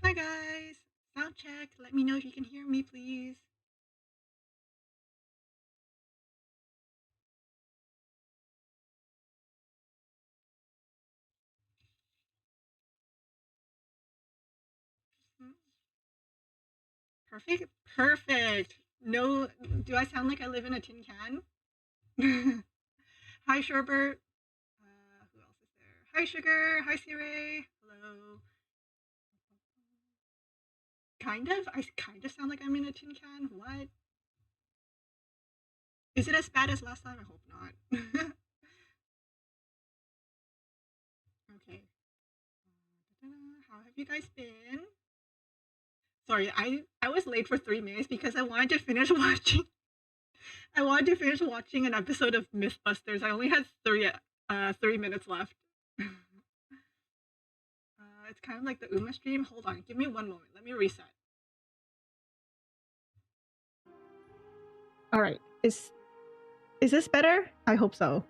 Hi guys! Sound check. Let me know if you can hear me, please. Perfect? Perfect! No, do I sound like I live in a tin can? Hi, Sherbert. Who else is there? Hi, Sugar. Hi, Sire. Hello. Kind of? I kind of sound like I'm in a tin can? What? Is it as bad as last time? I hope not. Okay. How have you guys been? Sorry, I was late for 3 minutes because I wanted to finish watching. I wanted to finish watching an episode of Mythbusters. I only had 3 minutes left. It's kind of like the Uma stream. Hold on, give me one moment. Let me reset. All right, is this better? I hope so.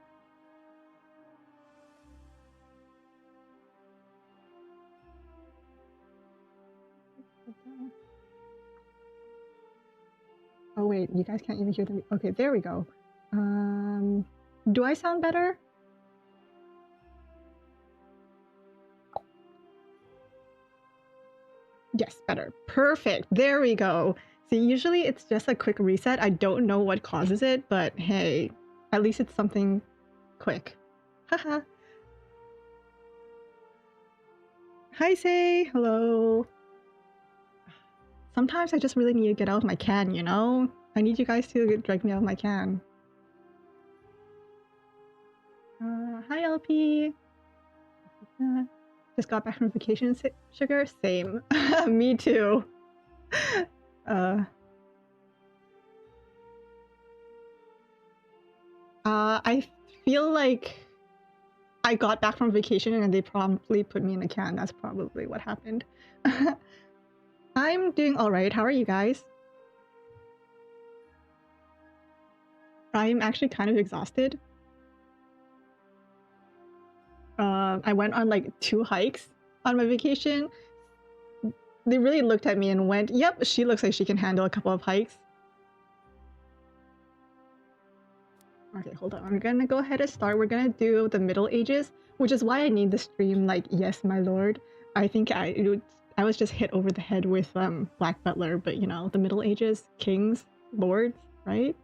Oh wait, you guys can't even hear the. Okay, there we go. Do I sound better? Yes, better. Perfect. There we go. See, usually it's just a quick reset. I don't know what causes it, but hey, at least it's something quick. Haha. Hi, Say. Hello. Sometimes I just really need to get out of my can, you know? I need you guys to drag me out of my can. Hi, LP. Just got back from vacation, Sugar? Same. Me too. I feel like I got back from vacation and they promptly put me in a can. That's probably what happened. I'm doing alright. How are you guys? I'm actually kind of exhausted. I went on like 2 hikes on my vacation. They really looked at me and went, yep, she looks like she can handle a couple of hikes. Okay, hold on. We're gonna go ahead and start. We're gonna do the Middle Ages, which is why I need the stream like, yes, my lord. I think I was just hit over the head with Black Butler, but you know, the Middle Ages, kings, lords, right?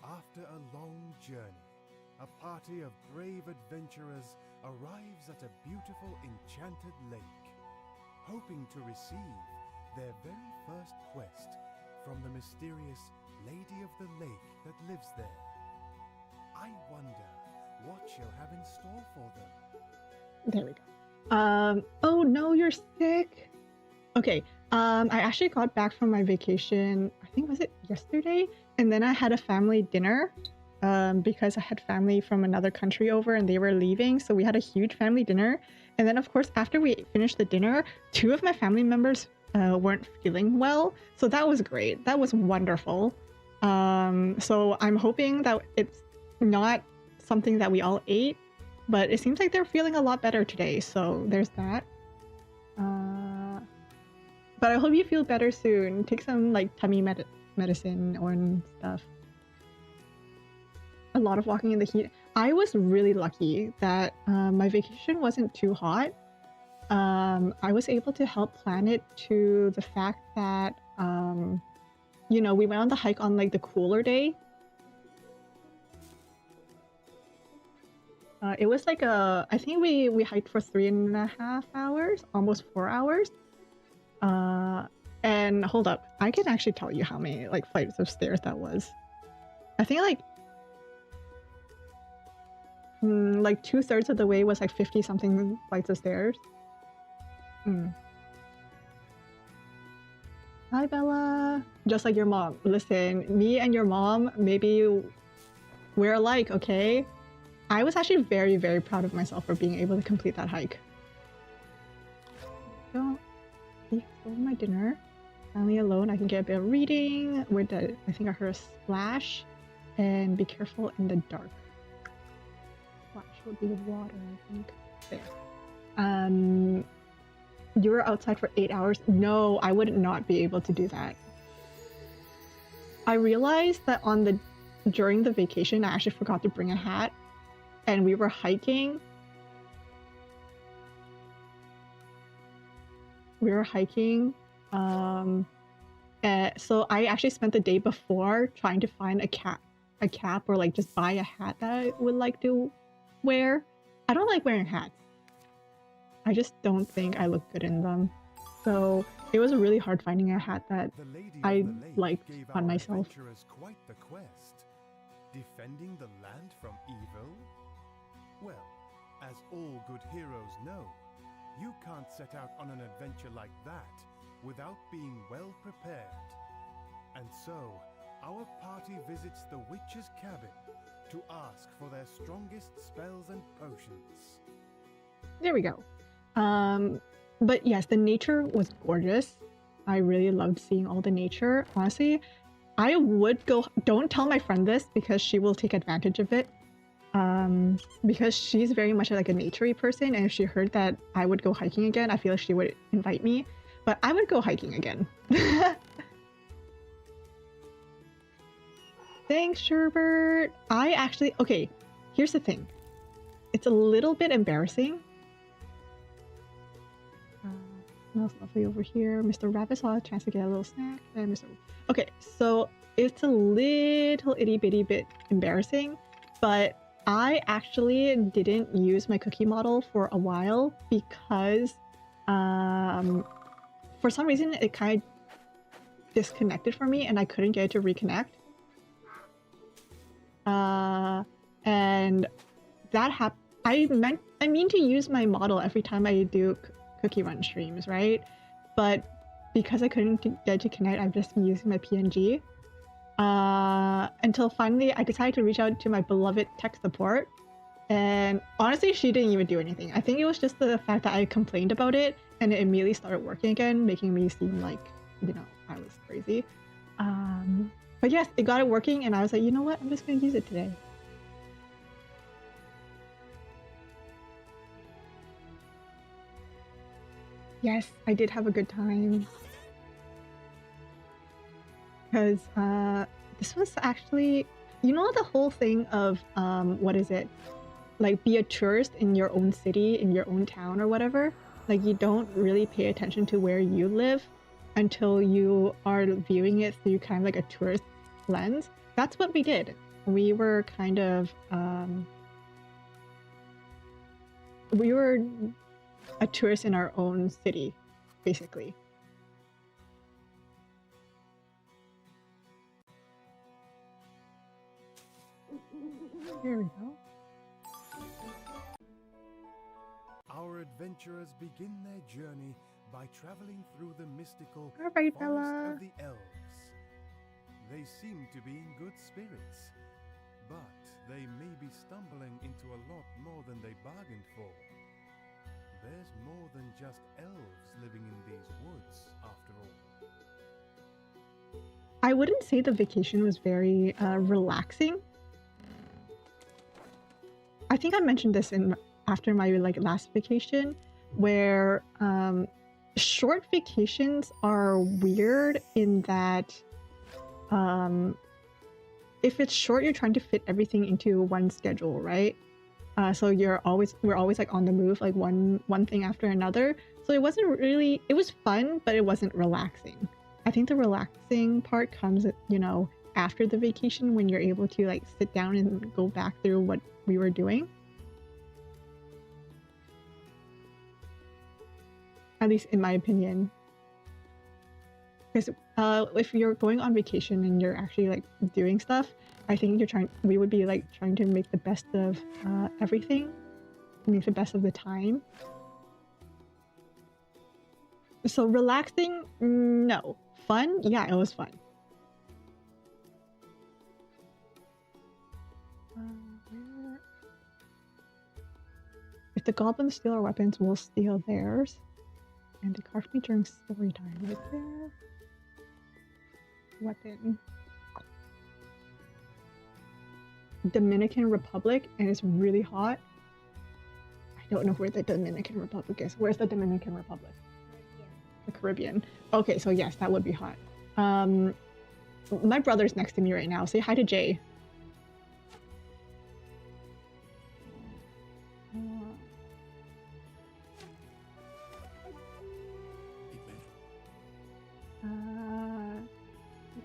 After a long journey, a party of brave adventurers arrives at a beautiful enchanted lake, hoping to receive their very first quest from the mysterious Lady of the Lake that lives there. I wonder what she'll have in store for them. There we go. Oh no, you're sick. Okay. I actually got back from my vacation, I think was it yesterday? And then I had a family dinner. Because I had family from another country over and they were leaving. So we had a huge family dinner. And then of course, after we finished the dinner, 2 of my family members weren't feeling well. So that was great. That was wonderful. So I'm hoping that it's not something that we all ate, but it seems like they're feeling a lot better today. So there's that. But I hope you feel better soon. Take some like tummy medicine or stuff. A lot of walking in the heat. I was really lucky that my vacation wasn't too hot. I was able to help plan it to the fact that, you know, we went on the hike on like the cooler day. It was like I think we hiked for 3.5 hours, almost 4 hours. And hold up, I can actually tell you how many like flights of stairs that was. I think like 2/3 of the way was like 50 something flights of stairs. Hi Bella. Just like your mom. Listen, me and your mom, maybe we're alike, okay? I was actually very, very proud of myself for being able to complete that hike. Don't leave my dinner. Family alone, I can get a bit of reading. I think I heard a splash. And be careful in the dark. Splash would be water, I think. There. You were outside for 8 hours. No, I would not be able to do that. I realized that during the vacation, I actually forgot to bring a hat, and we were hiking. So I actually spent the day before trying to find a cap, or like just buy a hat that I would like to wear. I don't like wearing hats. I just don't think I look good in them. So it was really hard finding a hat that I liked on myself. Quite the quest. Defending the land from evil? Well, as all good heroes know, you can't set out on an adventure like that without being well prepared. And so, our party visits the witch's cabin to ask for their strongest spells and potions. There we go. But yes, the nature was gorgeous. I really loved seeing all the nature. Honestly, I would go. Don't tell my friend this because she will take advantage of it. Because she's very much like a naturey person, and if she heard that I would go hiking again, I feel like she would invite me. But I would go hiking again. Thanks, Sherbert. Okay, here's the thing. It's a little bit embarrassing. Smells lovely over here. Mr. Rabbit saw a chance to get a little snack. And Okay, so it's a little itty bitty bit embarrassing, but I actually didn't use my cookie model for a while because for some reason it kind of disconnected for me and I couldn't get it to reconnect. And that happened. I mean to use my model every time I do cookie run streams, right? But because I couldn't get to connect, I've just been using my PNG. Until finally I decided to reach out to my beloved tech support. And honestly, she didn't even do anything. I think it was just the fact that I complained about it and it immediately started working again, making me seem like, you know, I was crazy. But yes, it got it working and I was like, you know what? I'm just going to use it today. Yes, I did have a good time. Because this was actually, you know, the whole thing of, what is it? Like, be a tourist in your own city, in your own town or whatever. Like, you don't really pay attention to where you live until you are viewing it through kind of like a tourist lens. That's what we did. We were kind of, we were a tourist in our own city, basically. There we go. Our adventurers begin their journey by traveling through the mystical Alright, forest Bella. of the elves. They seem to be in good spirits, but they may be stumbling into a lot more than they bargained for. There's more than just elves living in these woods, after all. I wouldn't say the vacation was very relaxing. I think I mentioned this after my last vacation, where short vacations are weird in that if it's short, you're trying to fit everything into one schedule, right? So we're always like on the move, like one thing after another. So it wasn't really, it was fun, but it wasn't relaxing. I think the relaxing part comes, you know, after the vacation when you're able to like sit down and go back through what we were doing. At least in my opinion. Because if you're going on vacation and you're actually like doing stuff, I think we would be like trying to make the best of everything, make the best of the time. So relaxing, no. Fun, yeah, it was fun. If the goblins steal our weapons, we'll steal theirs. And they carved me during story time right there. Weapon. Dominican Republic, and it's really hot. I don't know where the Dominican Republic is. Where's the Dominican Republic? The Caribbean. Okay, so yes, that would be hot. My brother's next to me right now. Say hi to Jay.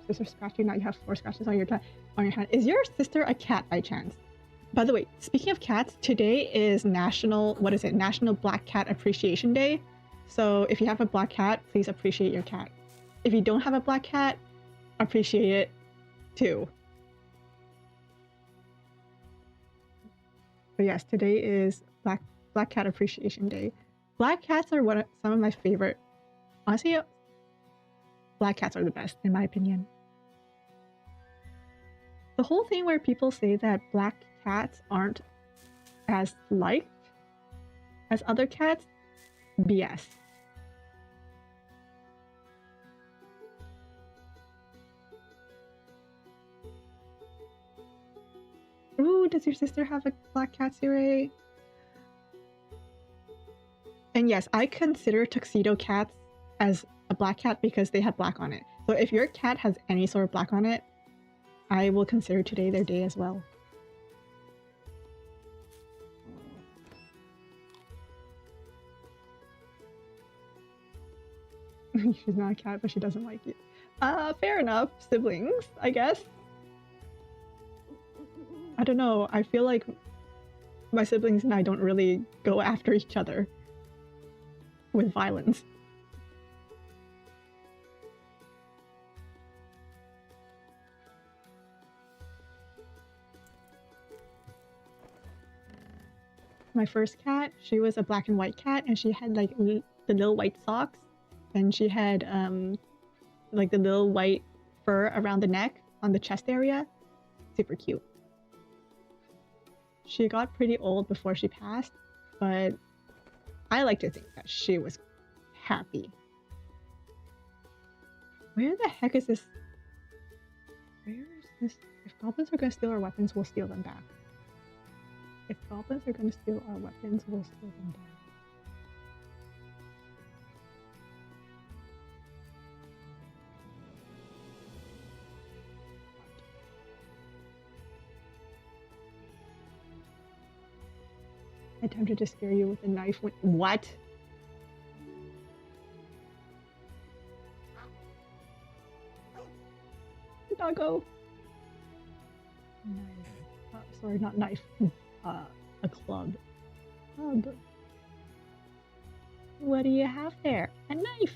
Sister scratching. Now you have 4 scratches on your hand. Is your sister a cat by chance? By the way, speaking of cats, today is National Black Cat Appreciation Day. So if you have a black cat, please appreciate your cat. If you don't have a black cat, appreciate it too. But yes, today is Black Cat Appreciation Day. Black cats are some of my favorite. Honestly, black cats are the best in my opinion. The whole thing where people say that black cats aren't as liked as other cats, BS. Ooh, does your sister have a black cat, Sire? And yes, I consider tuxedo cats as a black cat because they have black on it. So if your cat has any sort of black on it, I will consider today their day as well. She's not a cat, but she doesn't like you. Fair enough. Siblings, I guess. I don't know. I feel like my siblings and I don't really go after each other with violence. My first cat, she was a black and white cat, and she had like the little white socks, and she had like the little white fur around the neck on the chest area. Super cute. She got pretty old before she passed, but I like to think that she was happy. Where the heck is this? Where is this? If goblins are gonna steal our weapons, we'll steal them back. If goblins are gonna steal our weapons, we'll steal them back. I attempted to scare you with a knife. What? Doggo. Knife. Sorry, not knife. A club. Club. What do you have there? A knife.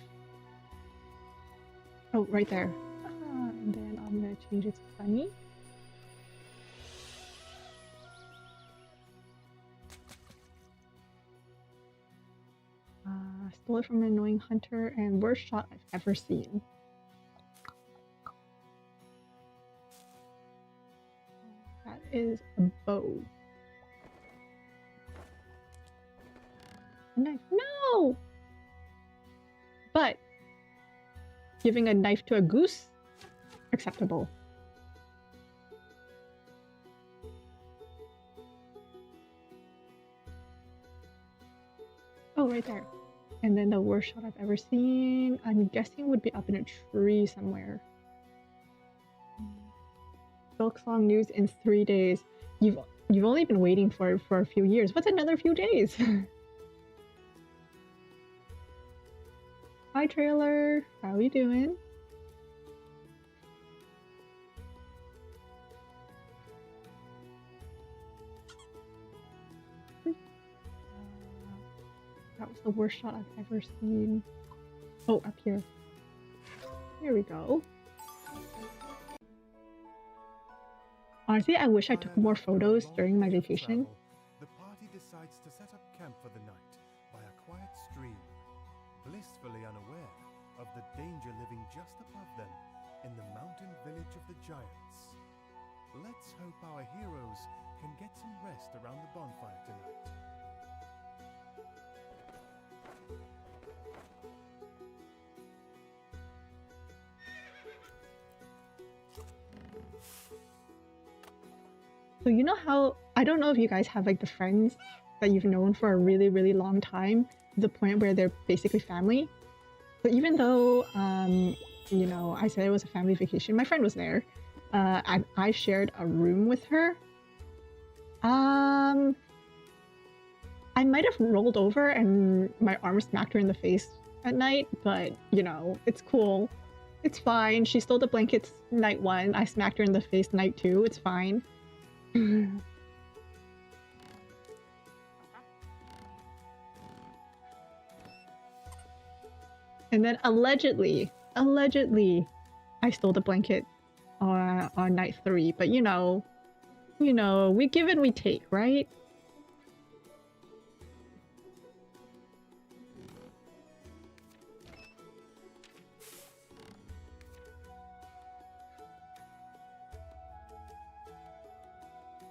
Oh, right there. And then I'm gonna change it to funny. Stole it from an annoying hunter, and worst shot I've ever seen. That is a bow. A knife. No! But giving a knife to a goose, acceptable. Oh, right there. And then the worst shot I've ever seen, I'm guessing would be up in a tree somewhere. Silksong news in 3 days. You've only been waiting for it for a few years. What's another few days? Hi, trailer. How you doing? That was the worst shot I've ever seen. Oh, up here. Here we go. Honestly, I wish I took more photos during my vacation. The party decides to set up camp for the night by a quiet stream, blissfully unaware of the danger living just above them in the mountain village of the giants. Let's hope our heroes can get some rest around the bonfire tonight. So you know how, I don't know if you guys have like the friends that you've known for a really, really long time, to the point where they're basically family. So even though, you know, I said it was a family vacation, my friend was there. I shared a room with her. I might have rolled over and my arm smacked her in the face at night, but you know, it's cool. It's fine. She stole the blankets night 1. I smacked her in the face night 2. It's fine. And then allegedly, I stole the blanket on night 3. But you know, we give and we take, right?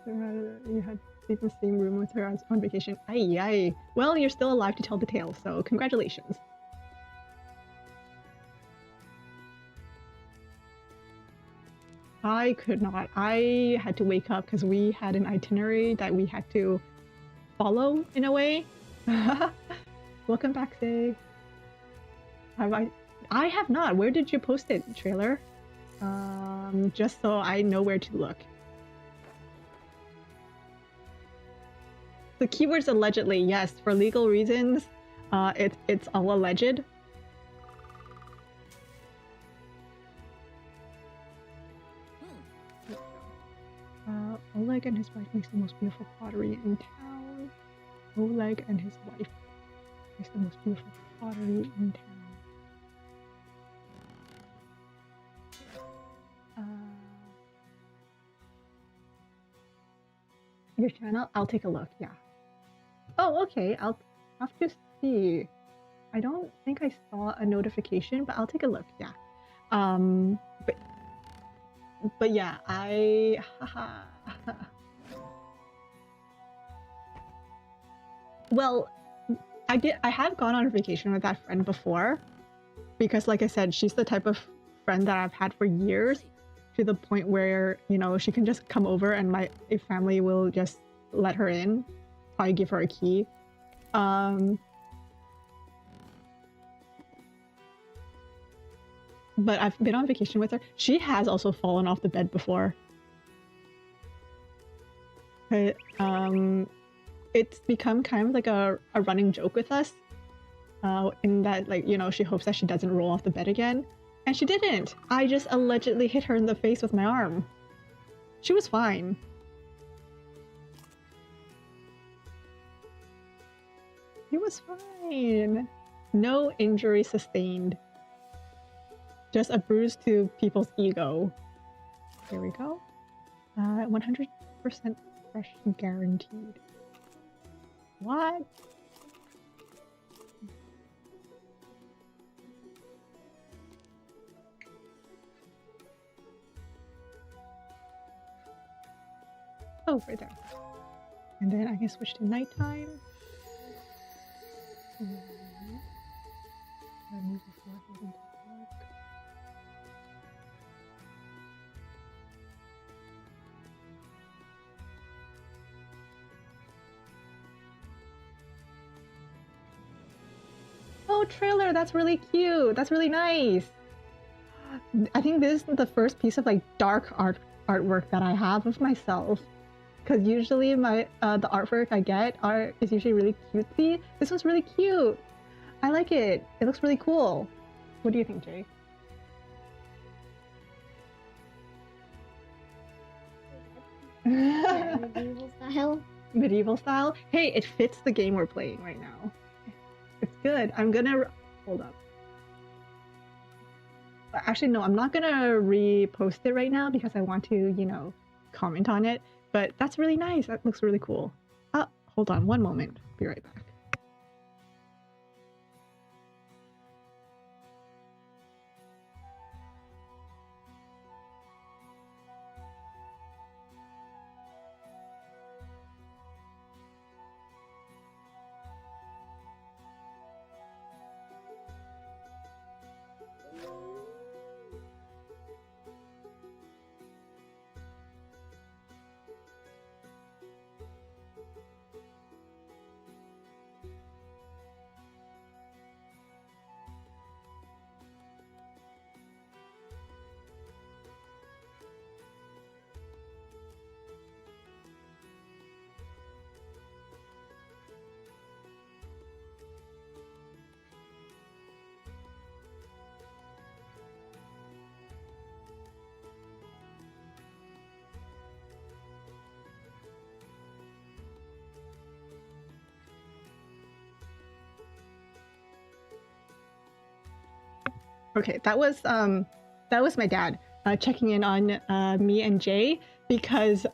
You had sleep in the same room with her on vacation. Aye, aye. Well, you're still alive to tell the tale, so congratulations. I could not. I had to wake up because we had an itinerary that we had to follow in a way. Welcome back, Say. Have I have not. Where did you post it, trailer? Just so I know where to look. The keyword's allegedly, yes, for legal reasons. It's all alleged. Oleg and his wife makes the most beautiful pottery in town. Oleg and his wife makes the most beautiful pottery in town. Your channel? I'll take a look, yeah. Oh, okay, I'll have to see. I don't think I saw a notification, but I'll take a look, yeah. But yeah, well, I have gone on a vacation with that friend before, because like I said, she's the type of friend that I've had for years, to the point where, you know, she can just come over and my family will just let her in. Probably give her a key. But I've been on vacation with her. She has also fallen off the bed before. But, it's become kind of like a running joke with us. In that, like, you know, she hopes that she doesn't roll off the bed again. And she didn't. I just allegedly hit her in the face with my arm. She was fine. She was fine. No injury sustained. Just a bruise to people's ego. Here we go. 100% fresh guaranteed. What? Oh, right there. And then I can switch to nighttime. Oh, trailer, that's really cute. That's really nice. I think this is the first piece of like dark artwork that I have of myself. Because usually my the artwork I get is usually really cutesy. This one's really cute. I like it. It looks really cool. What do you think, Jay? Medieval style. Medieval style? Hey, it fits the game we're playing right now. It's good. I'm gonna hold up. Actually, no, I'm not gonna repost it right now because I want to, you know, comment on it. But that's really nice. That looks really cool. Hold on one moment. Be right back. Okay, that was my dad checking in on me and Jay, because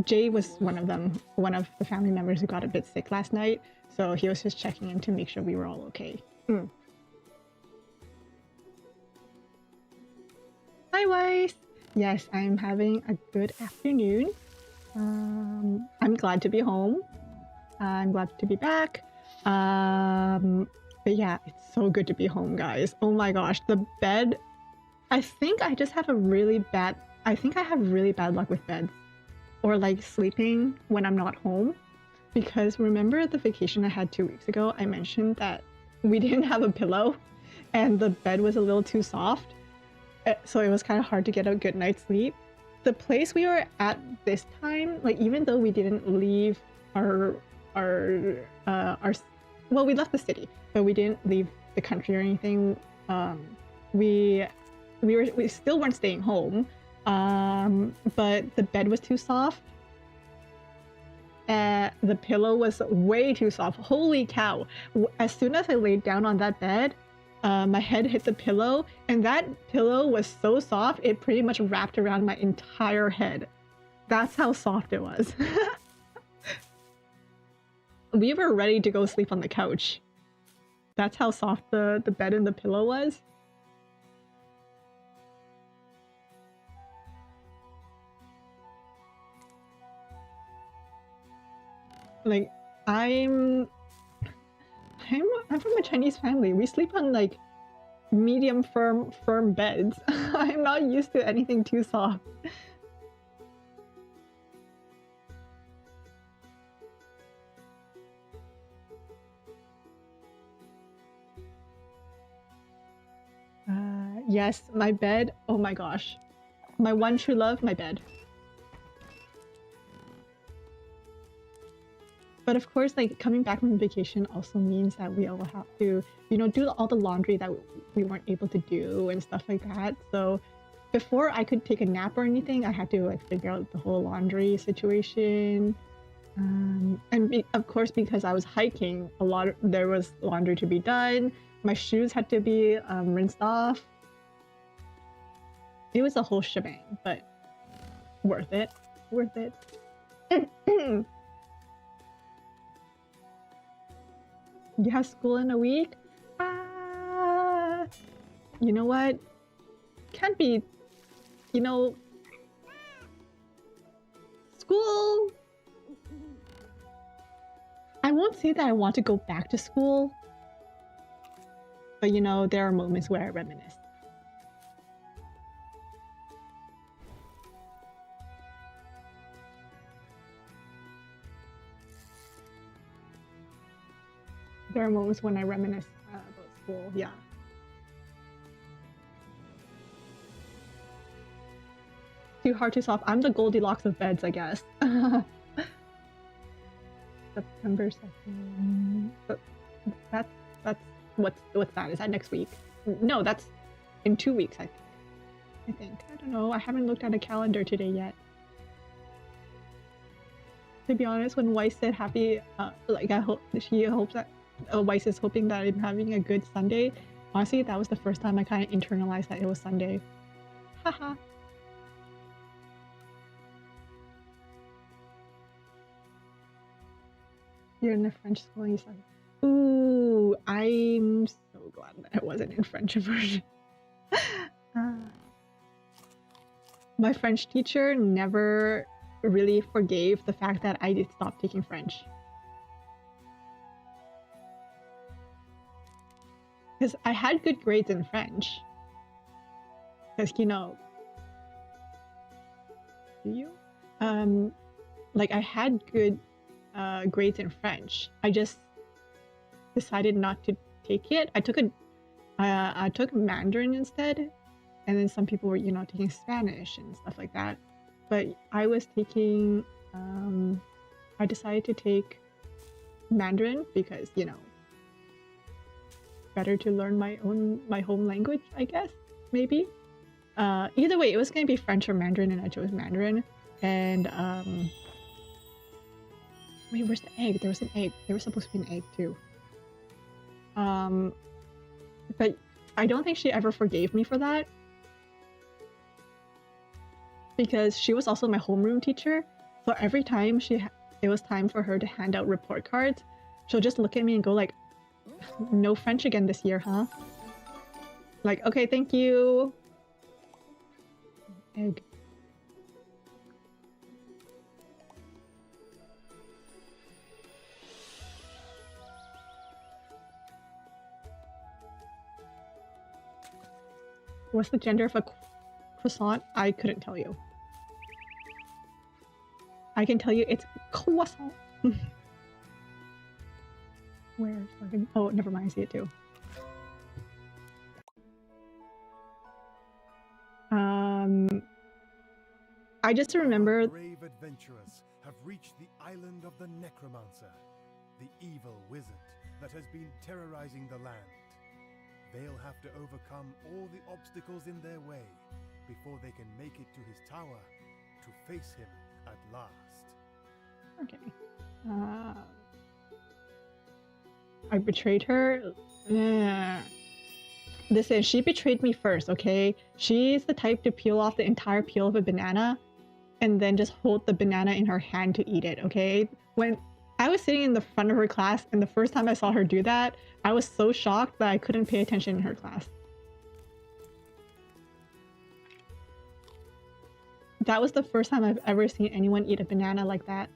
Jay was one of the family members who got a bit sick last night. So he was just checking in to make sure we were all okay. Hi, Weiss. Yes, I'm having a good afternoon. I'm glad to be home. I'm glad to be back. But yeah, it's so good to be home, guys. Oh my gosh, the bed. I think I just have really bad luck with beds, or like sleeping when I'm not home. Because remember the vacation I had 2 weeks ago, I mentioned that we didn't have a pillow and the bed was a little too soft. So it was kind of hard to get a good night's sleep. The place we were at this time, like even though we didn't leave our well, we left the city, but we didn't leave the country or anything. We still weren't staying home, but the bed was too soft. The pillow was way too soft. Holy cow! As soon as I laid down on that bed, my head hit the pillow, and that pillow was so soft it pretty much wrapped around my entire head. That's how soft it was. We were ready to go sleep on the couch. That's how soft the bed and the pillow was. Like, I'm from a Chinese family. We sleep on like medium firm beds. I'm not used to anything too soft. Yes, my bed. Oh my gosh. My one true love, my bed. But of course, like coming back from vacation also means that we all have to, you know, do all the laundry that we weren't able to do and stuff like that. So before I could take a nap or anything, I had to like figure out the whole laundry situation. Of course, because I was hiking, there was laundry to be done. My shoes had to be rinsed off. It was a whole shebang, but worth it. Worth it. You have school in a week? You know what? Can't be, you know, school. I won't say that I want to go back to school, but you know, there are moments where I reminisce. There are moments when I reminisce about school, yeah. Too hard to solve. I'm the Goldilocks of beds, I guess. September 2nd. But that's what's that? Is that next week? No, that's in 2 weeks, I think. I don't know. I haven't looked at a calendar today yet. To be honest, when Weiss said happy, like I hope she hopes that Weiss is hoping that I'm having a good Sunday. Honestly, that was the first time I kind of internalized that it was Sunday. Haha. You're in a French school, you said. Ooh, I'm so glad that I wasn't in French immersion. My French teacher never really forgave the fact that I did stop taking French. Because I had good grades in French. Because, you know... Do you? Like, I had good grades in French. I just decided not to take it. I took Mandarin instead. And then some people were, you know, taking Spanish and stuff like that. But I was taking... I decided to take Mandarin because, you know, better to learn my home language, I guess, maybe. Either way, it was going to be French or Mandarin, and I chose Mandarin. And wait, where's the egg? There was an egg. There was supposed to be an egg too. But I don't think she ever forgave me for that. Because she was also my homeroom teacher. So every time it was time for her to hand out report cards, she'll just look at me and go like, no French again this year, huh? Like, okay, thank you. Egg. What's the gender of a croissant? I couldn't tell you. I can tell you it's croissant. Where? Oh, never mind. I see it too. I just remember. Brave adventurers have reached the island of the Necromancer, the evil wizard that has been terrorizing the land. They'll have to overcome all the obstacles in their way before they can make it to his tower to face him at last. Okay. I betrayed her. Listen, she betrayed me first, okay? She's the type to peel off the entire peel of a banana and then just hold the banana in her hand to eat it, okay? When I was sitting in the front of her class and the first time I saw her do that, I was so shocked that I couldn't pay attention in her class. That was the first time I've ever seen anyone eat a banana like that.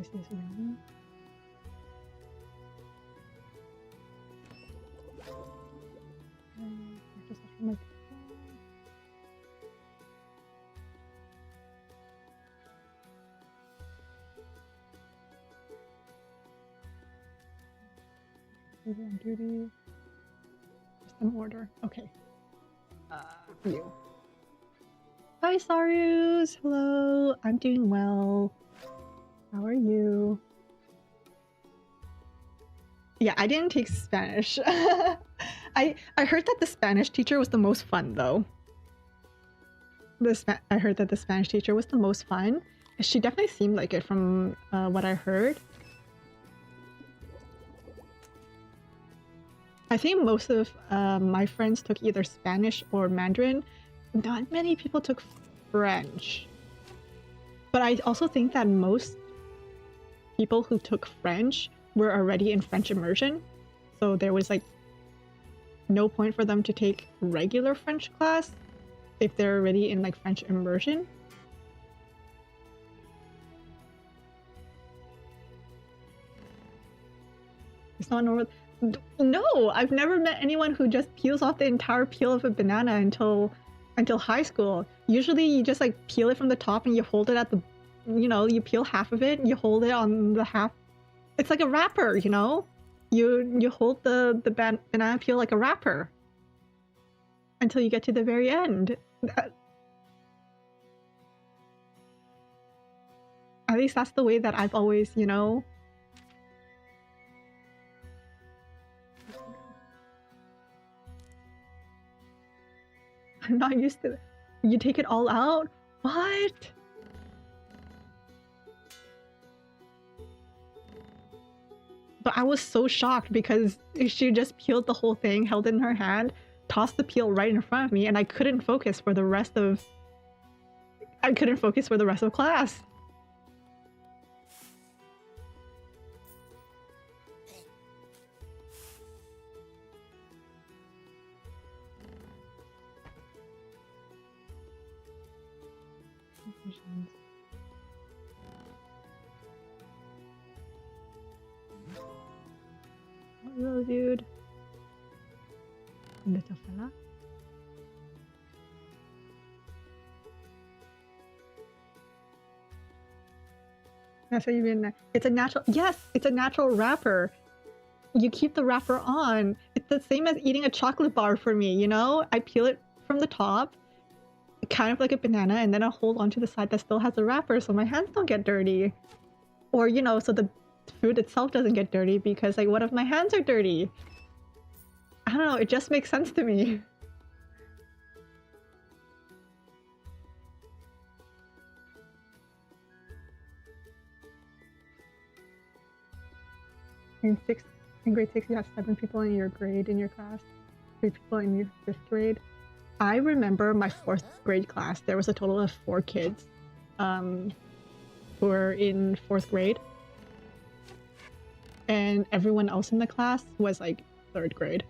Is this really? On duty. Just an order. Okay. You. Hi, Sarus. Hello. I'm doing well. How are you? Yeah, I didn't take Spanish. I heard that the Spanish teacher was the most fun, though. I heard that the Spanish teacher was the most fun. She definitely seemed like it from what I heard. I think most of my friends took either Spanish or Mandarin. Not many people took French. But I also think that most people who took French were already in French immersion. So there was like no point for them to take regular French class if they're already in like French immersion. It's not normal. No, I've never met anyone who just peels off the entire peel of a banana until high school. Usually you just like peel it from the top and you hold it at the, you know, you peel half of it and you hold it on the half. It's like a wrapper, you know? You hold the banana peel like a wrapper until you get to the very end. At least that's the way that I've always, you know. I'm not used to it. You take it all out? What? But I was so shocked because she just peeled the whole thing, held it in her hand, tossed the peel right in front of me, and I couldn't focus for the rest of class. Hello, dude. Little fella. That's what you mean. It's a natural. Yes, it's a natural wrapper. You keep the wrapper on. It's the same as eating a chocolate bar for me, you know? I peel it from the top, kind of like a banana, and then I hold onto the side that still has the wrapper so my hands don't get dirty. Or, you know, so the food itself doesn't get dirty because, like, what if my hands are dirty? I don't know, it just makes sense to me. In grade 6, you have 7 people in your grade in your class, 3 people in your 5th grade. I remember my 4th grade class, there was a total of 4 kids who were in 4th grade. And everyone else in the class was like 3rd grade.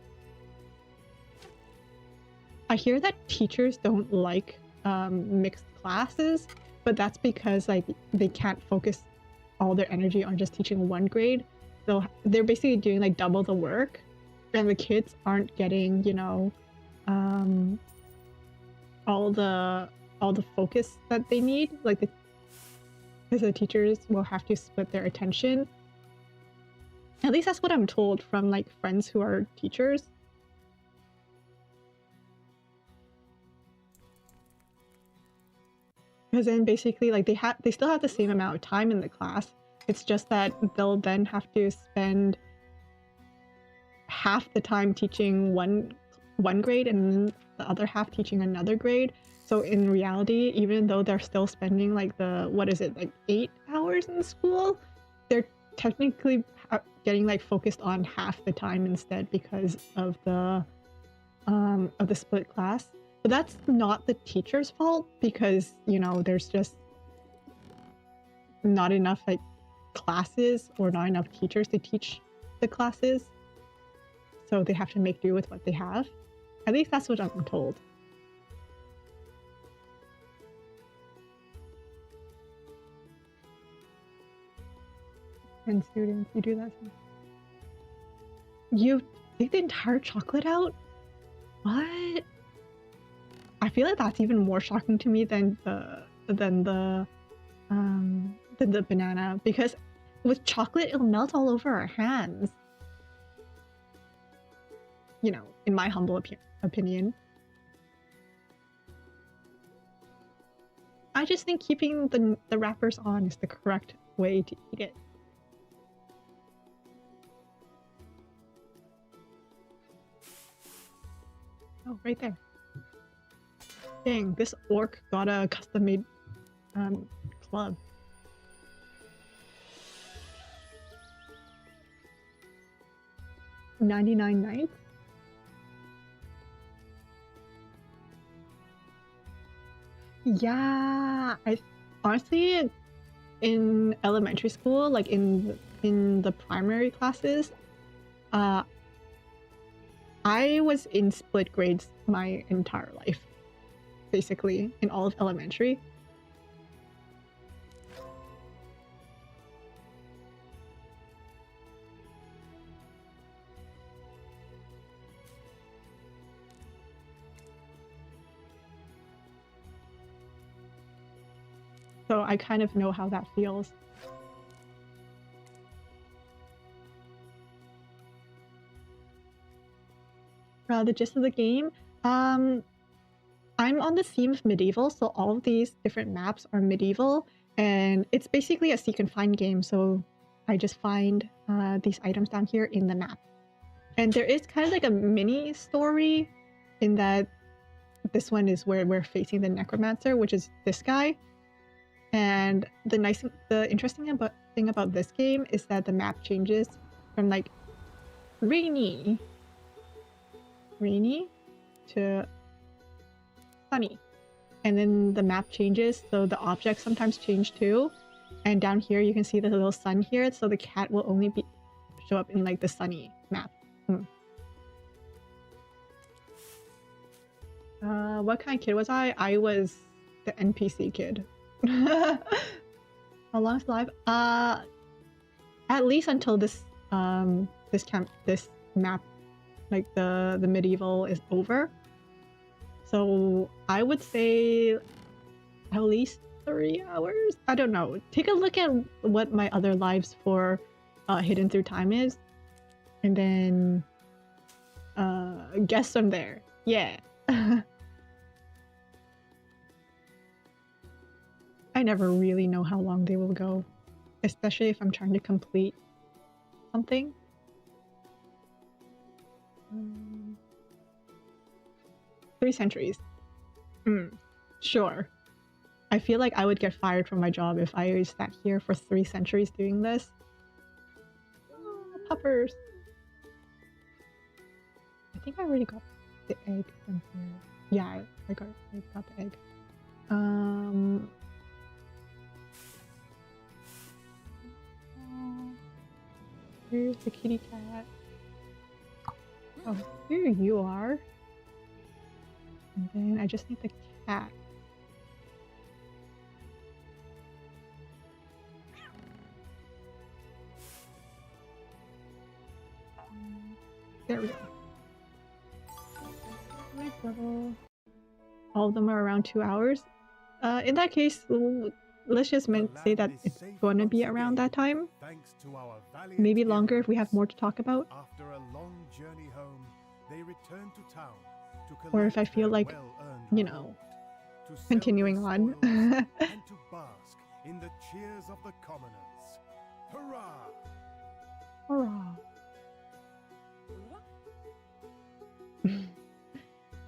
I hear that teachers don't like mixed classes, but that's because like they can't focus all their energy on just teaching one grade. So they're basically doing like double the work, and the kids aren't getting, you know, all the focus that they need. Like because the teachers will have to split their attention. At least that's what I'm told from like friends who are teachers. Because then basically like they still have the same amount of time in the class. It's just that they'll then have to spend half the time teaching one grade and the other half teaching another grade. So in reality, even though they're still spending like like 8 hours in school, they're technically getting like focused on half the time instead because of the split class. But that's not the teacher's fault because, you know, there's just not enough like classes or not enough teachers to teach the classes. So they have to make do with what they have. At least that's what I'm told. And students, you do that. You take the entire chocolate out? What? I feel like that's even more shocking to me than the banana, because with chocolate it'll melt all over our hands. You know, in my humble opinion. I just think keeping the wrappers on is the correct way to eat it. Oh, right there. Dang, this orc got a custom-made club. $99 nights? Yeah, I honestly in elementary school, like in the primary classes, I was in split grades my entire life. Basically, in all of elementary. So I kind of know how that feels. The gist of the game, I'm on the theme of medieval, so all of these different maps are medieval, and it's basically a seek and find game, so I just find these items down here in the map. And there is kind of like a mini story in that this one is where we're facing the necromancer, which is this guy. And the interesting thing about this game is that the map changes from like rainy to sunny, and then the map changes, so the objects sometimes change too. And down here you can see the little sun here, so the cat will only show up in like the sunny map. What kind of kid was I? I was the NPC kid. How long is live? At least until this map, like the medieval, is over. So I would say at least 3 hours. I don't know. Take a look at what my other lives for Hidden Through Time is, and then guess from there. Yeah. I never really know how long they will go, especially if I'm trying to complete something. 3 centuries. Sure. I feel like I would get fired from my job if I sat here for 3 centuries doing this. Oh, hoppers. I think I already got the egg from here. Yeah, I got the egg. Here's the kitty cat. Oh, here you are. And then I just need the cat. There we go. Nice level. All of them are around 2 hours. In that case, let's just say that it's going to be around that time. Maybe longer if we have more to talk about. After a long journey home, they return to town to or if I feel like, you know, continuing on. and to bask in the cheers of the commoners. Hurrah! Hurrah!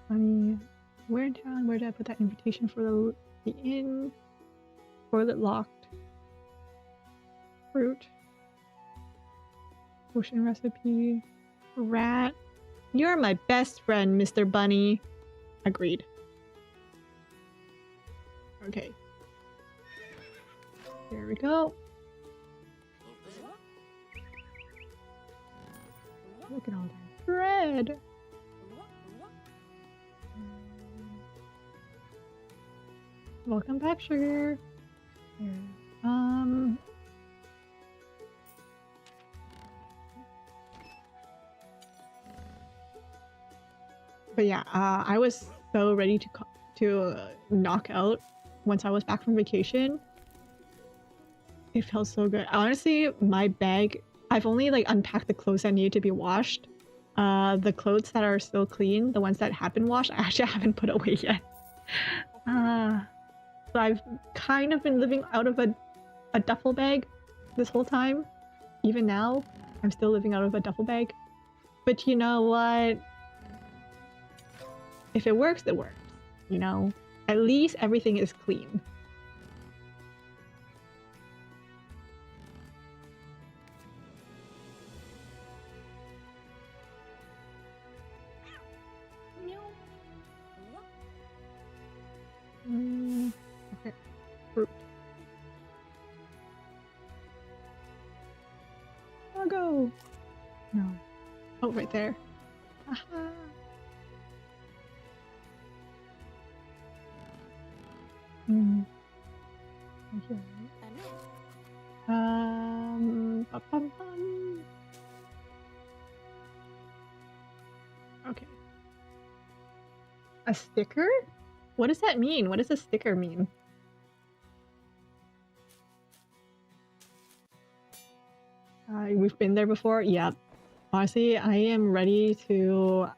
Funny. Where in town? Where did I put that invitation for the inn? Toilet locked. Fruit. Potion recipe. Rat. You're my best friend, Mr. Bunny. Agreed. Okay. There we go. Look at all that bread. Welcome back, sugar. Here. But yeah, I was so ready to knock out once I was back from vacation. It felt so good. Honestly, my bag, I've only like unpacked the clothes that needed to be washed. The clothes that are still clean, the ones that have been washed, I actually haven't put away yet. So I've kind of been living out of a duffel bag this whole time. Even now, I'm still living out of a duffel bag. But you know what? If it works, it works. You know? At least everything is clean. Okay. Fruit. I'll go. No. Oh, right there. Aha. Okay. Okay. A sticker? What does that mean? What does a sticker mean? We've been there before? Yep. Honestly, I am ready to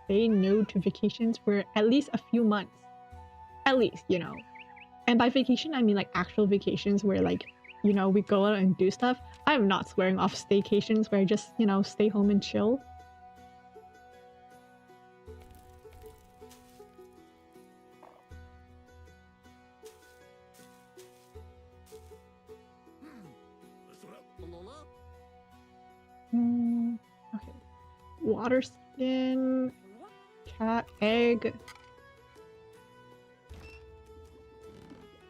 say no to vacations for at least a few months. At least, you know. And by vacation, I mean like actual vacations where like, you know, we go out and do stuff. I'm not swearing off staycations where I just, you know, stay home and chill. Okay. Water skin, cat egg.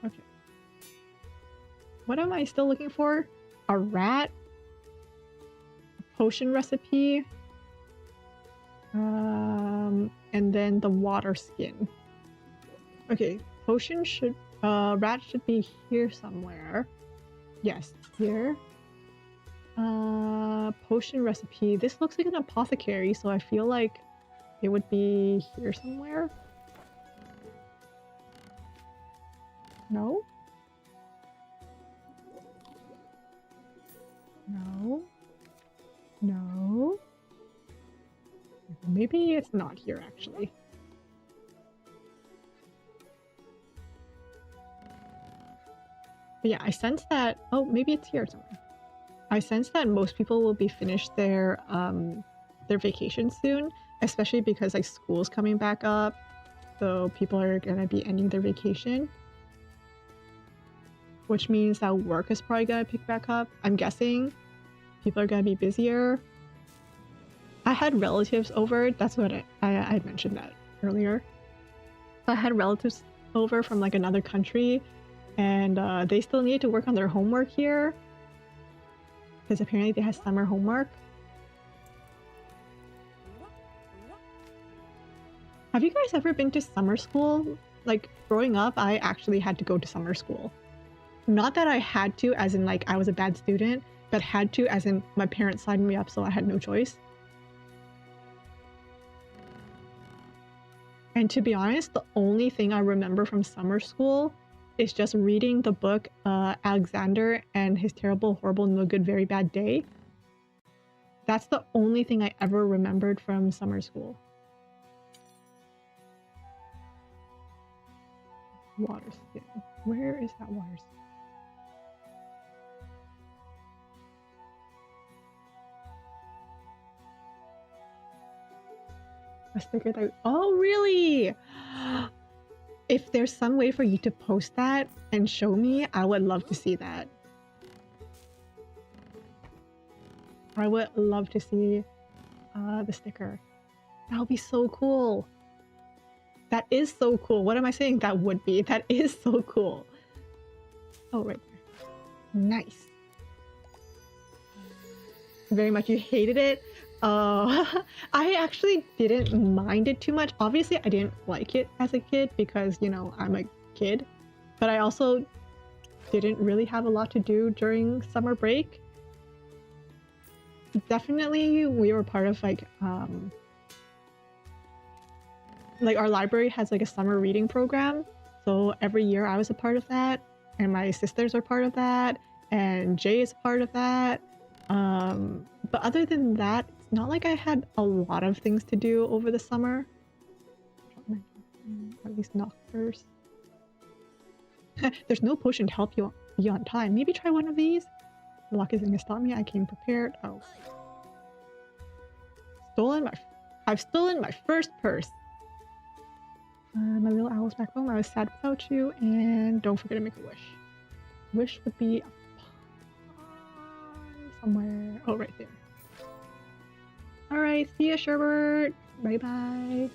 Okay. What am I still looking for? A rat? A potion recipe? And then the water skin. Okay, potion should rat should be here somewhere. Yes, here. Potion recipe. This looks like an apothecary, so I feel like it would be here somewhere. No? No? No? Maybe it's not here, actually. But yeah, I sense that... Oh, maybe it's here somewhere. I sense that most people will be finished their vacation soon, especially because like school's coming back up, so people are gonna be ending their vacation, which means that work is probably gonna pick back up. I'm guessing people are gonna be busier. I had relatives over. That's what I mentioned that earlier. I had relatives over from like another country, and they still needed to work on their homework here because apparently they had summer homework. Have you guys ever been to summer school? Like growing up, I actually had to go to summer school. Not that I had to, as in like I was a bad student, but had to, as in my parents signed me up, so I had no choice. And to be honest, the only thing I remember from summer school is just reading the book Alexander and His Terrible, Horrible, No Good, Very Bad Day. That's the only thing I ever remembered from summer school. Water skin. Where is that water skin? A sticker that... Oh, really? If there's some way for you to post that and show me, I would love to see that. I would love to see the sticker. That would be so cool. That is so cool. What am I saying? That would be. That is so cool. Oh, right there. Nice. Very much. You hated it? I actually didn't mind it too much. Obviously, I didn't like it as a kid because, you know, I'm a kid. But I also didn't really have a lot to do during summer break. Definitely, we were part of like our library has like a summer reading program. So every year I was a part of that. And my sisters are part of that. And Jay is part of that. But other than that, it's not like I had a lot of things to do over the summer. At least not first. There's no potion to help you be on time. Maybe try one of these. Luck isn't gonna stop me. I came prepared. Oh. I've stolen my first purse. My little owl's back home. I was sad without you. And don't forget to make a wish. Wish would be a pond somewhere. Oh, right there. Alright, see ya, Sherbert. Bye-bye.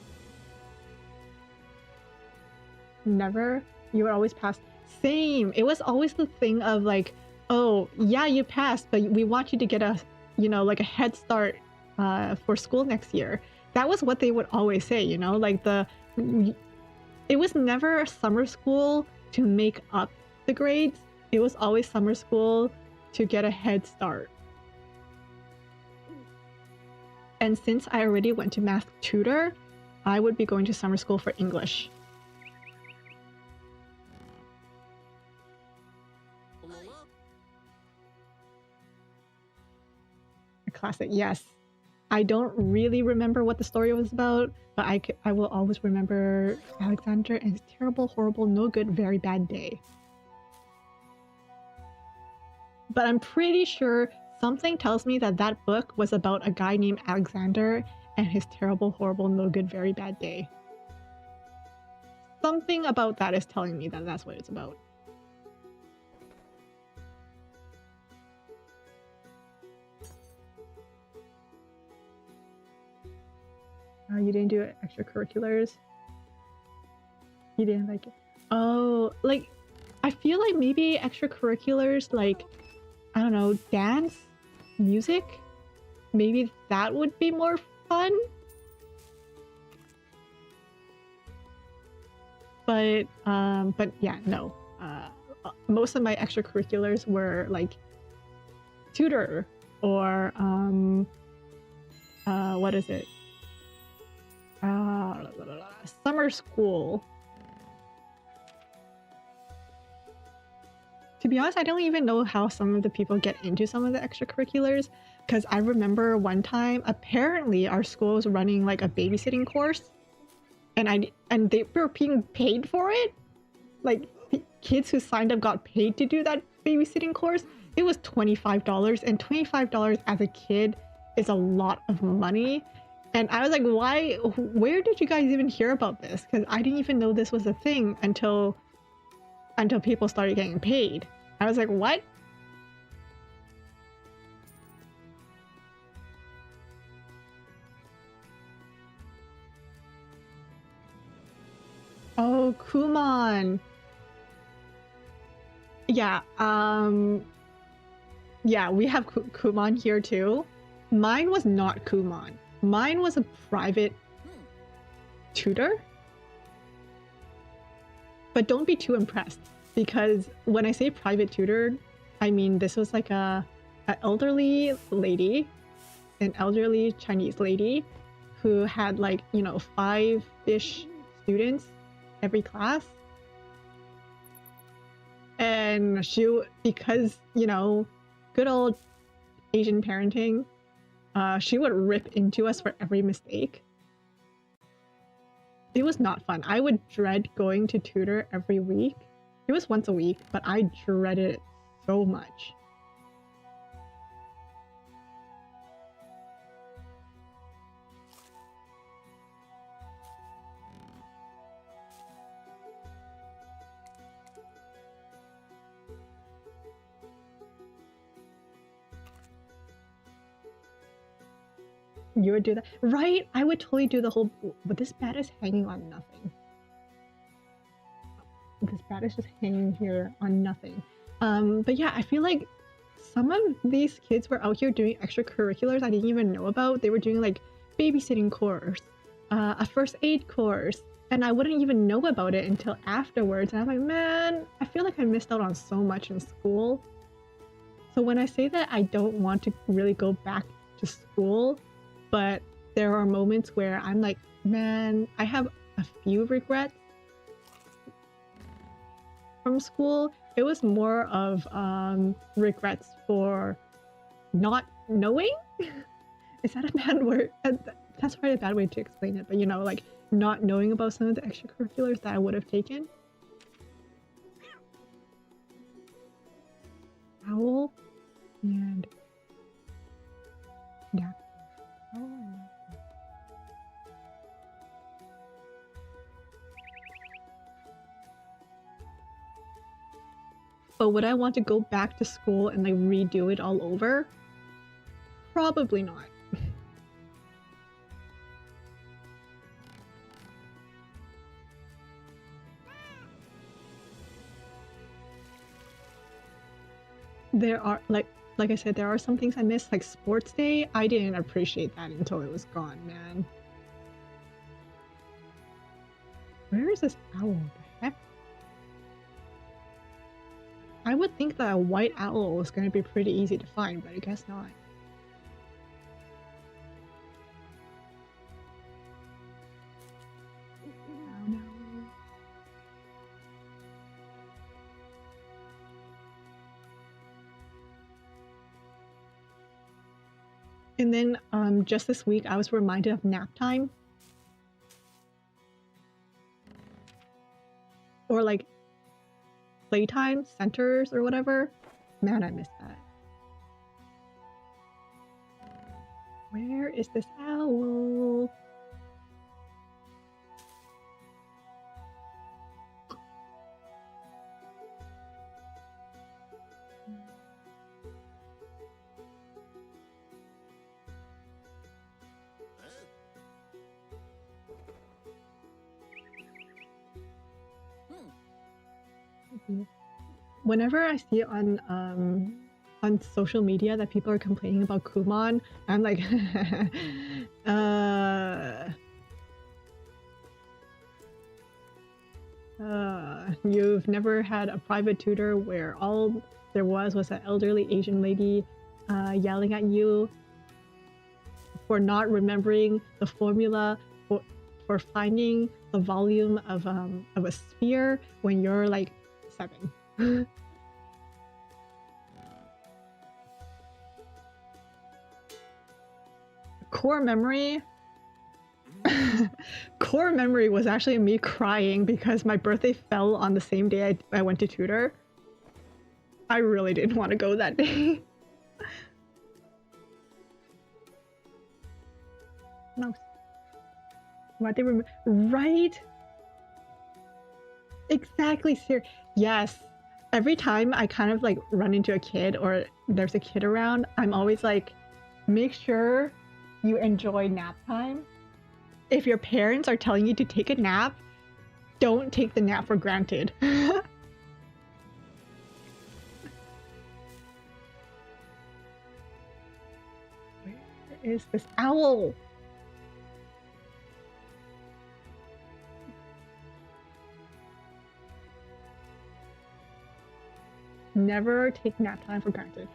Never? You would always pass. Same. It was always the thing of like, oh, yeah, you passed, but we want you to get a, you know, like a head start for school next year. That was what they would always say, you know, like it was never summer school to make up the grades. It was always summer school to get a head start. And since I already went to math tutor, I would be going to summer school for English. A classic, yes. I don't really remember what the story was about, but I will always remember Alexander and His Terrible, Horrible, No Good, Very Bad Day. But I'm pretty sure something tells me that that book was about a guy named Alexander and his terrible, horrible, no good, very bad day. Something about that is telling me that that's what it's about. You didn't do extracurriculars? You didn't like it? Oh, like, I feel like maybe extracurriculars, like, I don't know, dance? Music? Maybe that would be more fun? But yeah, no. Most of my extracurriculars were like tutor or what is it? Summer school. To be honest, I don't even know how some of the people get into some of the extracurriculars, because I remember one time, apparently our school was running like a babysitting course, and they were being paid for it. Like, the kids who signed up got paid to do that babysitting course. It was $25, and $25 as a kid is a lot of money. And I was like, where did you guys even hear about this? Because I didn't even know this was a thing until people started getting paid. I was like, what? Oh, Kumon. Yeah, yeah, we have Kumon here too. Mine was not Kumon. Mine was a private tutor. But don't be too impressed, because when I say private tutor, I mean this was like an elderly lady, an elderly Chinese lady who had like, you know, 5-ish students every class. And she, because, you know, good old Asian parenting, she would rip into us for every mistake. It was not fun. I would dread going to tutor every week. It was once a week, but I dreaded it so much. You would do that? Right? I would totally do the whole... But this bat is hanging on nothing. This bat is just hanging here on nothing. But yeah, I feel like some of these kids were out here doing extracurriculars I didn't even know about. They were doing like babysitting course, a first aid course, and I wouldn't even know about it until afterwards. And I'm like, man, I feel like I missed out on so much in school. So when I say that I don't want to really go back to school, but there are moments where I'm like, man, I have a few regrets from school. It was more of regrets for not knowing. Is that a bad word? That's probably a bad way to explain it, but you know, like not knowing about some of the extracurriculars that I would have taken. Owl and yeah. But would I want to go back to school and like redo it all over? Probably not. There are like I said, there are some things I miss, like sports day. I didn't appreciate that until it was gone, man. Where is this owl? The heck? I would think that a white owl was going to be pretty easy to find, but I guess not. Oh, no. And then just this week, I was reminded of nap time. Or like playtime centers or whatever. Man, I missed that. Where is this owl? Whenever I see on social media that people are complaining about Kumon, I'm like, you've never had a private tutor where all there was an elderly Asian lady yelling at you for not remembering the formula for finding the volume of a sphere when you're like 7. Core memory. Core memory was actually me crying because my birthday fell on the same day I went to tutor. I really didn't want to go that day. No. What they remember? Right? Exactly, sir. Yes. Every time I kind of like run into a kid or there's a kid around, I'm always like, make sure you enjoy nap time. If your parents are telling you to take a nap, don't take the nap for granted. Where is this owl? Never take nap time for granted.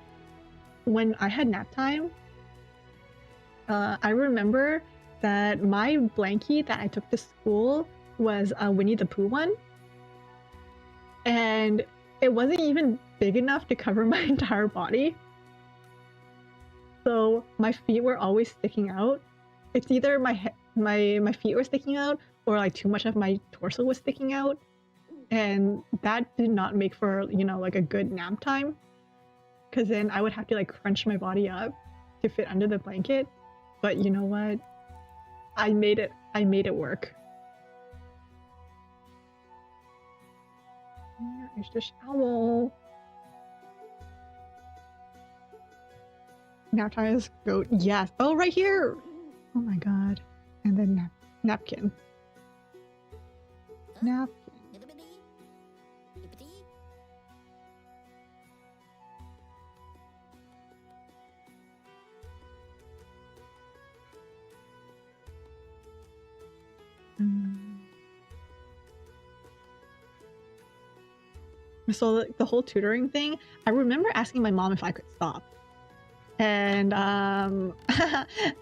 When I had nap time, I remember that my blankie that I took to school was a Winnie the Pooh one. And it wasn't even big enough to cover my entire body. So my feet were always sticking out. It's either my feet were sticking out or like too much of my torso was sticking out. And that did not make for, you know, like a good nap time. Because then I would have to like crunch my body up to fit under the blanket. But you know what? I made it work. Where is this owl? Nap time is goat. Yes. Oh, right here. Oh my god. And then napkin. Napkin. So the whole tutoring thing, I remember asking my mom if I could stop. And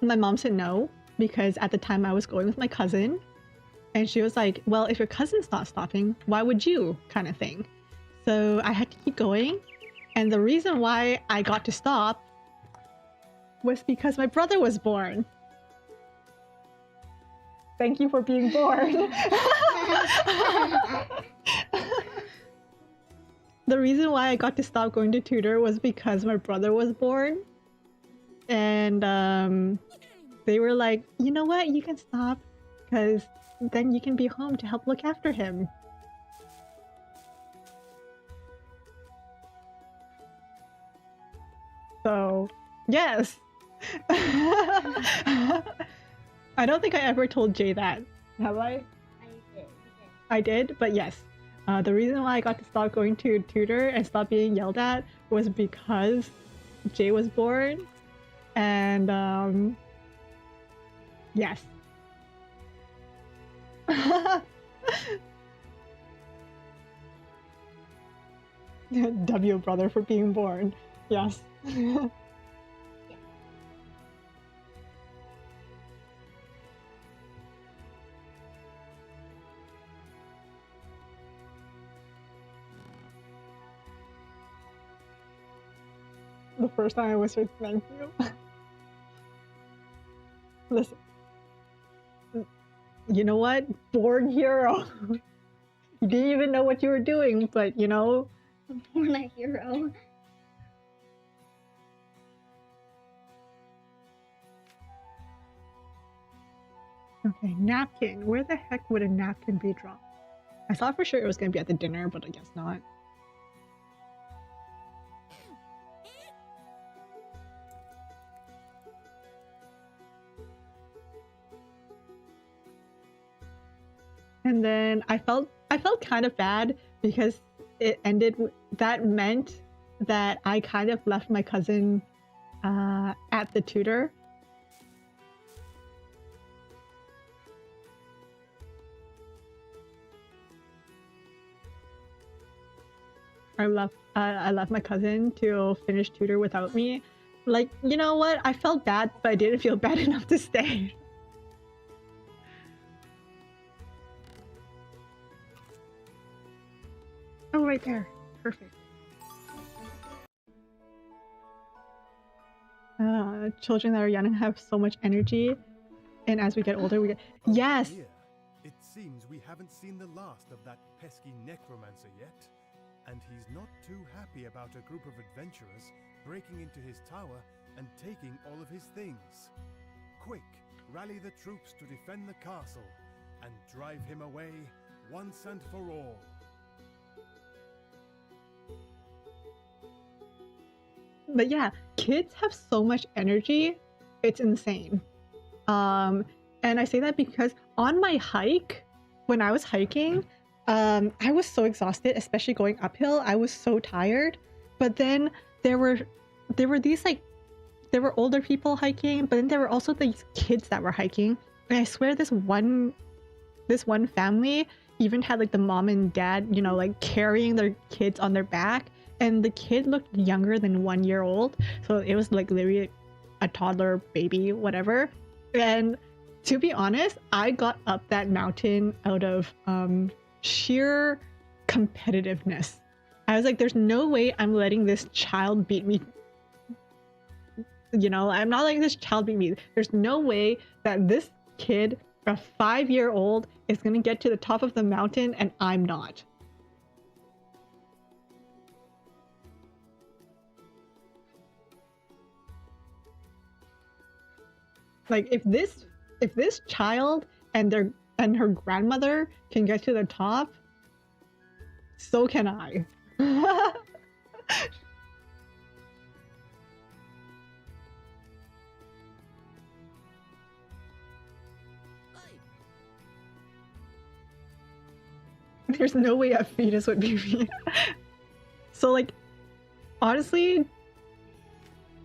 my mom said no, because at the time I was going with my cousin. And she was like, well, if your cousin's not stopping, why would you? Kind of thing. So I had to keep going. And the reason why I got to stop was because my brother was born. Thank you for being born. The reason why I got to stop going to tutor was because my brother was born. And they were like, you know what? You can stop because then you can be home to help look after him. So, yes. I don't think I ever told Jay that. Have I? I did, but yes. The reason why I got to stop going to tutor and stop being yelled at was because Jay was born. And, yes. W brother for being born. Yes. The first time I whispered thank you. Listen. You know what? Born hero. You didn't even know what you were doing, but you know. Born a hero. Okay, napkin. Where the heck would a napkin be dropped? I thought for sure it was going to be at the dinner, but I guess not. And then I felt kind of bad because it ended. That meant that I kind of left my cousin at the tutor. I left my cousin to finish tutor without me. Like, you know what? I felt bad, but I didn't feel bad enough to stay. Oh, right there. Perfect. Children that are young have so much energy, and as we get older, we get... Yes! Dear, it seems we haven't seen the last of that pesky necromancer yet, and he's not too happy about a group of adventurers breaking into his tower and taking all of his things. Quick, rally the troops to defend the castle and drive him away once and for all. But yeah, kids have so much energy, it's insane. And I say that because on my hike, when I was hiking, I was so exhausted, especially going uphill. I was so tired. But then there were these like there were older people hiking, but then there were also these kids that were hiking. And I swear this one family even had like the mom and dad, you know, like carrying their kids on their back, and the kid looked younger than 1 year old. So it was like literally a toddler, baby, whatever. And to be honest, I got up that mountain out of sheer competitiveness. I was like, there's no way I'm letting this child beat me. You know, I'm not letting this child beat me. There's no way that this kid, a 5-year-old, is going to get to the top of the mountain and I'm not. Like, if this child and her grandmother can get to the top, so can I. There's no way a fetus would be me. So like, honestly,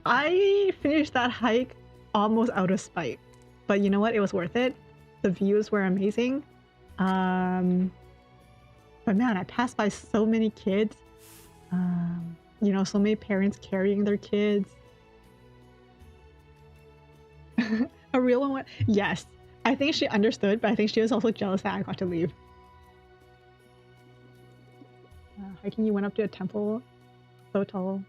I finished that hike almost out of spite. But you know what? It was worth it. The views were amazing. But man, I passed by so many kids. You know, so many parents carrying their kids. A real one went, yes. I think she understood, but I think she was also jealous that I got to leave. Hiking, you went up to a temple. So tall.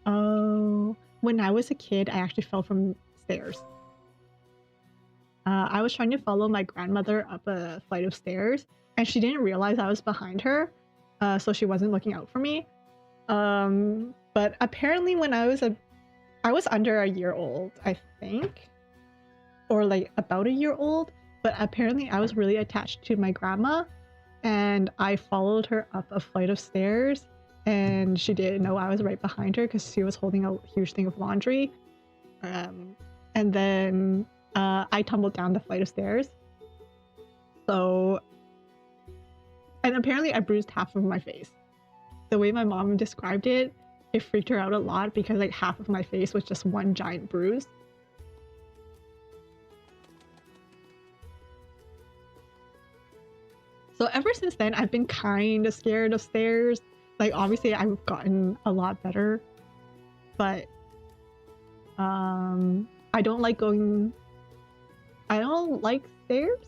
Oh, when I was a kid, I actually fell from stairs. I was trying to follow my grandmother up a flight of stairs, and she didn't realize I was behind her, so she wasn't looking out for me. But apparently when I was under a year old, I think, or like about a year old, but apparently I was really attached to my grandma, and I followed her up a flight of stairs, and she didn't know I was right behind her because she was holding a huge thing of laundry. And then I tumbled down the flight of stairs. So, and apparently I bruised half of my face. The way my mom described it, it freaked her out a lot because like half of my face was just one giant bruise. So ever since then, I've been kind of scared of stairs. Like, obviously, I've gotten a lot better, but I don't like stairs.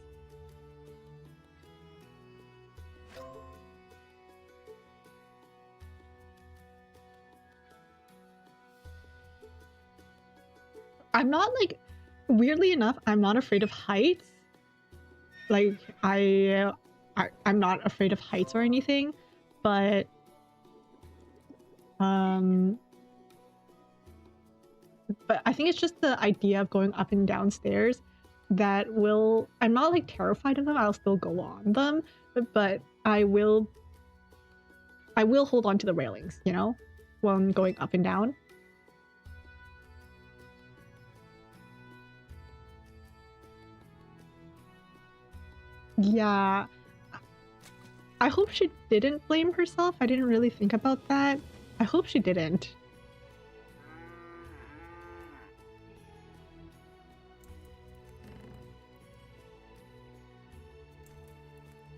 I'm not like, weirdly enough, I'm not afraid of heights. Like, I'm not afraid of heights or anything, but I think it's just the idea of going up and down stairs that I'm not like terrified of them. I'll still go on them, but I will hold on to the railings, you know, while I'm going up and down. Yeah. I hope she didn't blame herself. I didn't really think about that. I hope she didn't.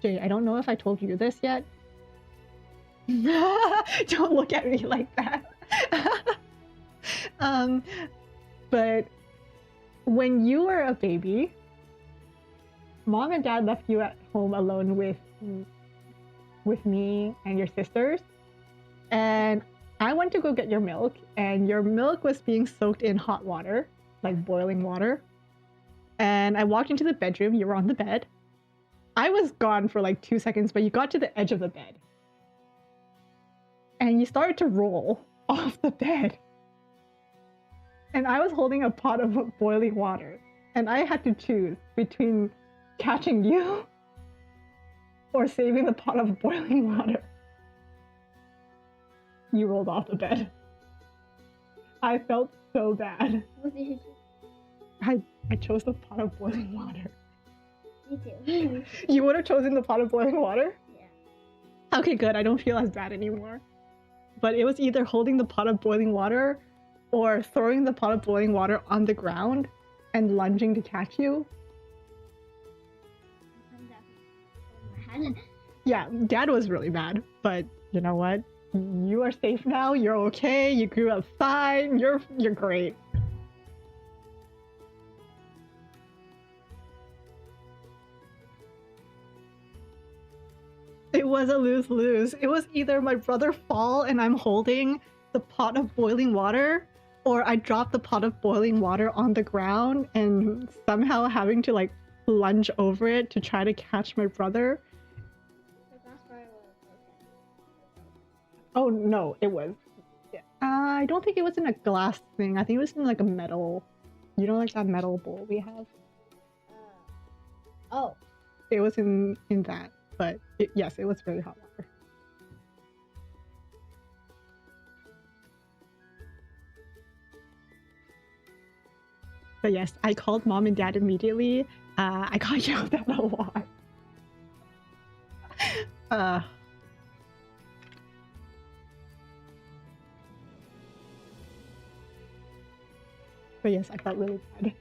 Jay, I don't know if I told you this yet. Don't look at me like that. But when you were a baby, Mom and Dad left you at home alone with me and your sisters, and I went to go get your milk, and your milk was being soaked in hot water, like boiling water. And I walked into the bedroom. You were on the bed. I was gone for like 2 seconds, but you got to the edge of the bed and you started to roll off the bed, and I was holding a pot of boiling water, and I had to choose between catching you or saving the pot of boiling water. You rolled off the bed. I felt so bad. What did you do? I chose the pot of boiling water. Me too. You would have chosen the pot of boiling water? Yeah. Okay, good. I don't feel as bad anymore. But it was either holding the pot of boiling water or throwing the pot of boiling water on the ground and lunging to catch you. I'm definitely mad. Yeah, Dad was really mad, but you know what? You are safe now. You're okay. You grew up fine. You're great. It was a lose-lose. It was either my brother fall and I'm holding the pot of boiling water, or I drop the pot of boiling water on the ground and somehow having to like lunge over it to try to catch my brother. The glass bar was broken. Oh no, it was. I don't think it was in a glass thing. I think it was in like a metal. You know, like that metal bowl we have. Oh. It was in that, but yes, it was really hot water. But yes, I called mom and dad immediately. I got yelled at a lot. But yes, I felt really bad.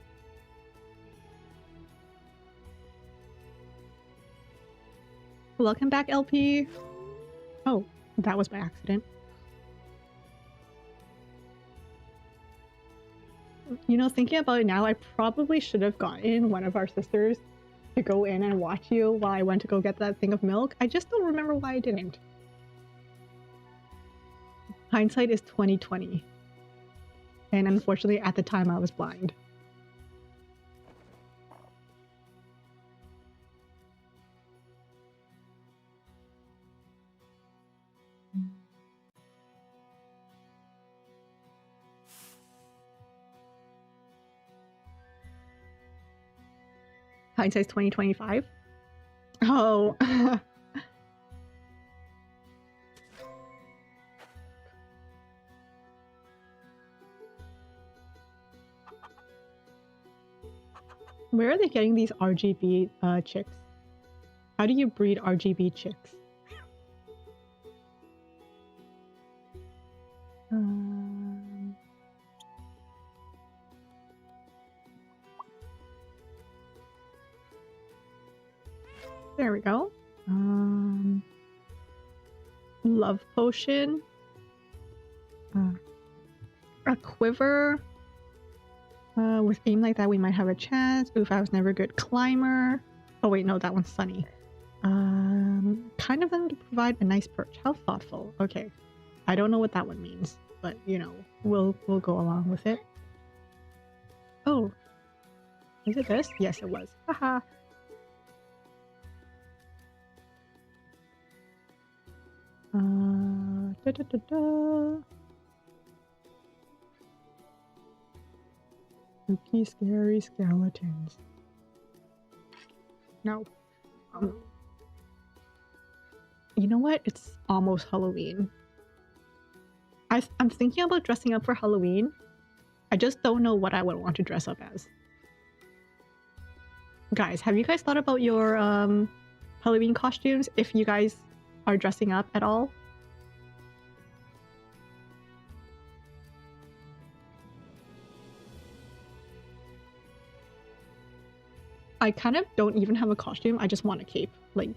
Welcome back, LP. Oh, that was by accident. You know, thinking about it now, I probably should have gotten one of our sisters to go in and watch you while I went to go get that thing of milk. I just don't remember why I didn't. Hindsight is 20/20. And unfortunately, at the time, I was blind. Hindsight's 20/25. Oh. Where are they getting these RGB chicks? How do you breed RGB chicks? There we go. Love potion. A quiver. With aim like that, we might have a chance. Oof, I was never a good climber. Oh wait, no, that one's Sunny. Kind of them to provide a nice perch. How thoughtful. Okay, I don't know what that one means, but you know, we'll go along with it. Oh, is it this? Yes, it was. Haha. Spooky, scary skeletons. No. You know what? It's almost Halloween. I'm thinking about dressing up for Halloween. I just don't know what I would want to dress up as. Guys, have you guys thought about your Halloween costumes? If you guys are dressing up at all? I kind of don't even have a costume. I just want a cape. Like,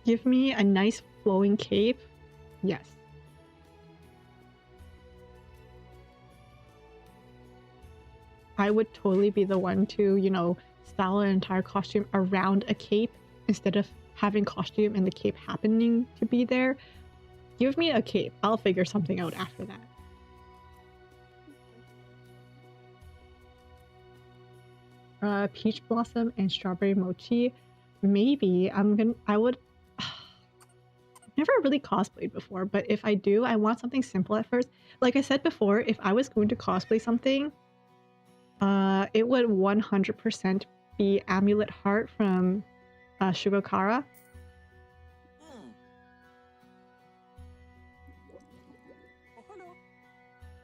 give me a nice flowing cape. Yes. I would totally be the one to, you know, style an entire costume around a cape instead of having costume and the cape happening to be there. Give me a cape. I'll figure something out after that. Peach blossom and strawberry mochi. Maybe I would never really cosplayed before, but if I do, I want something simple at first. Like I said before, if I was going to cosplay something, it would 100% be Amulet Heart from Shugokara.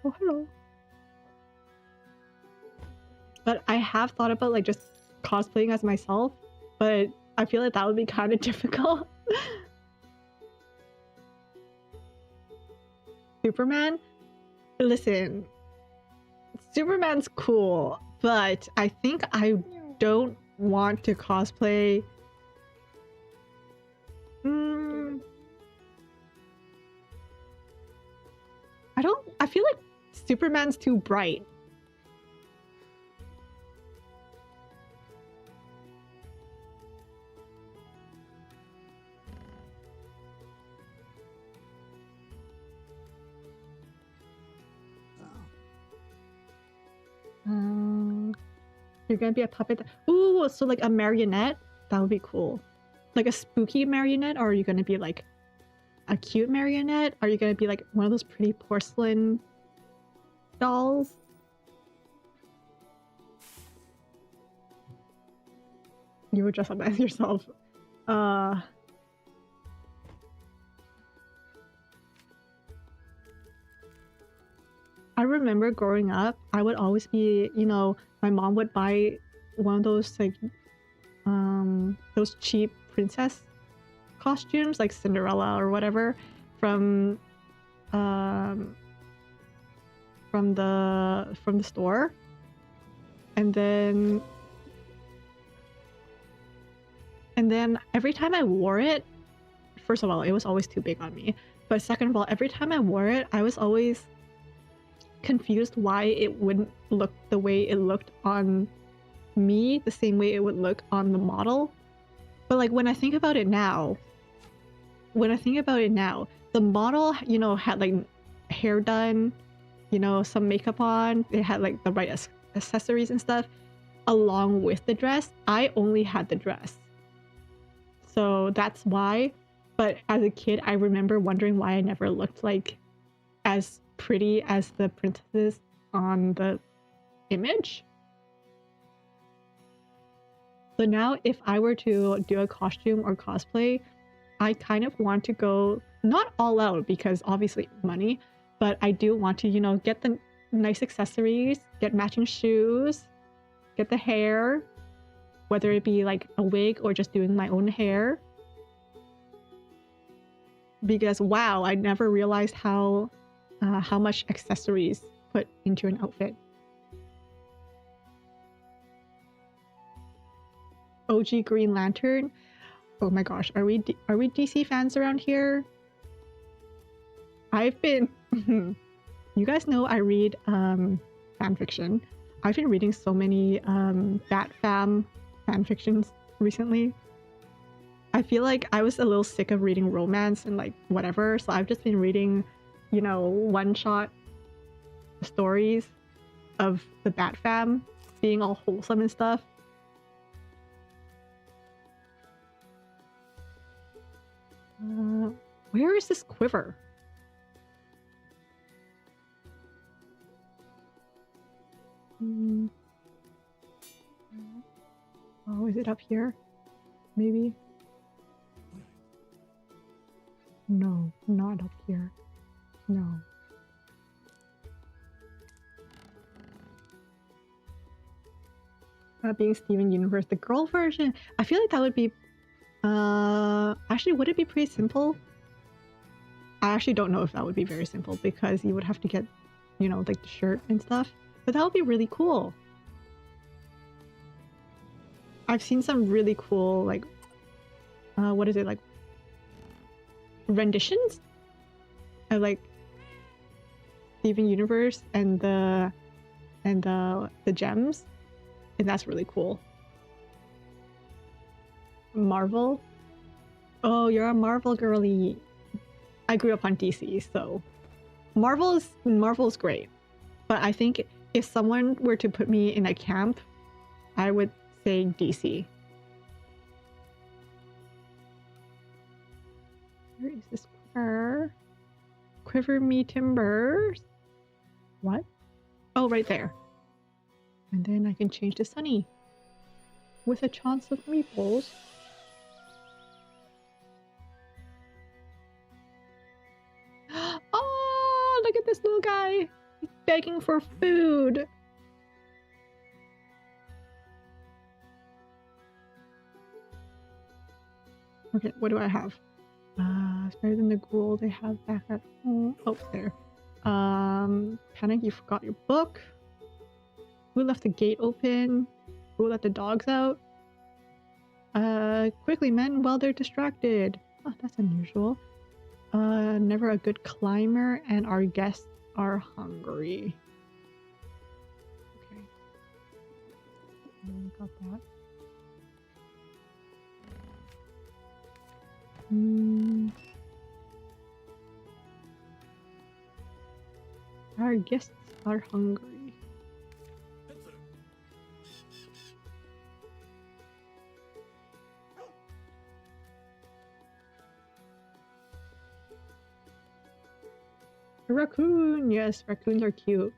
Oh, hello. But I have thought about like just cosplaying as myself but I feel like that would be kind of difficult. Superman? Listen, Superman's cool, but I think I don't want to cosplay. I feel like Superman's too bright. You're gonna be a puppet. Ooh, so like a marionette? That would be cool. Like a spooky marionette, or are you gonna be like a cute marionette? Are you gonna be like one of those pretty porcelain dolls? You would dress up as yourself. I remember growing up, I would always be, you know, my mom would buy one of those like those cheap princess costumes like Cinderella or whatever from the store, and then every time I wore it, first of all, it was always too big on me, but second of all, every time I wore it, I was always confused why it wouldn't look the way it looked on me, the same way it would look on the model. But like when I think about it now, the model, you know, had like hair done, you know, some makeup on, it had like the right accessories and stuff along with the dress. I only had the dress, so that's why. But as a kid, I remember wondering why I never looked like as pretty as the princesses on the image. So now if I were to do a costume or cosplay, I kind of want to go not all out because obviously money, but I do want to, you know, get the nice accessories, get matching shoes, get the hair, whether it be like a wig or just doing my own hair. Because wow, I never realized how much accessories put into an outfit. OG Green Lantern. Oh my gosh, are we DC fans around here? I've been you guys know I read fan fiction. I've been reading so many Bat fan fictions recently. I feel like I was a little sick of reading romance and like whatever, so I've just been reading, you know, one-shot stories of the Bat Fam being all wholesome and stuff. Where is this quiver? Oh, is it up here? Maybe? No, not up here. No. Being Steven Universe, the girl version. I feel like that would be... actually, would it be pretty simple? I actually don't know if that would be very simple because you would have to get, you know, like the shirt and stuff. But that would be really cool. I've seen some really cool, like... what is it, like... renditions of like Steven Universe and the gems, and that's really cool. Marvel. Oh, you're a Marvel girly. I grew up on DC, so Marvel's great. But I think if someone were to put me in a camp, I would say DC. Where is this quiver? Quiver me timbers. What? Oh, right there. And then I can change to Sunny with a chance of meeples. Oh, look at this little guy. He's begging for food. Okay, what do I have? It's better than the gruel they have back at home. Oh, there. Panic, you forgot your book. Who left the gate open? Who let the dogs out? Quickly, men, while they're distracted. Oh, that's unusual. Never a good climber, and our guests are hungry. Okay. Got that. Our guests are hungry. A raccoon! Yes, raccoons are cute.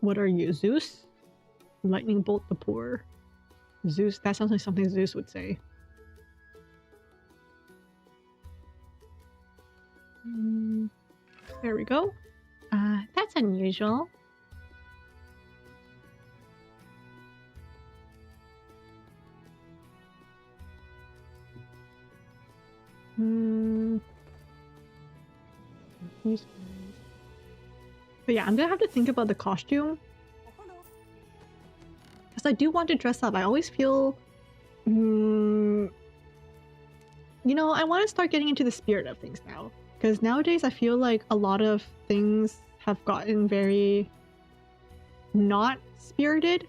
What are you, Zeus? Lightning bolt the poor. Zeus, that sounds like something Zeus would say. There we go. That's unusual. But yeah, I'm gonna have to think about the costume. Because I do want to dress up. I always feel... you know, I want to start getting into the spirit of things now. Because nowadays I feel like a lot of things have gotten very... not spirited.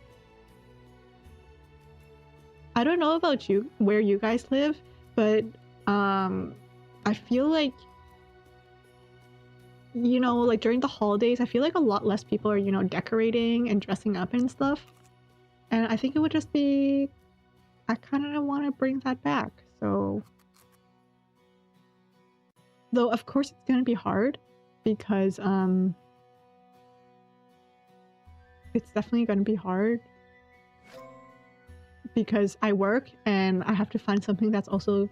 I don't know about you, where you guys live, but I feel like, you know, like during the holidays, I feel like a lot less people are, you know, decorating and dressing up and stuff. And I think it would just be, I kind of want to bring that back. So, though of course it's going to be hard because it's definitely going to be hard because I work and I have to find something that's also,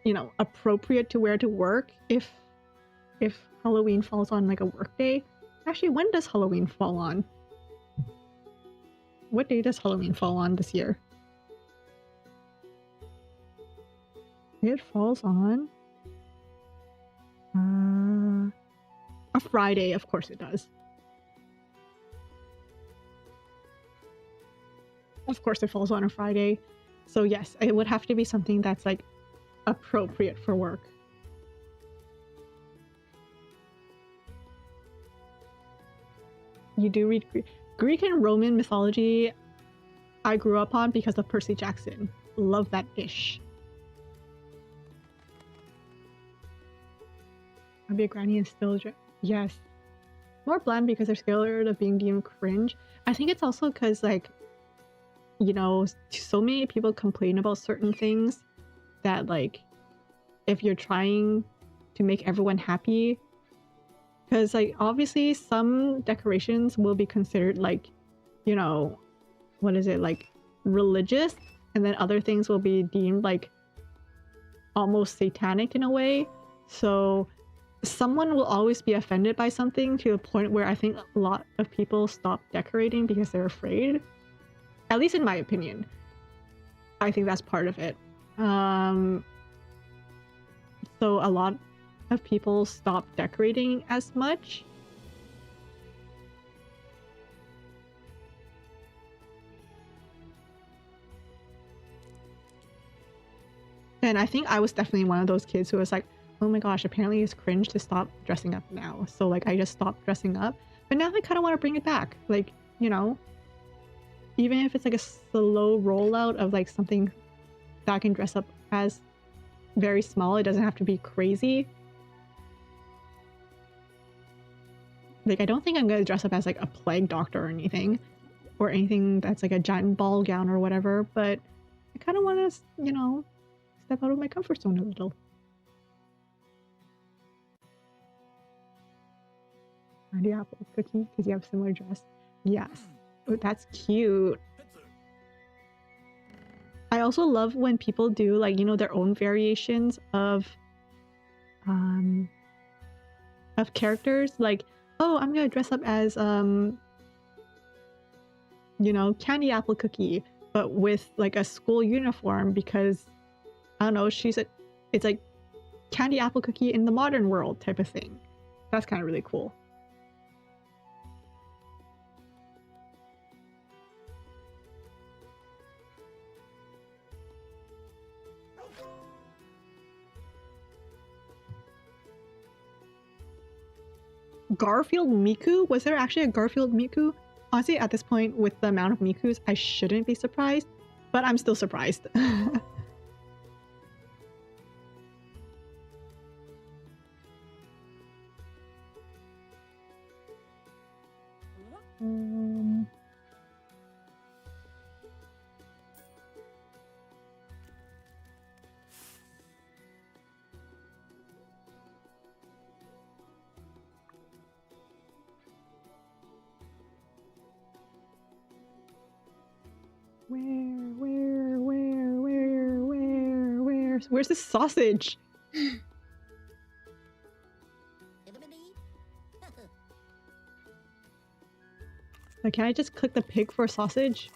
you know, appropriate to wear to work if Halloween falls on like a work day. Actually, when does Halloween fall on? What day does Halloween fall on this year? It falls on a Friday, of course it does. Of course it falls on a Friday. So yes, it would have to be something that's like appropriate for work. You do read Greek and Roman mythology. I grew up on because of Percy Jackson. Love that ish. I'd be a granny and still yes. More bland because they're scared of being deemed cringe. I think it's also because, like, you know, so many people complain about certain things that, like, if you're trying to make everyone happy, because, like, obviously some decorations will be considered, like, you know, what is it, like, religious, and then other things will be deemed, like, almost satanic in a way. So someone will always be offended by something to a point where I think a lot of people stop decorating because they're afraid. At least in my opinion. I think that's part of it. So a lot of people stop decorating as much. And I think I was definitely one of those kids who was like, oh my gosh, apparently it's cringe to stop dressing up now. So like I just stopped dressing up. But now I kind of want to bring it back. Like, you know, even if it's like a slow rollout of like something that I can dress up as very small, it doesn't have to be crazy. Like, I don't think I'm going to dress up as like a plague doctor or anything that's like a giant ball gown or whatever, but I kind of want to, you know, step out of my comfort zone a little. Party apple cookie because you have similar dress. Yes. Oh, that's cute. I also love when people do, like, you know, their own variations of of characters. Like, oh, I'm gonna dress up as you know, Candy Apple Cookie, but with like a school uniform because I don't know, it's like Candy Apple Cookie in the modern world type of thing. That's kind of really cool. Garfield Miku? Was there actually a Garfield Miku? Honestly, at this point, with the amount of Mikus, I shouldn't be surprised, but I'm still surprised. Where's the sausage? Like, can I just click the pig for sausage?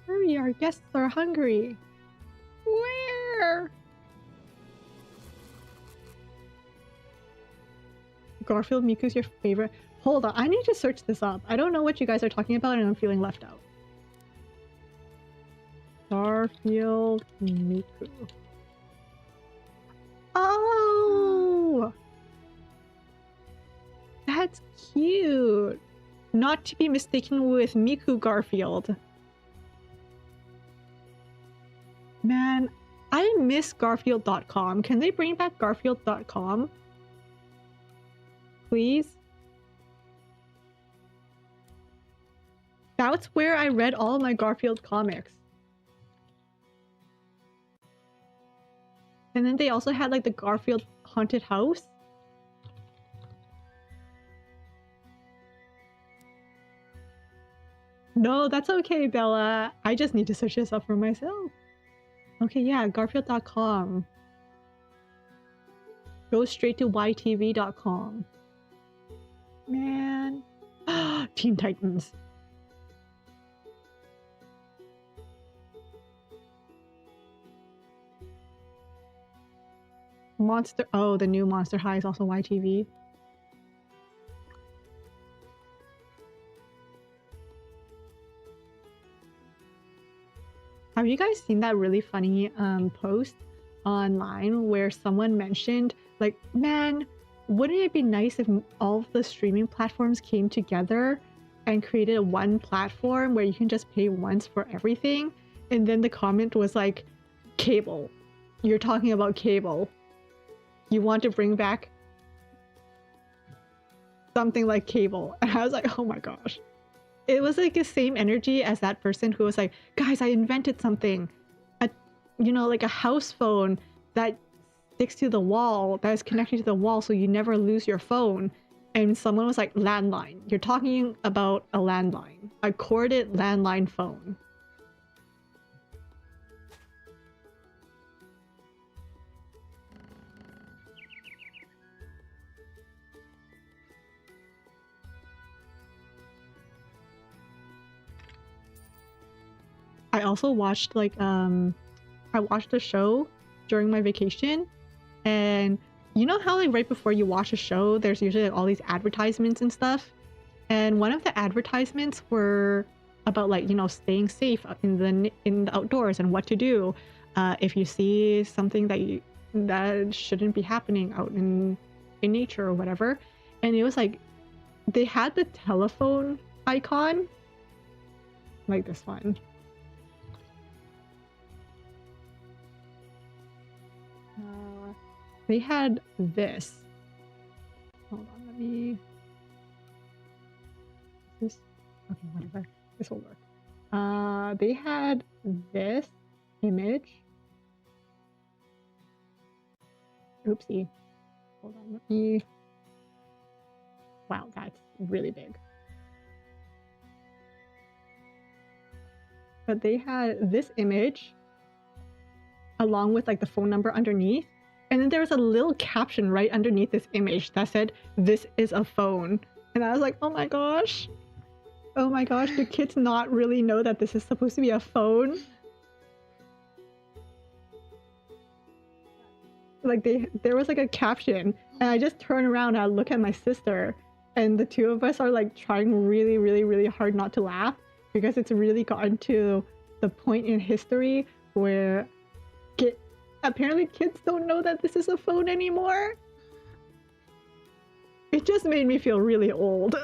Hurry, our guests are hungry. Where? Garfield Miku's your favorite? Hold on, I need to search this up. I don't know what you guys are talking about and I'm feeling left out. Garfield Miku. Oh! That's cute. Not to be mistaken with Miku Garfield. Man, I miss Garfield.com. Can they bring back Garfield.com? Please? That's where I read all my Garfield comics. And then they also had like the Garfield Haunted House. No, that's okay, Bella. I just need to search this up for myself. Okay, yeah, Garfield.com. Go straight to YTV.com. Man. Teen Titans. Monster. Oh, the new Monster High is also YTV. Have you guys seen that really funny post online where someone mentioned, like, man, wouldn't it be nice if all of the streaming platforms came together and created one platform where you can just pay once for everything? And then the comment was like, cable. You're talking about cable. You want to bring back something like cable. And I was like, oh my gosh. It was like the same energy as that person who was like, guys, I invented something. You know, like a house phone that sticks to the wall, that is connected to the wall so you never lose your phone. And someone was like, landline. You're talking about a landline. A corded landline phone. I also watched like I watched a show during my vacation, and you know how like right before you watch a show there's usually like all these advertisements and stuff, and one of the advertisements were about like, you know, staying safe in the outdoors and what to do if you see something that shouldn't be happening out in nature or whatever. And it was like they had the telephone icon like this one. They had this. Hold on, let me. This. Okay, whatever. This will work. They had this image. Oopsie. Hold on, let me. Wow, that's really big. But they had this image along with like the phone number underneath. And then there was a little caption right underneath this image that said, "This is a phone." And I was like, oh my gosh. Oh my gosh, do kids not really know that this is supposed to be a phone? Like there was like a caption, and I just turn around and I look at my sister, and the two of us are like trying really, really, really hard not to laugh because it's really gotten to the point in history where apparently kids don't know that this is a phone anymore. It just made me feel really old.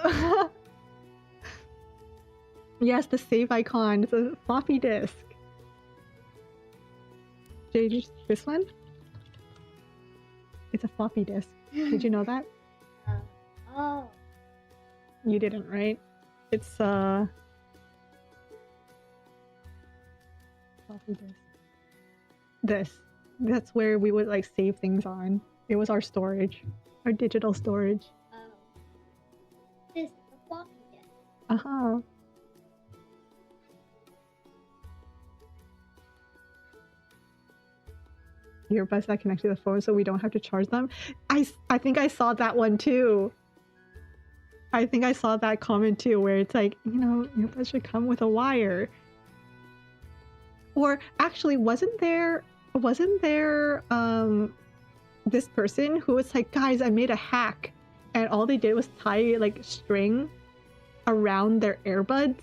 Yes, the save icon. It's a floppy disk. Jade, this one? It's a floppy disk. Did you know that? Oh. You didn't, right? It's floppy disk. That's where we would like save things on. It was our storage. Our digital storage. This is a floppy disk. Uh-huh. Earbuds that connect to the phone so we don't have to charge them. I think I saw that one too. I think I saw that comment too, where it's like, you know, earbuds should come with a wire. Or actually, wasn't there this person who was like, guys, I made a hack, and all they did was tie like string around their earbuds,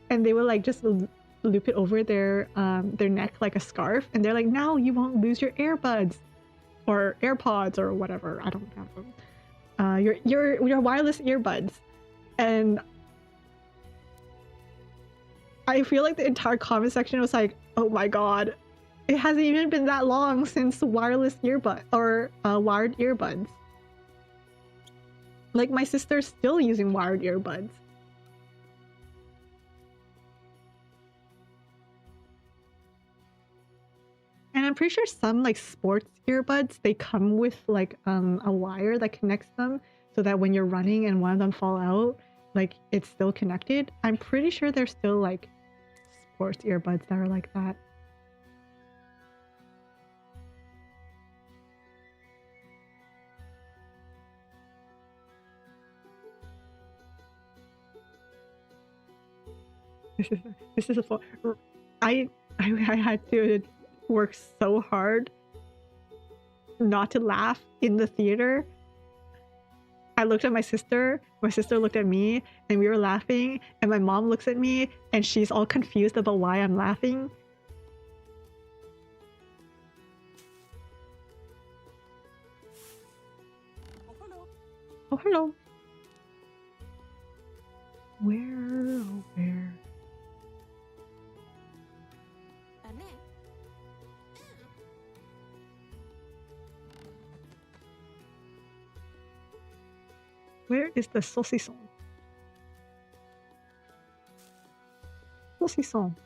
and they would like just loop it over their neck like a scarf, and they're like, now you won't lose your earbuds or AirPods or whatever. I don't have them. Your wireless earbuds. And I feel like the entire comment section was like, oh my god, it hasn't even been that long since wireless earbud or wired earbuds. Like my sister's still using wired earbuds. And I'm pretty sure some like sports earbuds, they come with like a wire that connects them so that when you're running and one of them fall out, like it's still connected. I'm pretty sure there's still like sports earbuds that are like that. This is a phone. I had to work so hard not to laugh in the theater. I looked at my sister looked at me, and we were laughing, and my mom looks at me and she's all confused about why I'm laughing. Oh, hello. Oh, hello. Where, oh, where? Where is the saucisson? Saucisson.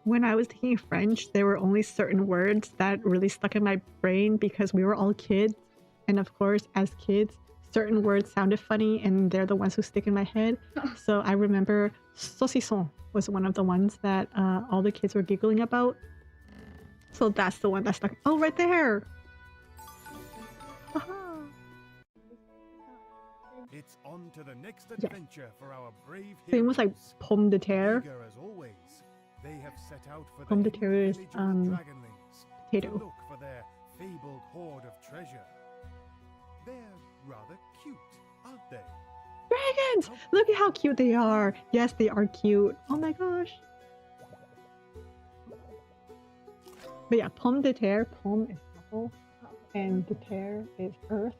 When I was taking French, there were only certain words that really stuck in my brain because we were all kids. And of course, as kids, certain words sounded funny and they're the ones who stick in my head. So I remember saucisson was one of the ones that all the kids were giggling about. So that's the one that stuck. Oh, right there! Aha. It's on to the next adventure for our brave heroes. Same with like pomme de terre. Eager as always, they have set out for Pomme de the terre is village of the dragonlings to potato. look for their fabled hoard of treasure. They're rather cute, aren't they? Dragons! Look at how cute they are. Yes, they are cute. Oh my gosh. But yeah, pomme de terre. Pomme is apple, and de terre is earth.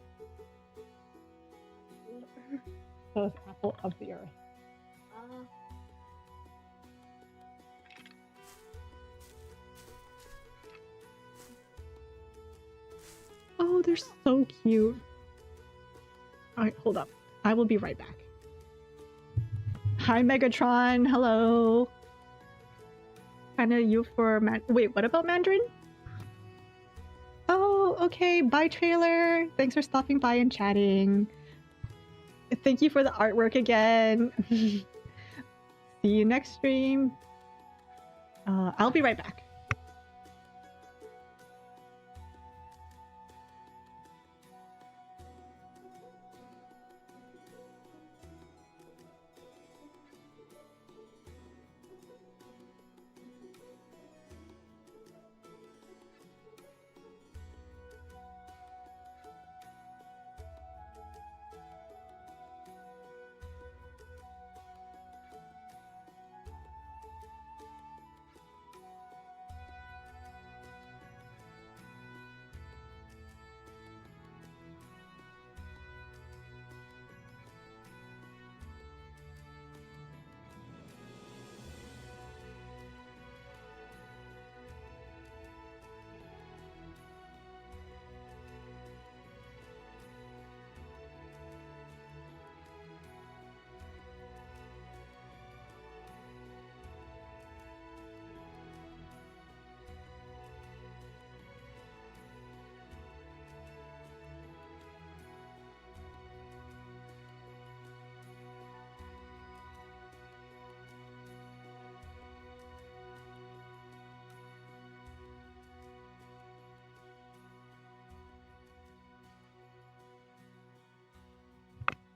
So it's apple of the earth. Oh, they're so cute. Alright, hold up. I will be right back. Hi, Megatron. Hello. Kinda you for Wait, what about Mandarin? Oh, okay. Bye, trailer. Thanks for stopping by and chatting. Thank you for the artwork again. See you next stream. I'll be right back.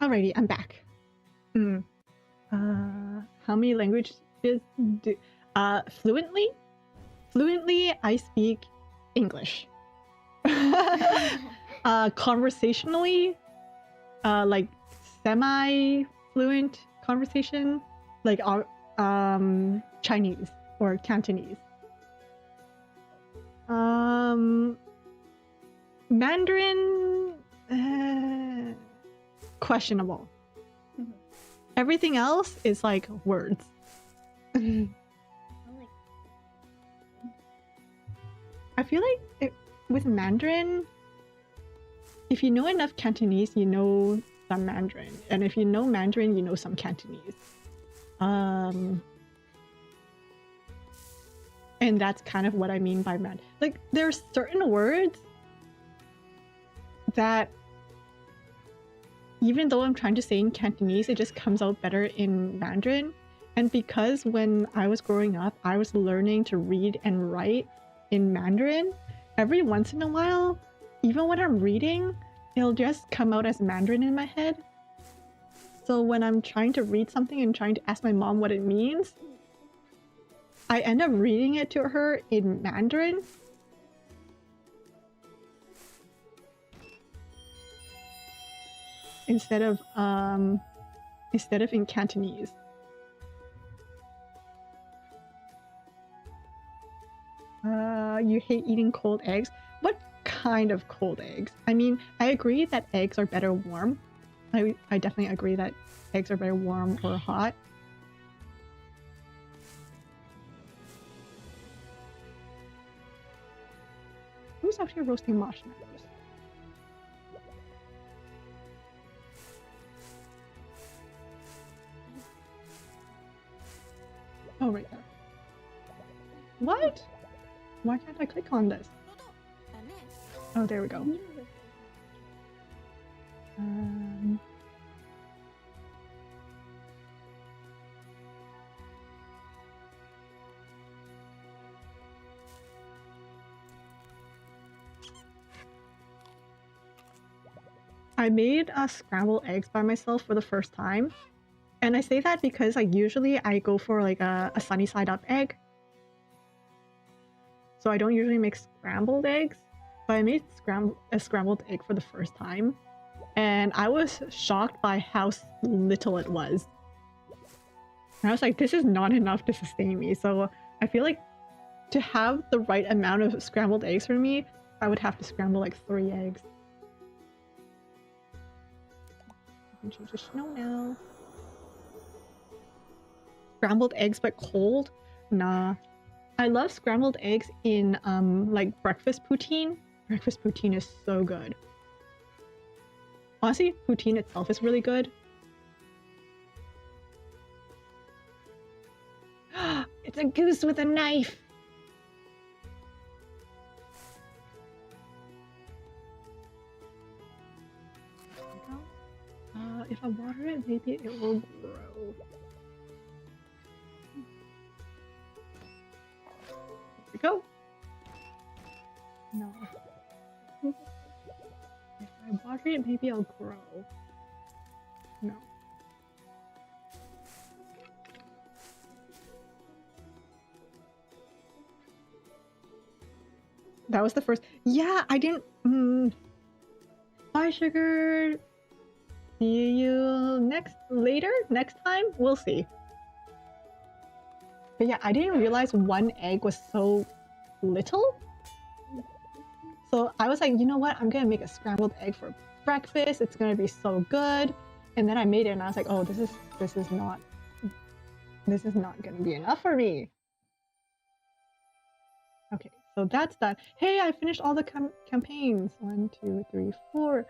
Alrighty, I'm back. How many languages do... Fluently? Fluently, I speak English. Conversationally, like semi-fluent conversation, like Chinese or Cantonese. Mandarin, questionable. Everything else is like words. I feel like with Mandarin, if you know enough Cantonese, you know some Mandarin. And if you know Mandarin, you know some Cantonese. And that's kind of what I mean by Mandarin. Like, there are certain words that even though I'm trying to say in Cantonese, it just comes out better in Mandarin. And because when I was growing up, I was learning to read and write in Mandarin, every once in a while, even when I'm reading, it'll just come out as Mandarin in my head. So when I'm trying to read something and trying to ask my mom what it means, I end up reading it to her in Mandarin. Instead of in Cantonese. You hate eating cold eggs? What kind of cold eggs? I mean, I agree that eggs are better warm. I definitely agree that eggs are better warm or hot. Who's out here roasting marshmallows? Oh, right there. What? Why can't I click on this? Oh, there we go. I made scrambled eggs by myself for the first time. And I say that because like usually I go for like a sunny side up egg. So I don't usually make scrambled eggs. But I made a scrambled egg for the first time. And I was shocked by how little it was. And I was like, this is not enough to sustain me. So I feel like to have the right amount of scrambled eggs for me, I would have to scramble like 3 eggs. I can change the snow now. Scrambled eggs but cold? Nah. I love scrambled eggs in like breakfast poutine. Breakfast poutine is so good. Honestly, poutine itself is really good. It's a goose with a knife. If I water it, maybe it will grow. Here we go. No. If I water it, maybe it'll grow. No. That was the first. Yeah, I didn't. Bye, sugar. See you next time. We'll see. But yeah, I didn't realize one egg was so little. So I was like, you know what? I'm gonna make a scrambled egg for breakfast. It's gonna be so good. And then I made it, and I was like, oh, this is not gonna be enough for me. Okay, so that's done. Hey, I finished all the campaigns. 1, 2, 3, 4.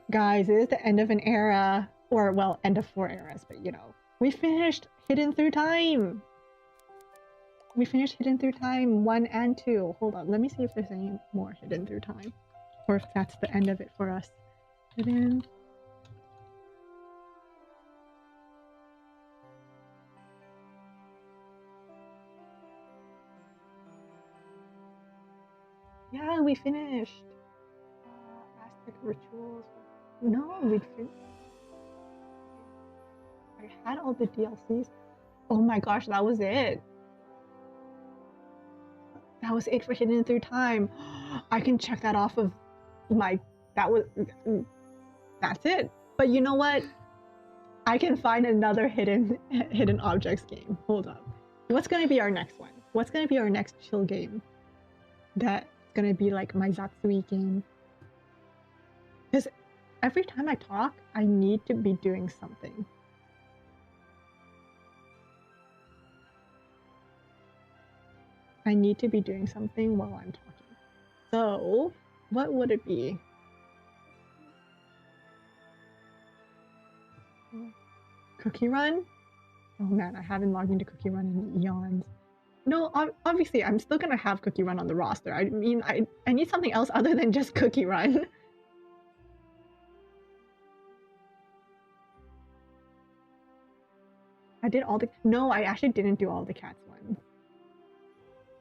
Guys, it is the end of an era, or well, end of 4 eras. But you know, we finished Hidden Through Time. We finished Hidden Through Time 1 and 2. Hold on, let me see if there's any more Hidden Through Time. Or if that's the end of it for us. Hidden. Yeah, we finished. Aztec Rituals. No, we finished. I had all the DLCs. Oh my gosh, that was it. That was it for Hidden Through Time. I can check that off of my. That's it. But you know what? I can find another hidden objects game. Hold up. What's gonna be our next one? What's gonna be our next chill game? That's gonna be like my Zatsui game. Because every time I talk, I need to be doing something. I need to be doing something while I'm talking. So, what would it be? Cookie Run? Oh man, I haven't logged into Cookie Run in eons. No, obviously, I'm still gonna have Cookie Run on the roster. I mean, I need something else other than just Cookie Run. I did all the... No, I actually didn't do all the cats ones.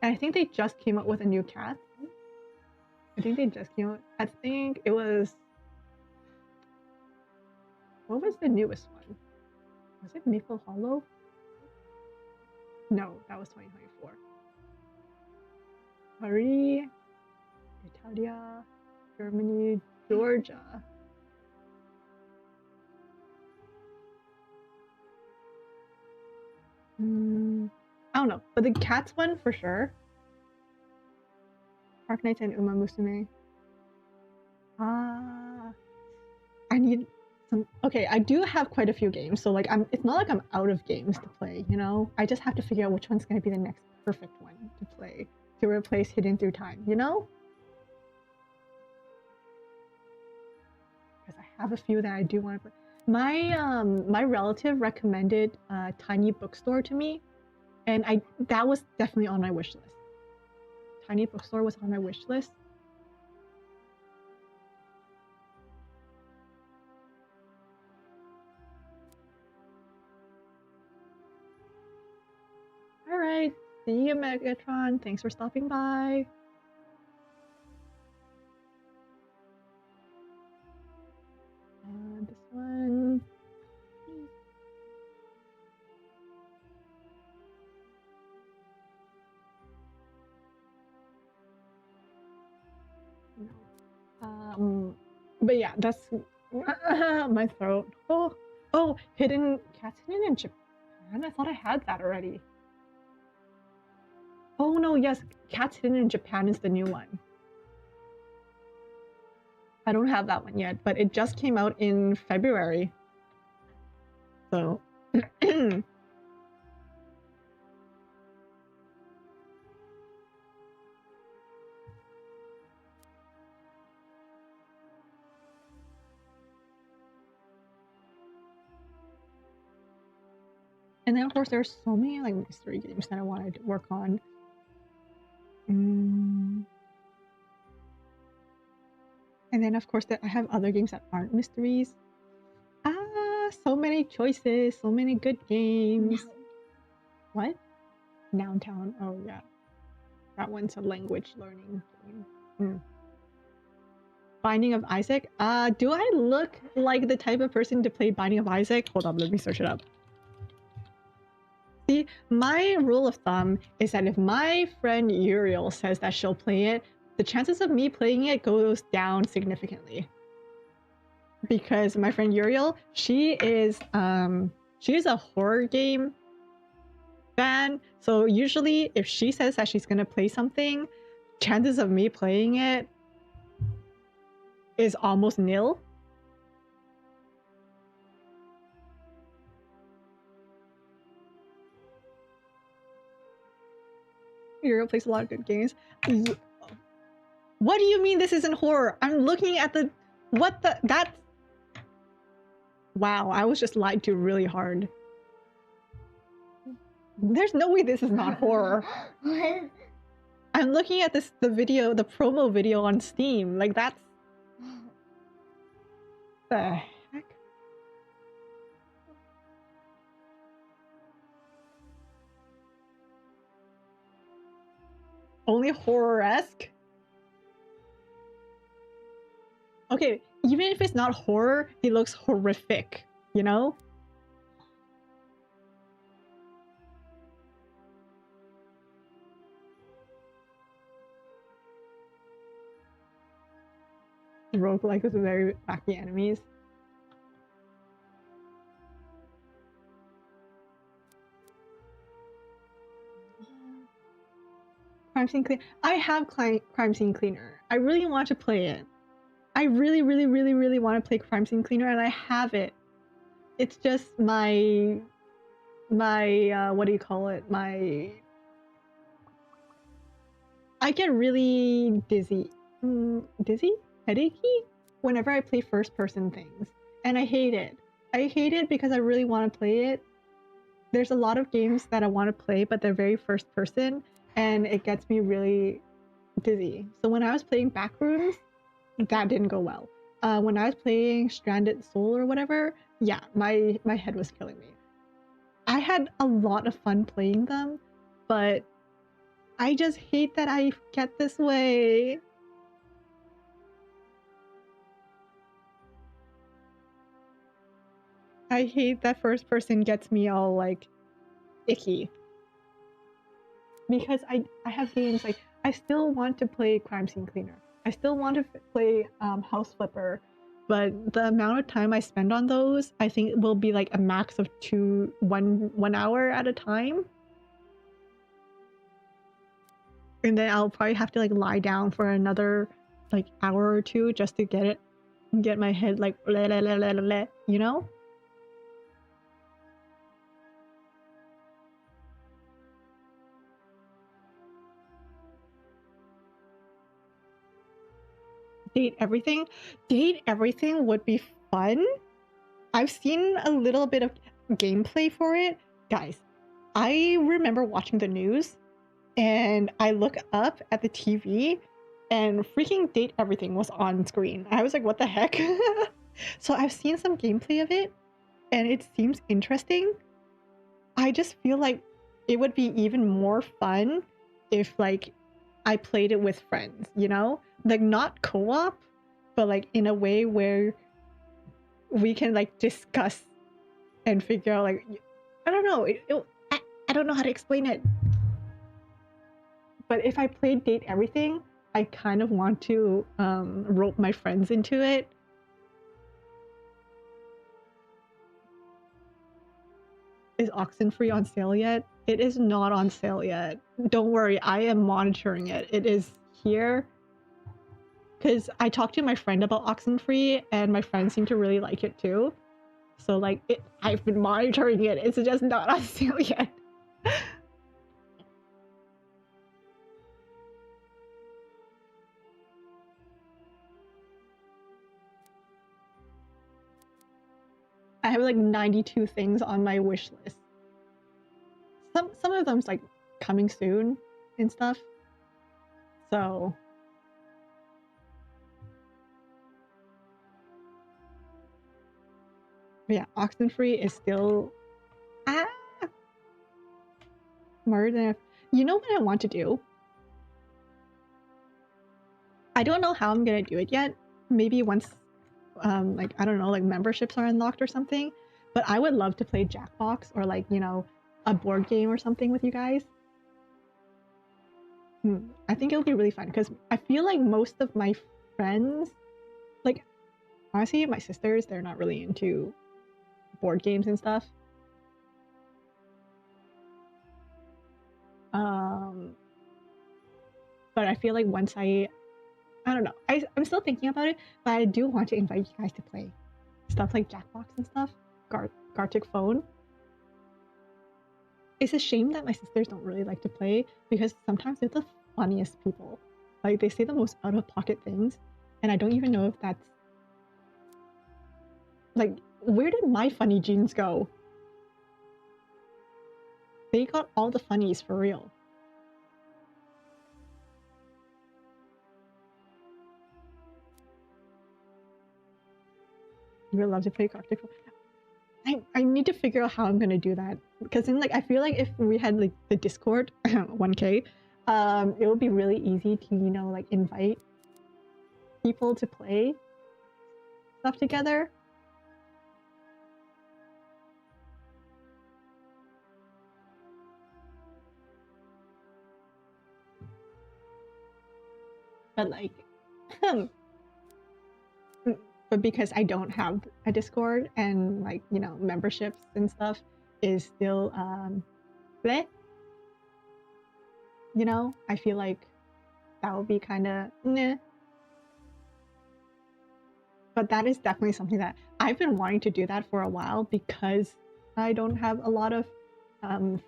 And I think they just came out with a new cat. I think they just came out... I think it was... What was the newest one? Was it Maple Hollow? No, that was 2024. Paris, Italia, Germany, Georgia. I don't know, but the cats one for sure. Park Knights and Umamusume. I need some. Okay, I do have quite a few games, so like it's not like I'm out of games to play, you know? I just have to figure out which one's gonna be the next perfect one to play to replace Hidden Through Time, you know? Because I have a few that I do want to play. My relative recommended a Tiny Bookstore to me, and that was definitely on my wish list. Tiny Bookstore was on my wish list. All right, see you, Megatron. Thanks for stopping by. This one. But yeah, that's my throat. Oh, Cats Hidden in Japan. I thought I had that already. Oh no, yes, Cats Hidden in Japan is the new one. I don't have that one yet, but it just came out in February. So. And then of course there's so many like mystery games that I wanted to work on. And then of course I have other games that aren't mysteries. so many choices, so many good games. No. What? Noun Town. Oh yeah, that one's a language learning game. Binding of Isaac. Do I look like the type of person to play Binding of Isaac? Hold on, let me search it up. See, my rule of thumb is that if my friend Uriel says that she'll play it, the chances of me playing it goes down significantly. Because my friend Uriel, she's a horror game fan. So usually if she says that she's gonna play something, chances of me playing it is almost nil. Uriel plays a lot of good games. What do you mean this isn't horror? I'm looking at the... What the... That's... Wow, I was just lied to really hard. There's no way this is not horror. What? I'm looking at the video, the promo video on Steam. Like, that's... The heck? Only horror-esque? Okay, even if it's not horror, it looks horrific, you know? Roguelike with very wacky enemies. Crime Scene Cleaner. I have Crime Scene Cleaner. I really want to play it. I really want to play Crime Scene Cleaner, and I have it. It's just my what do you call it? I get really dizzy, headachy whenever I play first-person things, and I hate it. I hate it because I really want to play it. There's a lot of games that I want to play, but they're very first-person, and it gets me really dizzy. So when I was playing Backrooms, that didn't go well. When I was playing Stranded Soul or whatever, yeah, my head was killing me. I had a lot of fun playing them, but I just hate that I get this way. I hate that first person gets me all like icky. Because I have games like I still want to play Crime Scene Cleaner. I still want to play House Flipper, but the amount of time I spend on those, I think will be like a max of one hour at a time. And then I'll probably have to like lie down for another like hour or two just to get my head like you know? Date Everything? Date Everything would be fun. I've seen a little bit of gameplay for it. Guys, I remember watching the news and I look up at the TV and freaking Date Everything was on screen. I was like, what the heck? So I've seen some gameplay of it and it seems interesting. I just feel like it would be even more fun if like I played it with friends, you know? Like not co-op, but like in a way where we can like discuss and figure out like, I don't know, I don't know how to explain it. But if I played Date Everything, I kind of want to rope my friends into it. Is Oxenfree on sale yet? It is not on sale yet. Don't worry, I am monitoring it. It is here. Because I talked to my friend about Oxenfree and my friend seemed to really like it too. So like, I've been monitoring it. It's just not on sale yet. I have like 92 things on my wish list. Some of them's like coming soon and stuff. So But yeah, Oxenfree is still smarter than you know what I want to do? I don't know how I'm gonna do it yet. Maybe once like I don't know, like memberships are unlocked or something. But I would love to play Jackbox or like, you know, a board game or something with you guys. I think it'll be really fun because I feel like most of my friends, like honestly, my sisters, they're not really into board games and stuff. But I feel like once I don't know, I'm still thinking about it, but I do want to invite you guys to play stuff like Jackbox and stuff, Gartic Phone. It's a shame that my sisters don't really like to play because sometimes they're the funniest people. Like they say the most out of pocket things, and I don't even know if that's like where did my funny genes go? They got all the funnies for real. You would love to play Gartic Phone. I need to figure out how I'm gonna do that because then like I feel like if we had like the Discord 1K, it would be really easy to, you know, like invite people to play stuff together. But like but because I don't have a Discord and like, you know, memberships and stuff is still bleh, you know, I feel like that would be kind of nah. But that is definitely something that I've been wanting to do that for a while because I don't have a lot of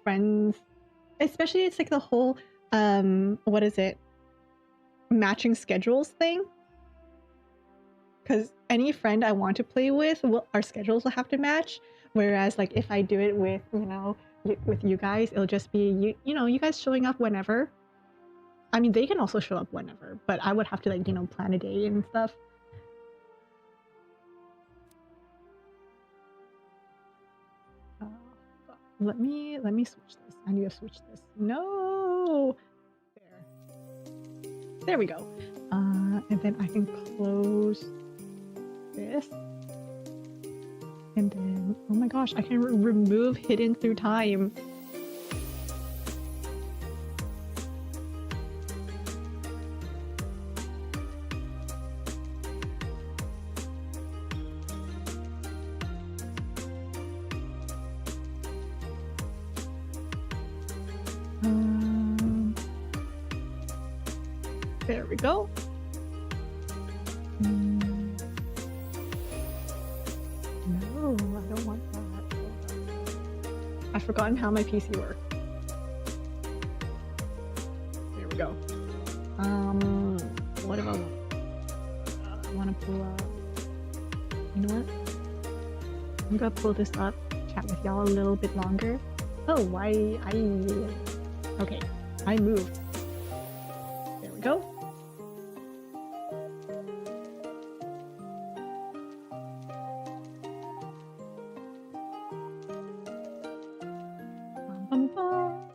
friends, especially it's like the whole what is it, matching schedules thing, because any friend I want to play with, our schedules will have to match, whereas like if I do it with, you know, with you guys, it'll just be you know, you guys showing up whenever. I mean, they can also show up whenever, but I would have to like, you know, plan a day and stuff. Let me switch this. I need to switch this. No, there we go. And then I can close this, and then oh my gosh, I can remove hidden through time. There we go. No, I don't want that. I've forgotten how my PC works. There we go. What about I want to pull up? You know what? I'm gonna pull this up, chat with y'all a little bit longer. Oh, why okay, I moved. There we go. Bum, bum, bum.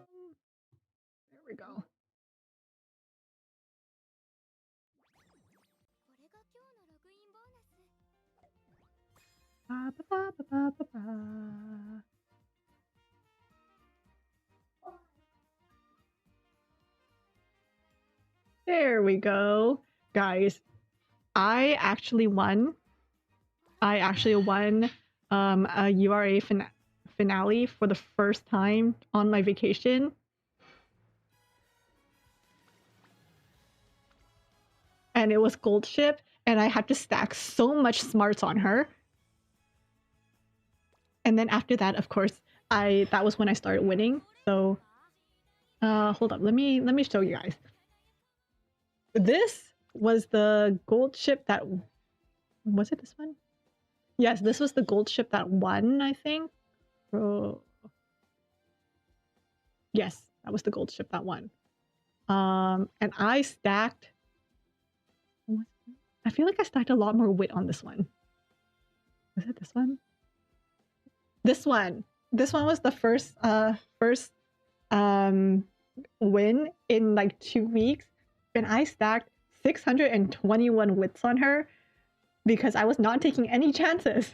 There we go. Ba, ba, ba, ba, ba, ba, ba. There we go. Guys, I actually won. A URA finale for the first time on my vacation. And it was gold ship, and I had to stack so much smarts on her. And then after that, of course, that was when I started winning. So hold up, let me show you guys. This was the gold ship that was it this one? Yes, this was the gold ship that won, I think. Oh. Yes, that was the gold ship that won. And I stacked. I feel like I stacked a lot more wit on this one. Was it this one? This one. This one was the first win in like 2 weeks, and I stacked 621 wits on her because I was not taking any chances.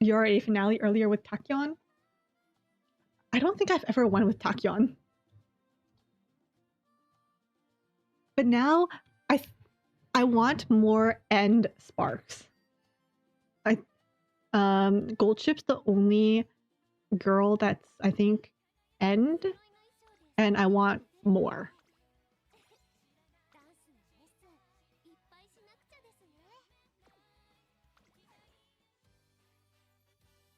You're a finale earlier with Tachyon? I don't think I've ever won with Tachyon. But now I want more end sparks. Gold Chip's the only girl that's, I think, end, and I want more.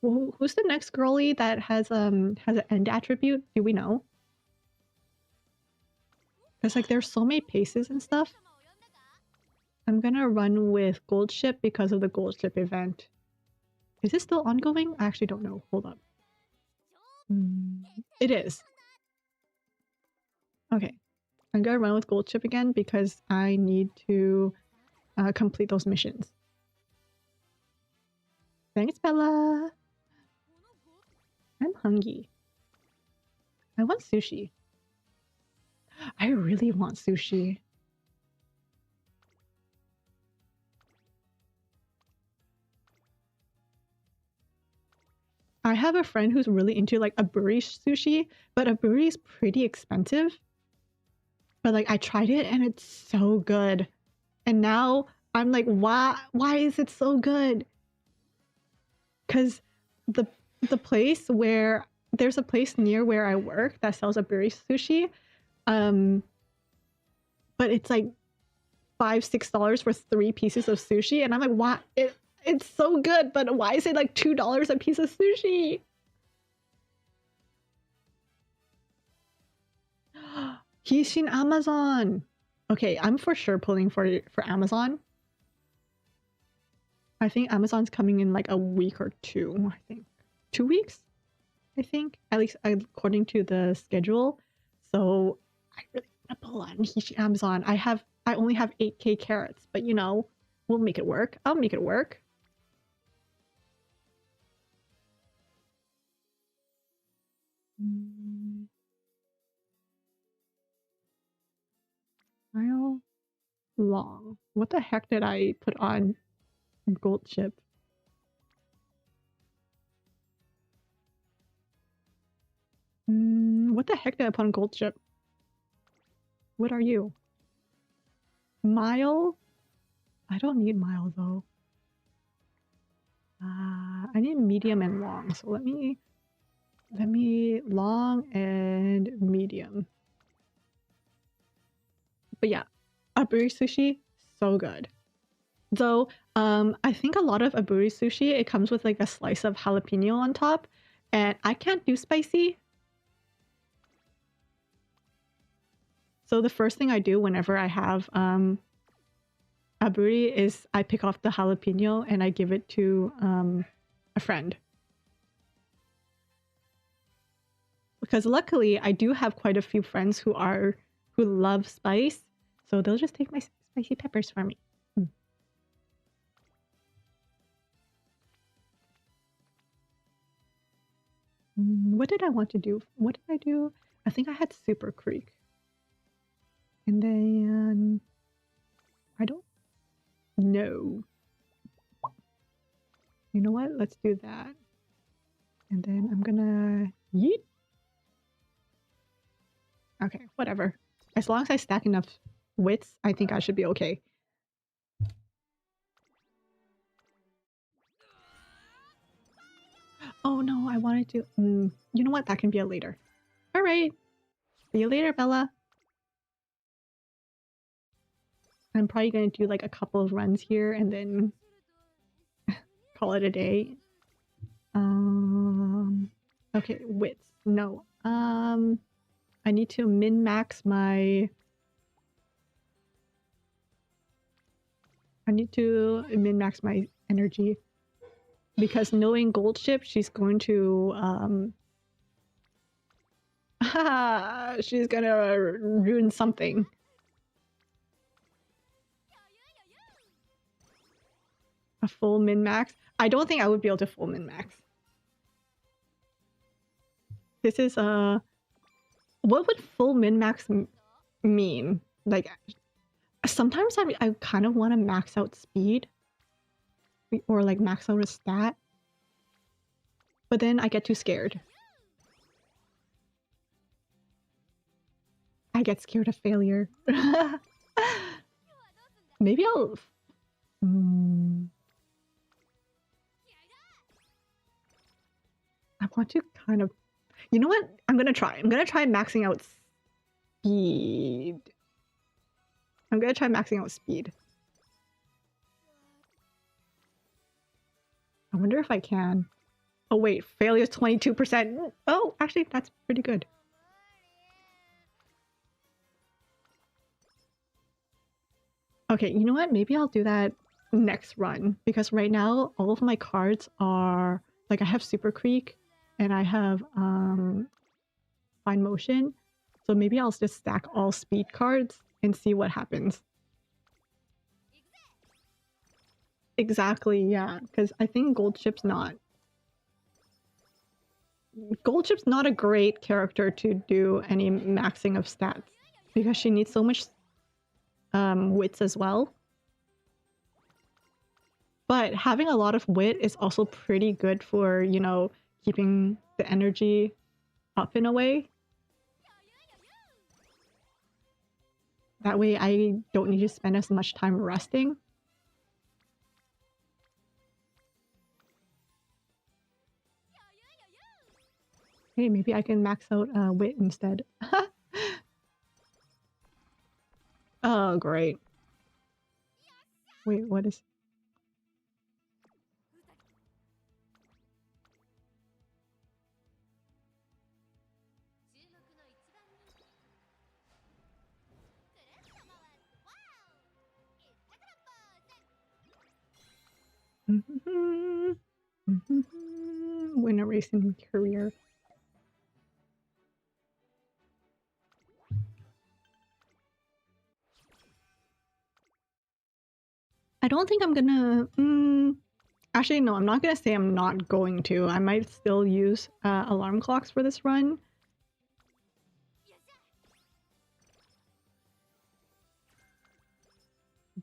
Who's the next girlie that has an end attribute? Do we know? Because like there's so many paces and stuff. I'm gonna run with Gold Ship because of the Gold Ship event. Is it still ongoing? I actually don't know. Hold up. It is. Okay. I'm gonna run with Gold Ship again because I need to complete those missions. Thanks, Bella. I'm hungry. I want sushi. I really want sushi. I have a friend who's really into like aburi sushi, but aburi is pretty expensive. But like I tried it and it's so good. And now I'm like, why is it so good? Because the place where there's a place near where I work that sells aburi sushi, but it's like $5-6 for 3 pieces of sushi, and I'm like, why? It's so good, but why is it like $2 a piece of sushi? He's seen Amazon. Okay, I'm for sure pulling for Amazon. I think Amazon's coming in like a week or 2. I think 2 weeks. I think at least according to the schedule. So I really want to pull on Amazon. I only have 8k carrots, but you know, we'll make it work. I'll make it work. Mile long. What the heck did I put on Gold Chip? What the heck did I put on Gold Chip? What are you? Mile? I don't need mile though. I need medium and long. So let me long and medium. But yeah, aburi sushi, so good. Though, I think a lot of aburi sushi, it comes with like a slice of jalapeno on top, and I can't do spicy. So the first thing I do whenever I have aburi is I pick off the jalapeno and I give it to a friend. Because luckily I do have quite a few friends who love spice, so they'll just take my spicy peppers for me. What did I want to do? What did I do? I think I had Super Creek. And then I don't know. You know what? Let's do that. And then I'm gonna yeet. Okay, whatever. As long as I stack enough wits, I think I should be okay. Oh no, I wanted to... you know what? That can be a later. Alright. See you later, Bella. I'm probably gonna do like a couple of runs here and then call it a day. Okay, wits. No. I need to min-max my... I need to min-max my energy. Because knowing Gold Ship, she's going to... she's gonna ruin something. A full min-max? I don't think I would be able to full min-max. This is what would full min-max mean? Like, sometimes I kind of want to max out speed. Or like max out a stat. But then I get too scared. I get scared of failure. Maybe I'll... I want to kind of... You know what? I'm gonna try. I'm gonna try maxing out speed. I'm gonna try maxing out speed. I wonder if I can. Oh wait, failure is 22%. Oh, actually, that's pretty good. Okay, you know what? Maybe I'll do that next run. Because right now, all of my cards are... Like, I have Super Creek, and I have Fine Motion. So maybe I'll just stack all speed cards and see what happens. Exactly, yeah. Because I think Gold Chip's not... Gold Chip's not a great character to do any maxing of stats. Because she needs so much wits as well. But having a lot of wit is also pretty good for, you know, keeping the energy up in a way. That way I don't need to spend as much time resting. Hey, maybe I can max out wit instead. Oh, great. Wait, what is... Win a race in career. I don't think I'm gonna... Actually, no, I'm not gonna say I'm not going to. I might still use alarm clocks for this run.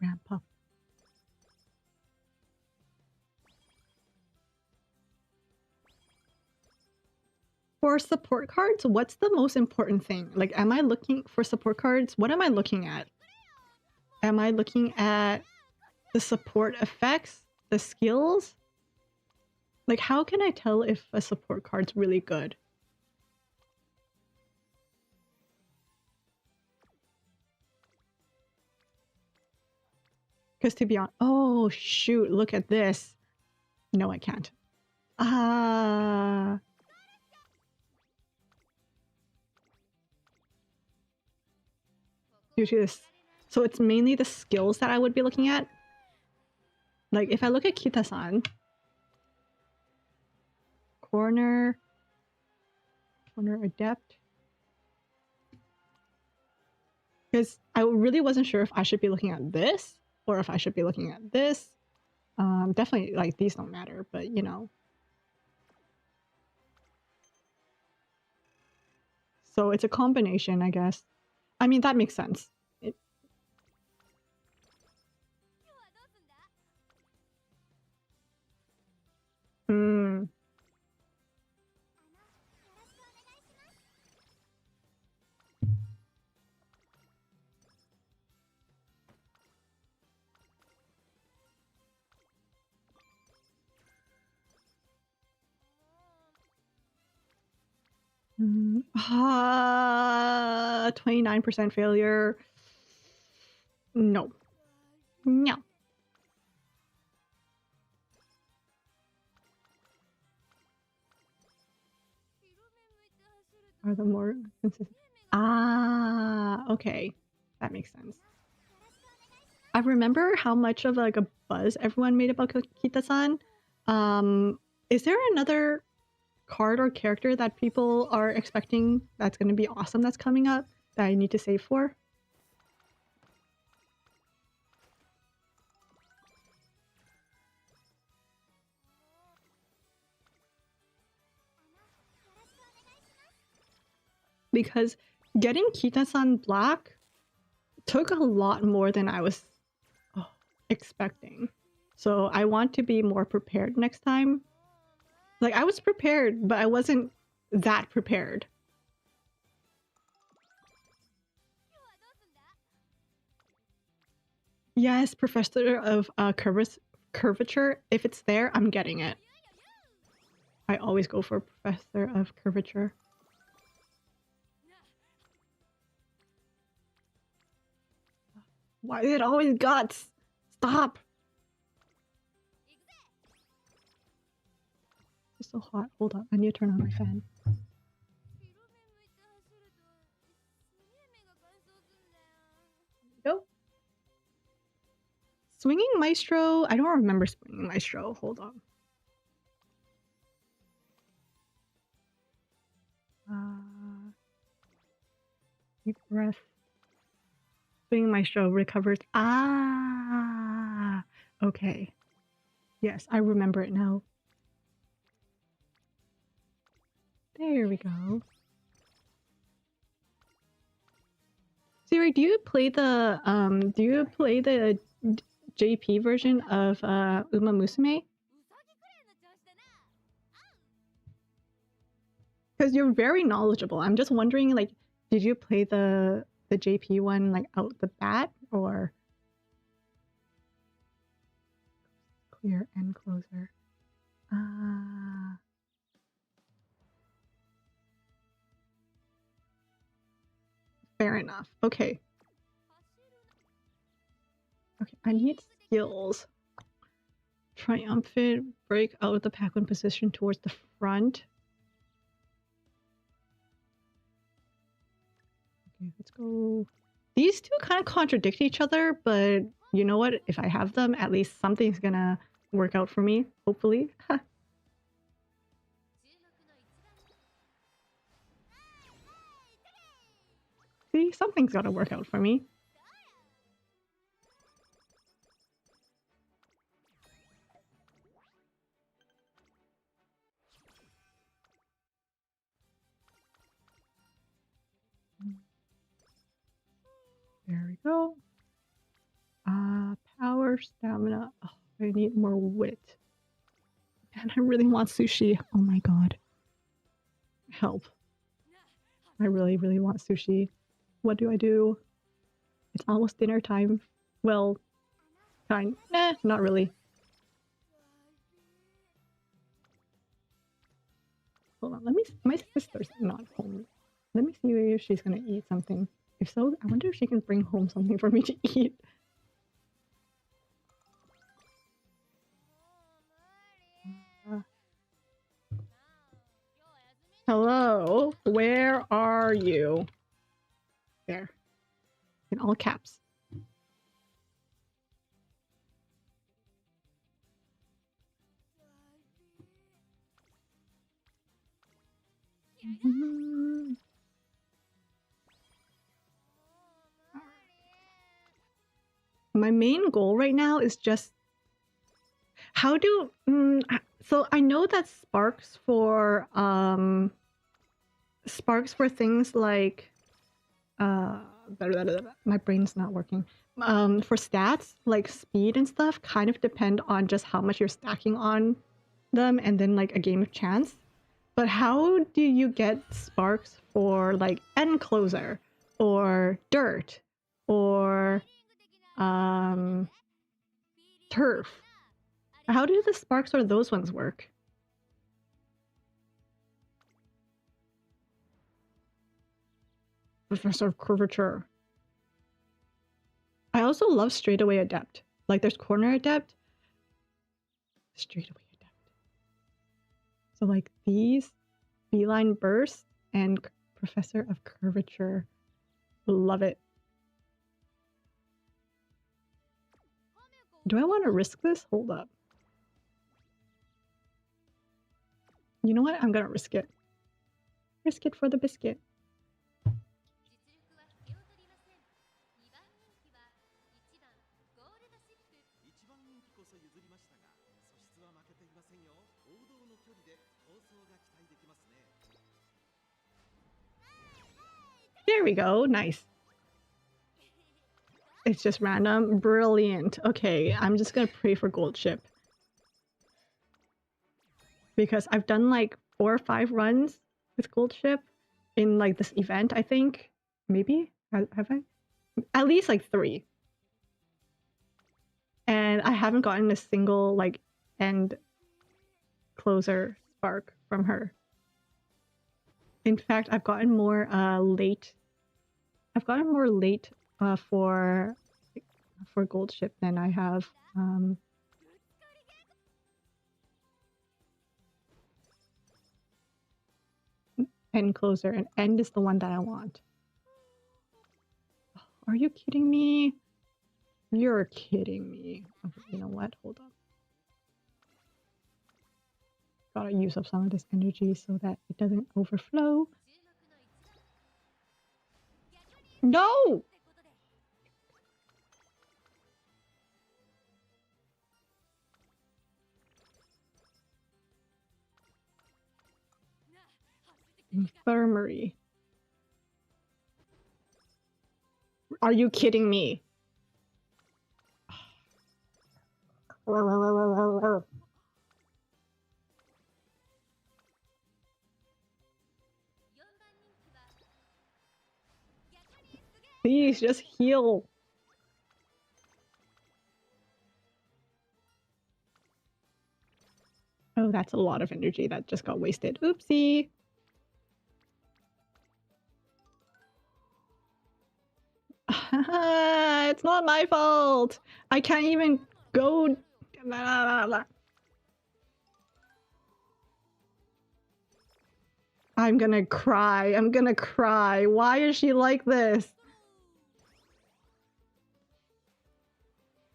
Ramp up. For support cards, what's the most important thing? Like, am I looking for support cards? What am I looking at? Am I looking at the support effects? The skills? Like, how can I tell if a support card's really good? Because to be honest... Oh, shoot, look at this. No, I can't. Ah... Due to this. So it's mainly the skills that I would be looking at. Like, if I look at Kita-san... Corner Adept. Because I really wasn't sure if I should be looking at this or if I should be looking at this. Definitely, like, these don't matter, but you know. So it's a combination, I guess. I mean, that makes sense. Hmm. Ah, 29% failure. No. No. Are the more consistent? Ah, okay. That makes sense. I remember how much of like a buzz everyone made about Kita-san. Is there another card or character that people are expecting that's going to be awesome that's coming up that I need to save for? because getting Kita-san black took a lot more than I was expecting. So I want to be more prepared next time. Like, I was prepared, but I wasn't that prepared. Yes, Professor of Curvature. If it's there, I'm getting it. I always go for Professor of Curvature. Why is it always guts? Stop! It's so hot. Hold on. I need to turn on my fan. Go. Swinging Maestro. I don't remember Swinging Maestro. Hold on. Deep breath. Swinging Maestro recovers. Ah. Okay. Yes, I remember it now. There we go. Siri, do you play the JP version of Umamusume? Because you're very knowledgeable. I'm just wondering, like, did you play the JP one like out the bat, or clear and closer? Fair enough. Okay. Okay, I need skills. Triumphant, break out of the pack when positioned towards the front. Okay, let's go. These two kind of contradict each other, but you know what? If I have them, at least something's gonna work out for me, hopefully. See, something's gotta work out for me. There we go. Power, stamina. Oh, I need more wit. And I really want sushi. Oh my god. Help. I really, really want sushi. What do I do? It's almost dinner time. Well, kind. Not really. Hold on, let me. My sister's not home. Let me see if she's gonna eat something. If so, I wonder if she can bring home something for me to eat. Hello, where are you? There. In all caps. My main goal right now is just how do so I know that sparks for things like my brain's not working. For stats like speed and stuff kind of depend on just how much you're stacking on them and then like a game of chance. But how do you get sparks for like end closer or dirt or turf? How do the sparks or those ones work? Professor of Curvature. I also love straightaway adept. Like there's corner adept, straightaway adept. So like these, beeline burst and Professor of Curvature. Love it. Do I want to risk this? Hold up. You know what? I'm gonna risk it. Risk it for the biscuit. There we go. Nice. It's just random. Brilliant. Okay, I'm just gonna pray for gold ship. Because I've done like 4 or 5 runs with gold ship in like this event, I think. Maybe? Have I? At least like 3. And I haven't gotten a single like end closer spark from her. In fact, I've gotten more late. I've gotten more late for gold ship than I have end closer, and end is the one that I want. Are you kidding me? You're kidding me. Okay, you know what? Hold on. Gotta use up some of this energy so that it doesn't overflow. No! Infirmary. Are you kidding me? Please just heal. Oh, that's a lot of energy that just got wasted. Oopsie. It's not my fault. I can't even go. I'm gonna cry. I'm gonna cry. Why is she like this?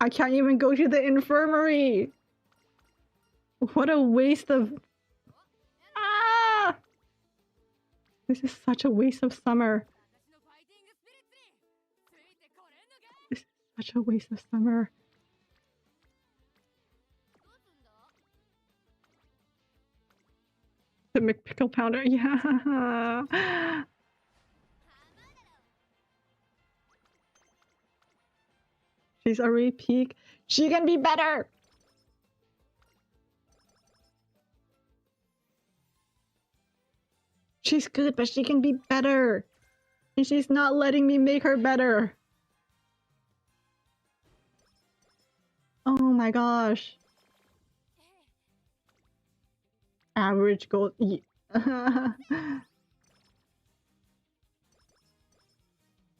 I can't even go to the infirmary. What a waste of... Ah! This is such a waste of summer. This is such a waste of summer. The McPickle Pounder, yeah. She's already peak. She can be better. She's good, but she can be better. And she's not letting me make her better. Oh my gosh. Average gold.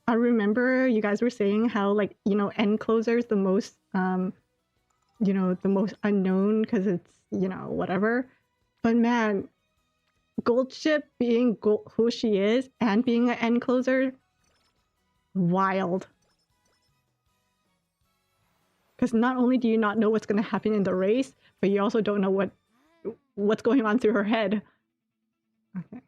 I remember you guys were saying how, like, you know, end closer is the most, you know, the most unknown because it's, you know, whatever. But man, gold ship being who she is and being an end closer, wild. Because not only do you not know what's going to happen in the race, but you also don't know what's going on through her head. Okay.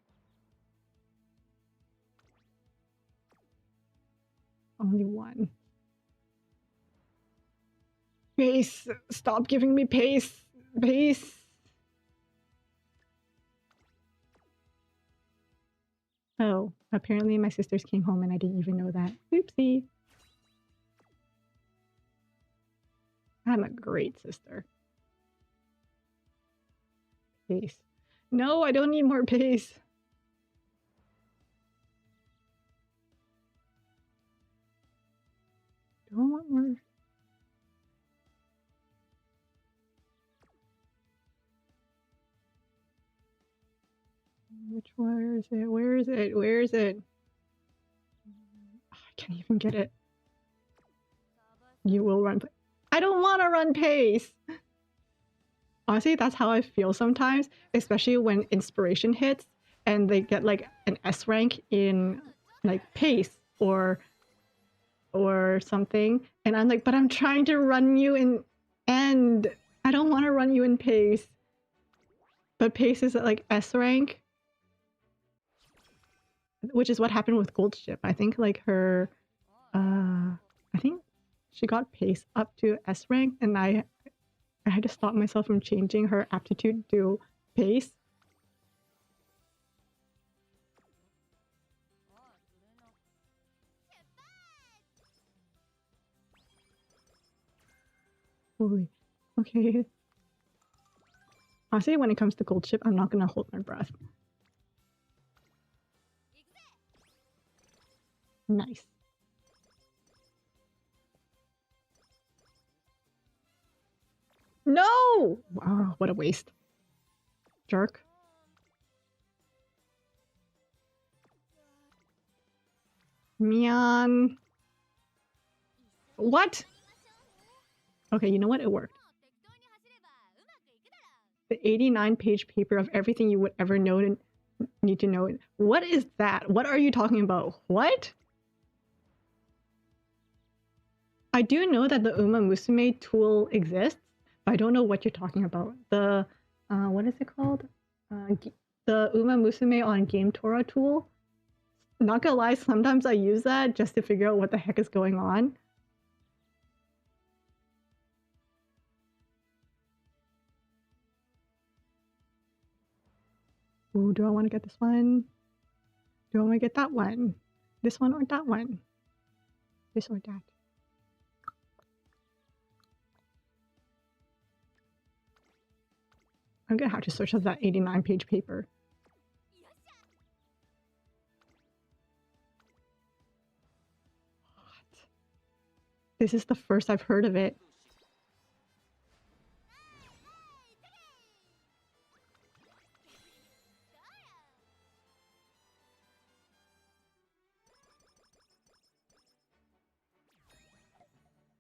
Only one. Pace! Stop giving me pace! Pace! Oh, apparently my sisters came home and I didn't even know that. Oopsie. I'm a great sister. Pace. No, I don't need more pace. Don't want more. Where is it? Where is it? Where is it? Oh, I can't even get it. You will run. I don't want to run pace. Honestly, that's how I feel sometimes, especially when inspiration hits and they get like an S rank in like pace or something, and I'm like, but I'm trying to run you in end. I don't want to run you in pace. But pace is at like S rank, which is what happened with Gold Ship. I think like her, I think she got pace up to S rank, and I had to stop myself from changing her aptitude to pace. Holy. Okay. Honestly, when it comes to gold chip, I'm not gonna hold my breath. Nice. No! Wow, what a waste. Jerk. Man. What? Okay, you know what? It worked. The 89-page paper of everything you would ever know and need to know. What is that? What are you talking about? What? I do know that the Umamusume tool exists, but I don't know what you're talking about. The, what is it called? The Umamusume on Game Torah tool. Not gonna lie, sometimes I use that just to figure out what the heck is going on. Ooh, do I want to get this one? Do I want to get that one? This one or that one? This or that? I'm gonna have to search up that 89-page paper. What? This is the first I've heard of it.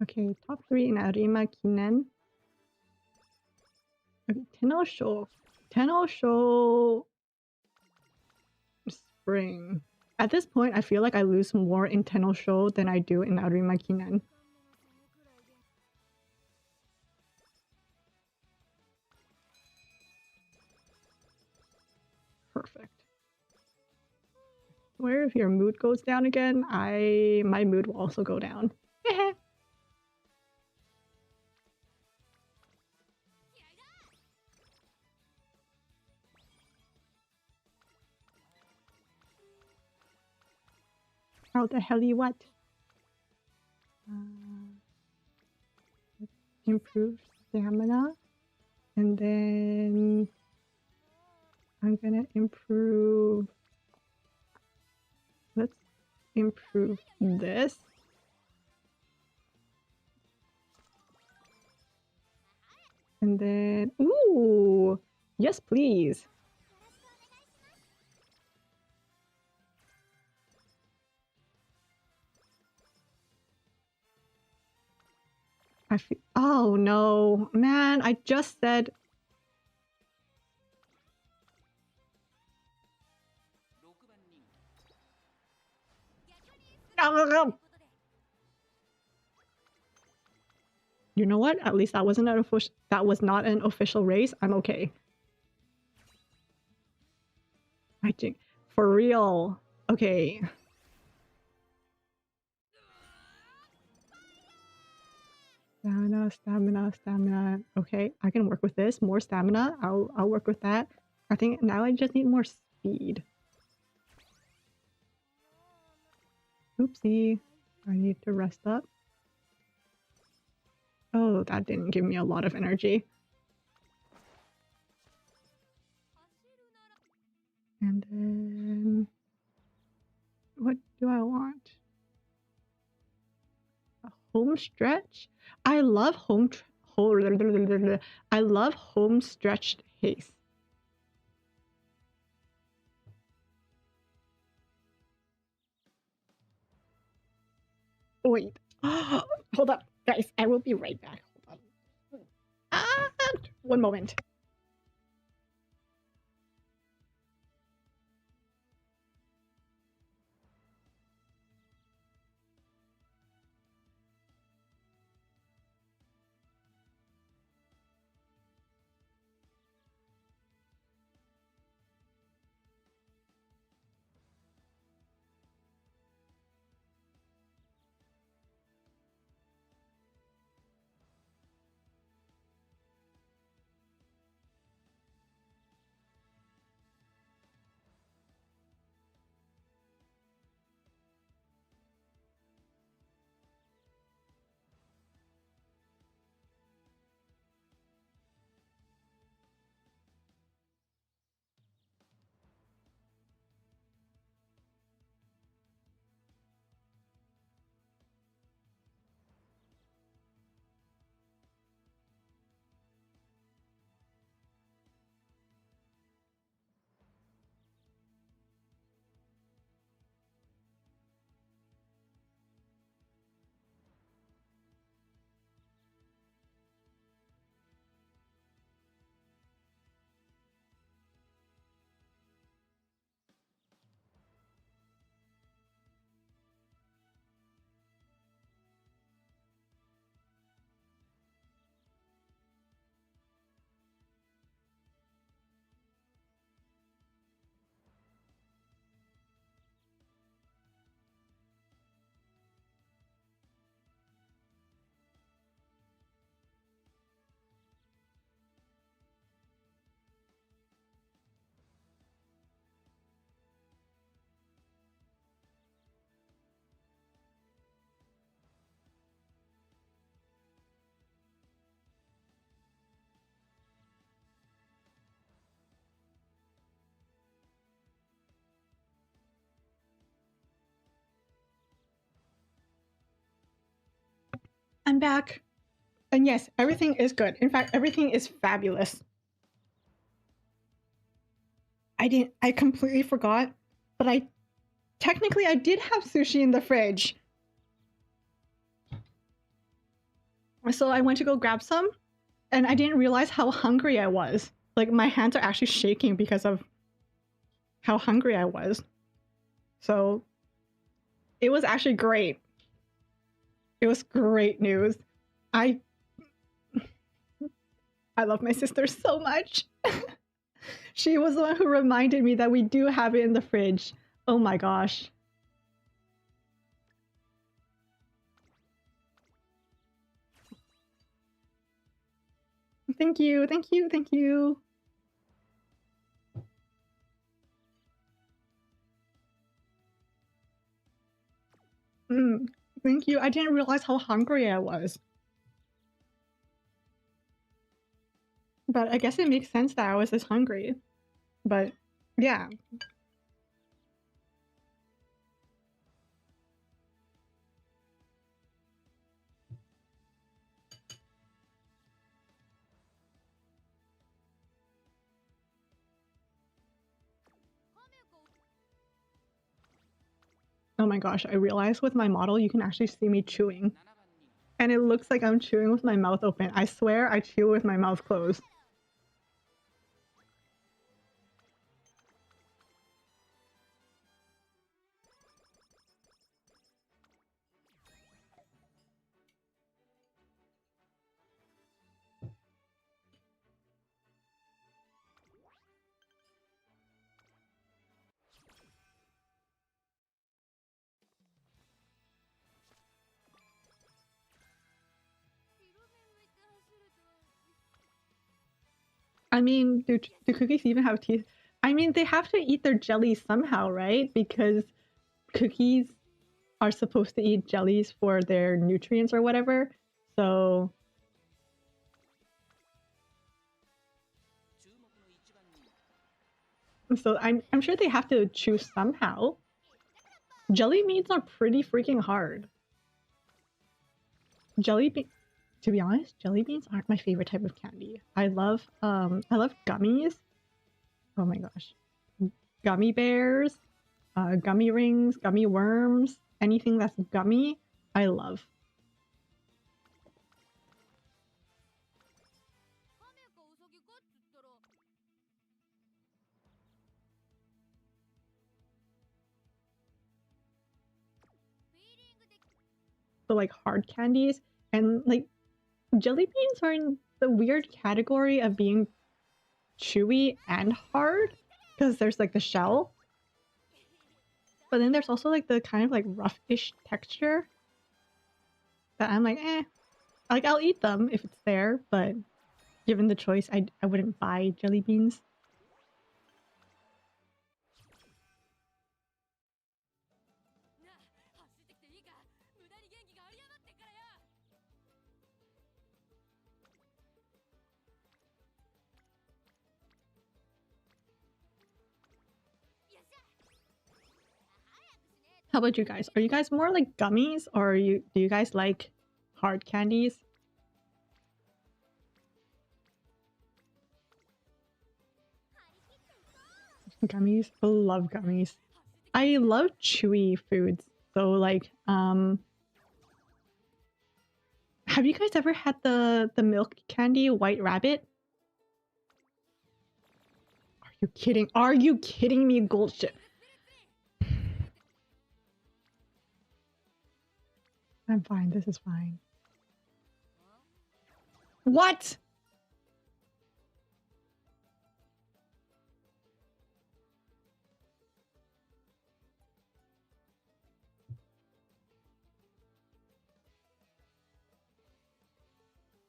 Okay, top 3 in Arima Kinen. Okay, Tenosho. Tenosho Spring. At this point, I feel like I lose more in Tenosho than I do in Arima Kinen. Perfect. Where if your mood goes down again, my mood will also go down. How the hell you what? Improve stamina. And then I'm gonna improve. Let's improve this. And then, ooh, yes, please. I feel, oh no, man, I just said. You know what? At least that wasn't an official. That was not an official race. I'm okay. I think for real. Okay. Stamina, stamina, stamina. Okay, I can work with this. More stamina. I'll work with that. I think now I just need more speed. Oopsie. I need to rest up. Oh, that didn't give me a lot of energy. And then what do I want? A home stretch? I love I love home stretched haste. Wait. Hold up. Guys, I will be right back. Hold on. One moment. I'm back. And yes, everything is good. In fact, everything is fabulous. I completely forgot, but I did have sushi in the fridge. So I went to go grab some, and I didn't realize how hungry I was. Like, my hands are actually shaking because of how hungry I was. So it was actually great. It was great news. I love my sister so much. She was the one who reminded me that we do have it in the fridge. Oh my gosh. Thank you, thank you, thank you. Thank you. I didn't realize how hungry I was. But I guess it makes sense that I was this hungry. But yeah. Oh my gosh, I realized with my model you can actually see me chewing. And it looks like I'm chewing with my mouth open. I swear I chew with my mouth closed. I mean, do cookies even have teeth? I mean, they have to eat their jellies somehow, right? Because cookies are supposed to eat jellies for their nutrients or whatever. So I'm sure they have to chew somehow. Jelly beans are pretty freaking hard. To be honest, jelly beans aren't my favorite type of candy. I love gummies. Oh my gosh. Gummy bears, gummy rings, gummy worms, anything that's gummy, I love. So like hard candies and like jelly beans are in the weird category of being chewy and hard because there's like the shell, but then there's also like the kind of like roughish texture that I'm like, like I'll eat them if it's there, but given the choice, I wouldn't buy jelly beans. How about you guys? Are you guys more like gummies or do you guys like hard candies? Gummies? I love gummies. I love chewy foods. So like have you guys ever had the milk candy White Rabbit? Are you kidding? Are you kidding me, Goldship? I'm fine. This is fine. What?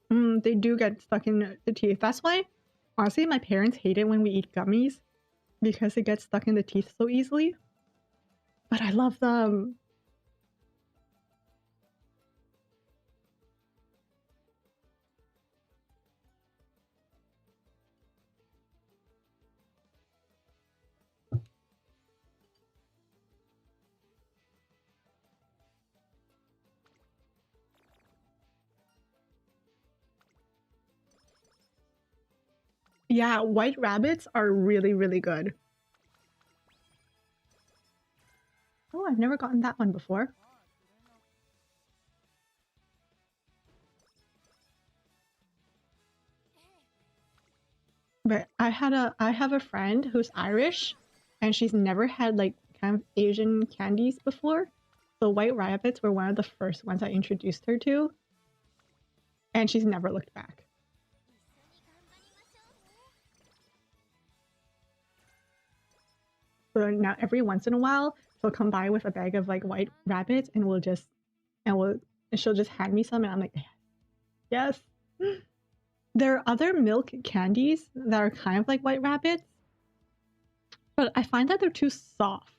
They do get stuck in the teeth. That's why, honestly, my parents hate it when we eat gummies because it gets stuck in the teeth so easily. But I love them. Yeah, white rabbits are really, really good. Oh, I've never gotten that one before. But I have a friend who's Irish, and she's never had like kind of Asian candies before. So white rabbits were one of the first ones I introduced her to, and she's never looked back. So now every once in a while, she'll come by with a bag of like white rabbits, and she'll just hand me some, and I'm like, yes. There are other milk candies that are kind of like white rabbits, but I find that they're too soft.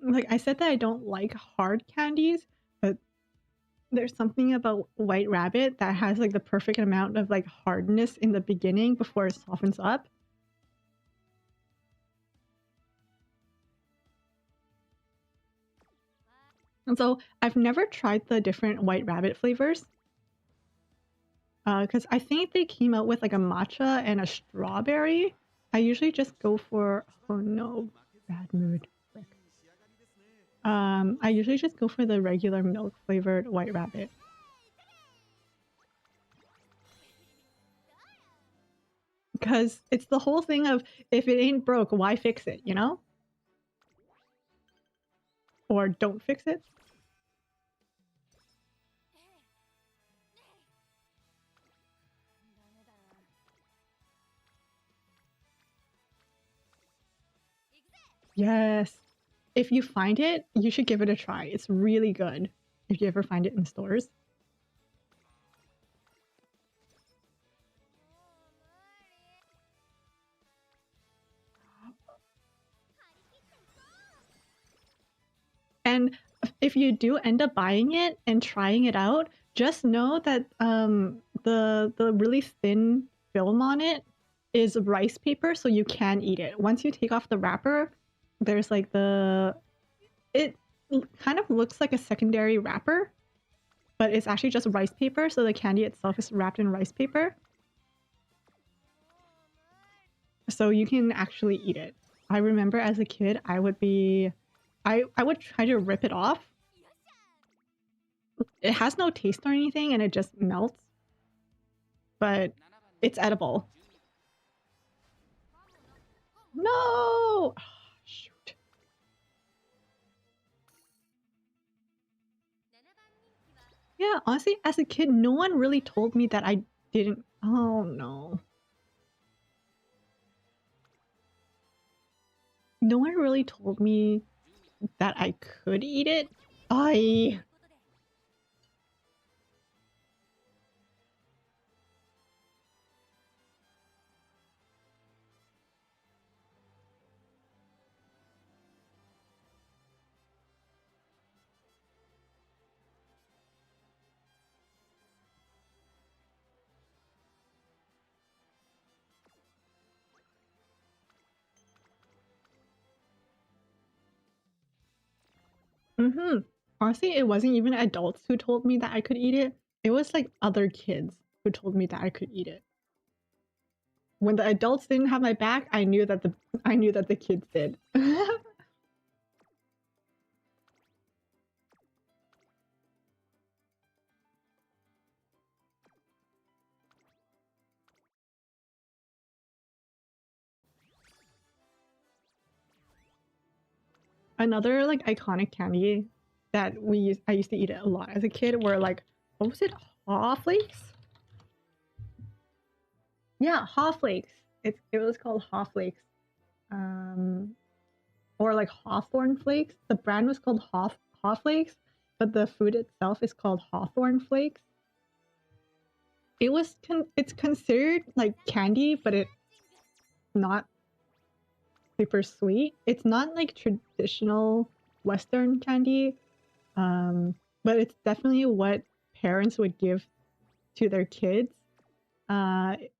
Like I said that I don't like hard candies, but there's something about white rabbit that has like the perfect amount of like hardness in the beginning before it softens up. And so I've never tried the different white rabbit flavors. Because I think they came out with like a matcha and a strawberry. I usually just go for, oh no, bad mood. I usually just go for the regular milk flavored white rabbit. Because it's the whole thing of if it ain't broke, why fix it, you know? Or don't fix it. Yes. If you find it, you should give it a try. It's really good if you ever find it in stores. And if you do end up buying it and trying it out, just know that the really thin film on it is rice paper, so you can eat it. Once you take off the wrapper, there's like it kind of looks like a secondary wrapper, but it's actually just rice paper, so the candy itself is wrapped in rice paper. So you can actually eat it. I remember as a kid, I would try to rip it off. It has no taste or anything, and it just melts. But it's edible. No! Oh, shoot. Yeah, honestly, as a kid, no one really told me that I didn't. Oh no. No one really told me that I could eat it. I. Honestly, it wasn't even adults who told me that I could eat it. It was like other kids who told me that I could eat it. When the adults didn't have my back, I knew that the kids did. Another like iconic candy that I used to eat it a lot as a kid were like, what was it? Haw flakes? Yeah, haw flakes. It was called haw flakes. Um or like hawthorn flakes. The brand was called haw flakes, but the food itself is called hawthorn flakes. It's considered like candy, but it's not super sweet. It's not like traditional Western candy, but it's definitely what parents would give to their kids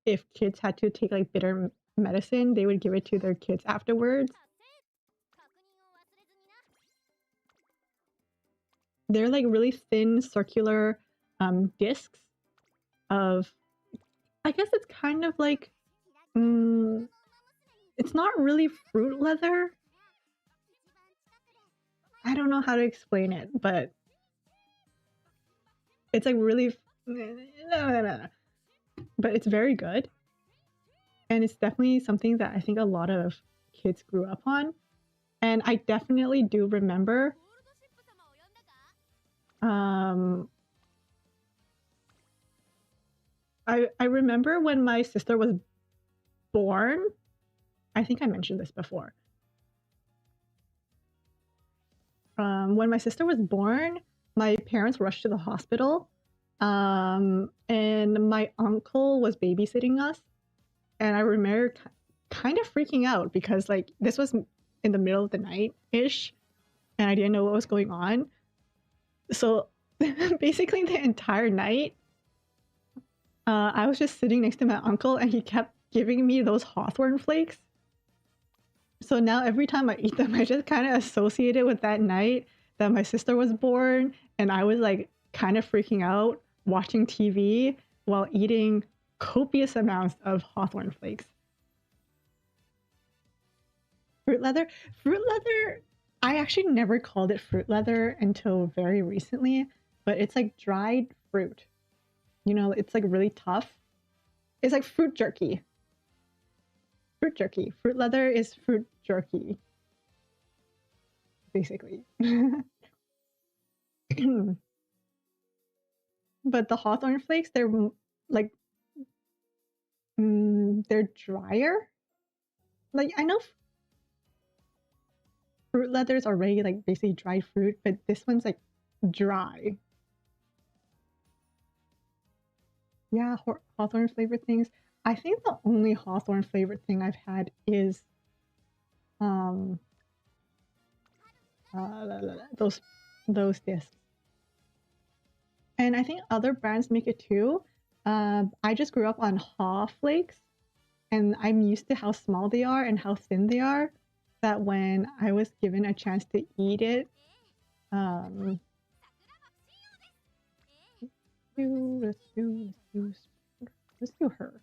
if kids had to take like bitter medicine, they would give it to their kids afterwards. They're like really thin circular discs of, I guess it's kind of like, it's not really fruit leather. I don't know how to explain it, but it's like really, but it's very good. And it's definitely something that I think a lot of kids grew up on. And I definitely do remember I remember when my sister was born. I think I mentioned this before. When my sister was born, my parents rushed to the hospital, and my uncle was babysitting us. And I remember kind of freaking out because like this was in the middle of the night-ish, and I didn't know what was going on. So basically the entire night, I was just sitting next to my uncle and he kept giving me those hawthorn flakes. So now every time I eat them, I just kind of associate it with that night that my sister was born and I was like kind of freaking out watching TV while eating copious amounts of hawthorn flakes. Fruit leather? Fruit leather, I actually never called it fruit leather until very recently, but it's like dried fruit. You know, it's like really tough. It's like fruit jerky. Fruit jerky. Fruit leather is fruit jerky. Basically. But the hawthorn flakes, they're like, they're drier. Like, I know fruit leather's already like basically dried fruit, but this one's like dry. Yeah, hawthorn flavored things. I think the only hawthorn flavored thing I've had is those discs. And I think other brands make it too. I just grew up on haw flakes, and I'm used to how small they are and how thin they are, that when I was given a chance to eat it, let's do her.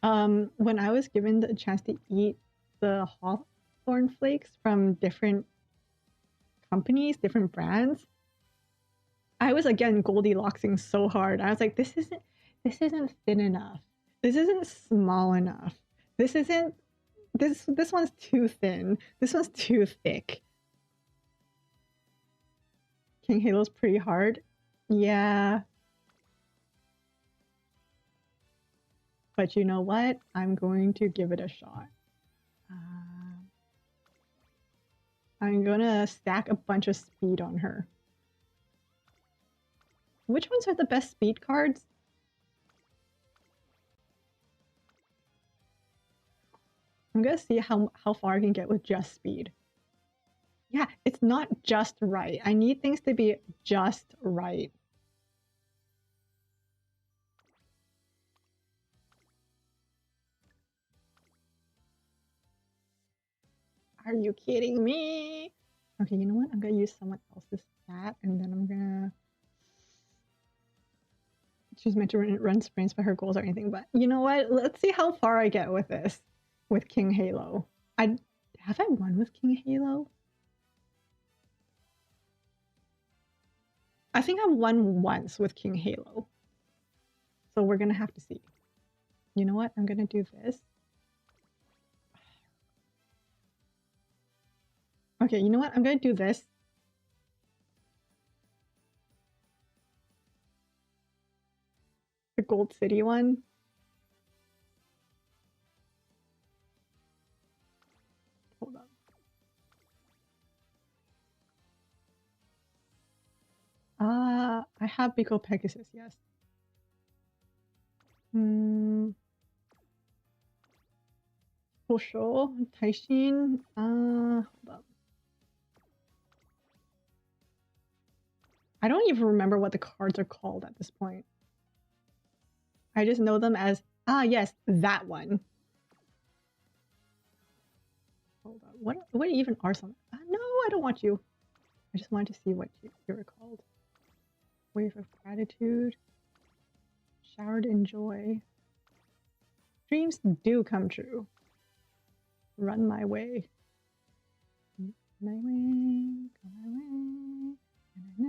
When I was given the chance to eat the hawthorn flakes from different companies, different brands, I was again Goldilocksing so hard. I was like, this isn't thin enough. This isn't small enough. This one's too thin. This one's too thick. King Halo's pretty hard. Yeah. But you know what? I'm going to give it a shot. I'm gonna stack a bunch of speed on her. Which ones are the best speed cards? I'm gonna see how far I can get with just speed. Yeah, it's not just right. I need things to be just right. Are you kidding me? Okay, you know what? I'm gonna use someone else's stat, and then I'm gonna... She's meant to run sprints by her goals or anything, but you know what? Let's see how far I get with this, with King Halo. Have I won with King Halo? I think I've won once with King Halo. So we're gonna have to see. You know what? I'm gonna do this. Okay, you know what? I'm gonna do this. The Gold City one. Hold on. I have Biko Pegasus, yes. Hosho, Taishin, hold up. I don't even remember what the cards are called at this point. I just know them as, yes, that one. What even are some? No, I don't want you. I just wanted to see what you were called. Wave of gratitude. Showered in joy. Dreams do come true. Run my way. My way, go my way. Na,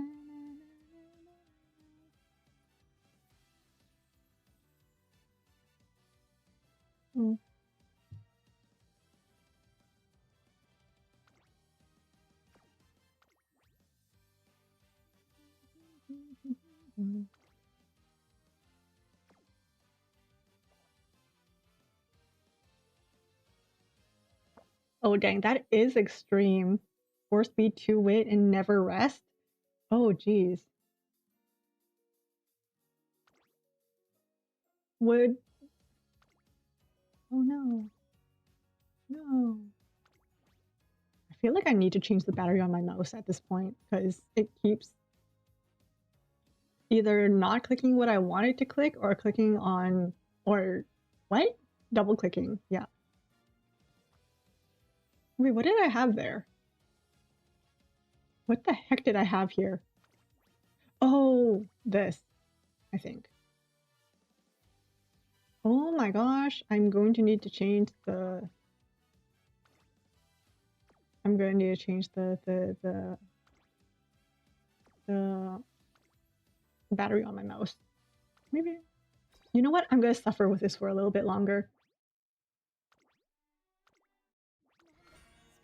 na, na, na, na, na. Oh dang, that is extreme. 4-speed, 2-wit, and never rest? Oh geez. Would... Oh no. No. I feel like I need to change the battery on my mouse at this point, because it keeps either not clicking what I want it to click or clicking on... or... what? Double clicking, yeah. Wait, what did I have there? What the heck did I have here? Oh, this, I think. Oh my gosh, I'm going to need to change the... I'm going to need to change the battery on my mouse. Maybe... You know what? I'm going to suffer with this for a little bit longer.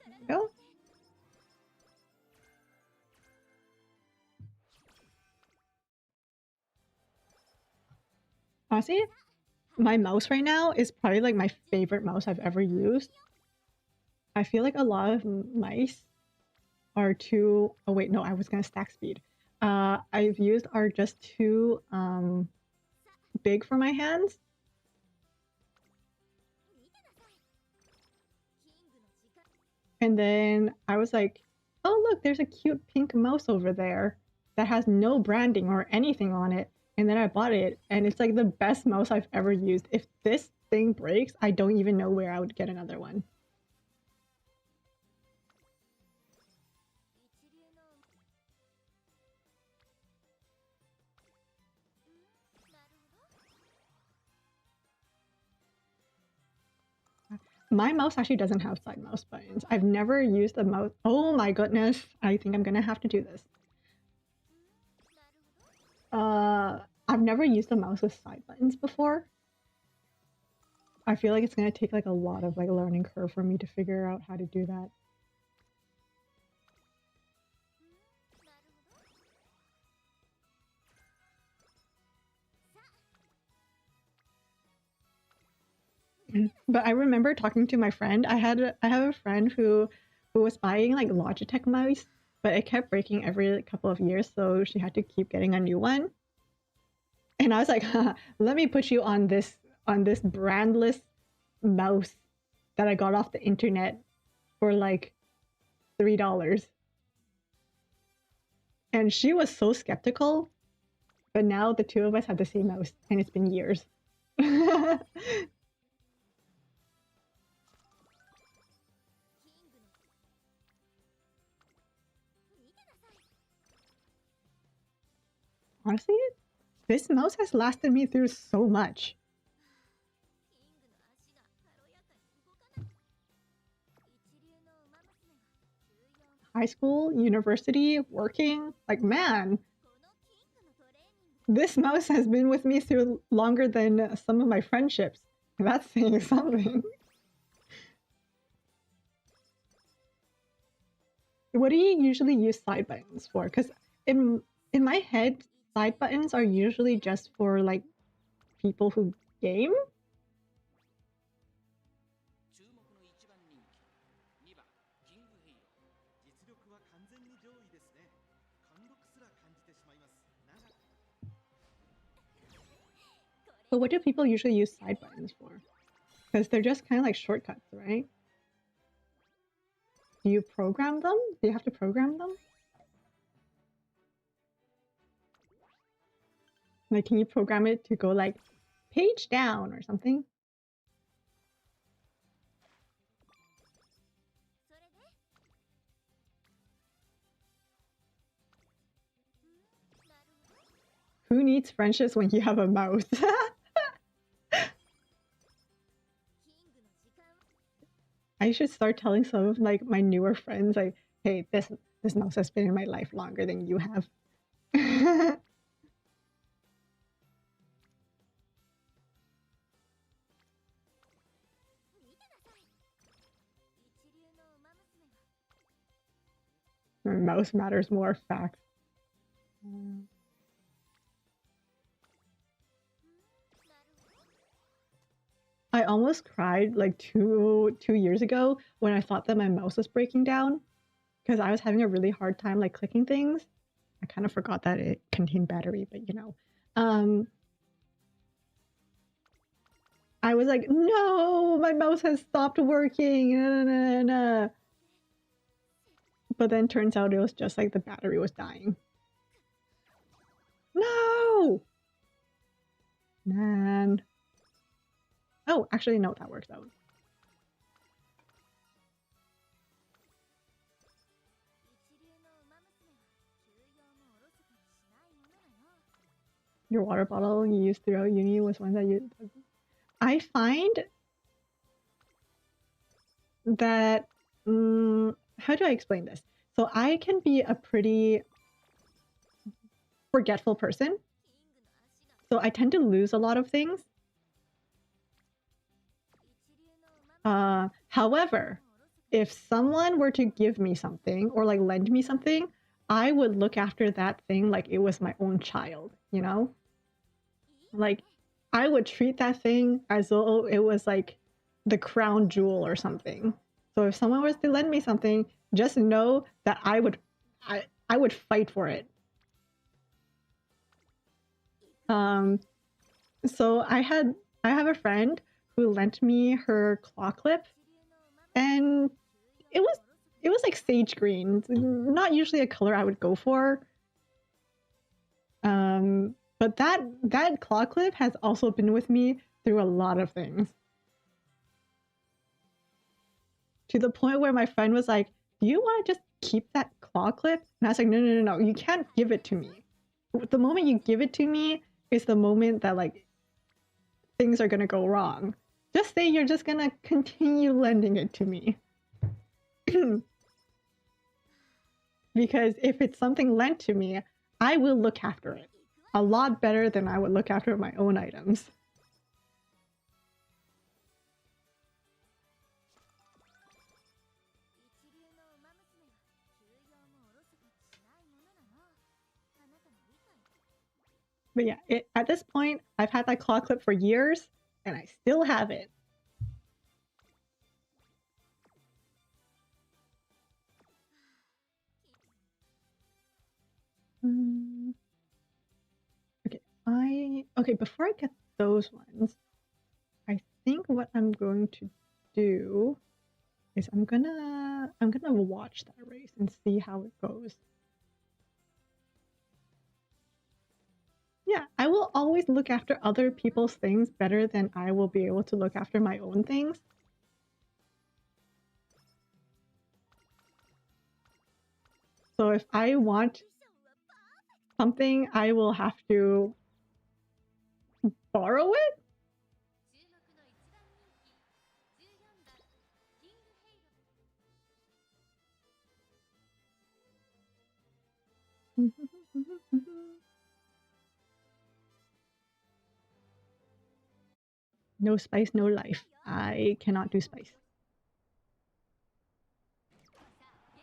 There we go. Honestly, my mouse right now is probably like my favorite mouse I've ever used. I feel like a lot of mice are too... Oh wait, no, I was gonna stack speed. I've used are just too big for my hands. And then I was like, oh look, there's a cute pink mouse over there that has no branding or anything on it. And then I bought it, and it's like the best mouse I've ever used. If this thing breaks, I don't even know where I would get another one. My mouse actually doesn't have side mouse buttons. I've never used a mouse. Oh my goodness. I think I'm gonna have to do this. I've never used a mouse with side buttons before. I feel like it's gonna take like a lot of like learning curve for me to figure out how to do that. But I remember talking to my friend. I have a friend who was buying like Logitech mice, but it kept breaking every couple of years, so she had to keep getting a new one. And I was like, let me put you on this brandless mouse that I got off the internet for like $3. And she was so skeptical, but now the two of us have the same mouse, and it's been years. Honestly, this mouse has lasted me through so much. High school, university, working, like man, this mouse has been with me through longer than some of my friendships. That's saying something. What do you usually use side buttons for? Because in my head, side buttons are usually just for like people who game. But what do people usually use side buttons for? Because they're just kind of like shortcuts, right? Do you program them? Do you have to program them? Like, can you program it to go like page down or something? Who needs friendships when you have a mouse? I should start telling some of like my newer friends like, hey, this mouse has been in my life longer than you have. Mouse matters more, facts. I almost cried like two years ago when I thought that my mouse was breaking down because I was having a really hard time like clicking things. I kind of forgot that it contained battery, but you know. I was like, no, my mouse has stopped working. But then turns out it was just like the battery was dying. No! Man. Oh, actually, no, that works out. Your water bottle you used throughout uni was one that you... I find that... how do I explain this? So I can be a pretty forgetful person. So I tend to lose a lot of things. However, if someone were to give me something or like lend me something, I would look after that thing like it was my own child, you know? Like, I would treat that thing as though it was like the crown jewel or something. So if someone was to lend me something, just know that I would fight for it. So I have a friend who lent me her claw clip, and it was like sage green. It's not usually a color I would go for. But that claw clip has also been with me through a lot of things. To the point where my friend was like, do you want to just keep that claw clip? And I was like, no, you can't give it to me. The moment you give it to me is the moment that like things are gonna go wrong. Just say you're just gonna continue lending it to me. Because if it's something lent to me, I will look after it a lot better than I would look after my own items. But yeah, at this point, I've had that claw clip for years, and I still have it. Okay, before I get those ones, I think what I'm going to do is I'm gonna watch that race and see how it goes. Yeah, I will always look after other people's things better than I will be able to look after my own things. So if I want something, I will have to borrow it? No spice, no life. I cannot do spice.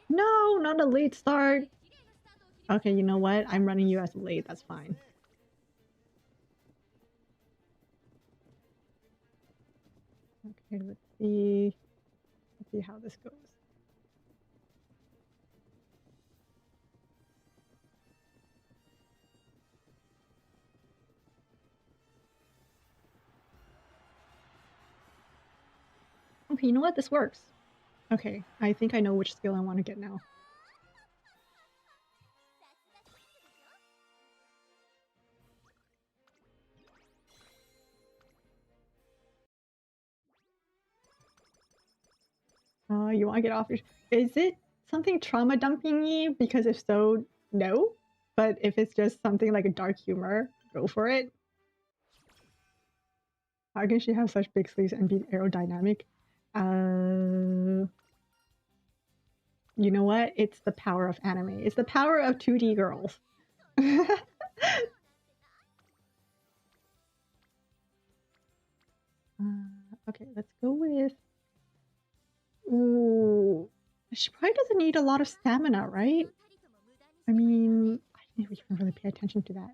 No, not a late start. Okay, you know what? I'm running you as late. That's fine. Okay, let's see how this goes. Okay, you know what? This works. Okay, I think I know which skill I want to get now. You want to get off your... Is it something trauma dumping-y? Because if so, no. But if it's just something like a dark humor, Go for it. How can she have such big sleeves and be aerodynamic? You know what? It's the power of anime. It's the power of 2D girls. Okay, let's go with... Ooh. She probably doesn't need a lot of stamina, right? I mean, I didn't even really pay attention to that.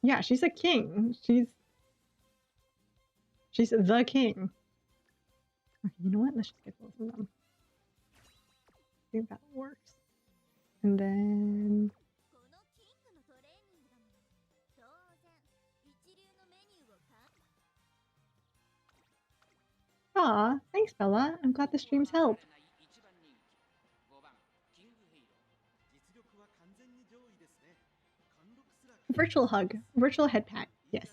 Yeah, she's a king. She's the king. Okay, you know what? Let's just get both of them. I think that works. And then... Aw, thanks, Bella. I'm glad the streams help. Virtual hug. Virtual head pat. Yes.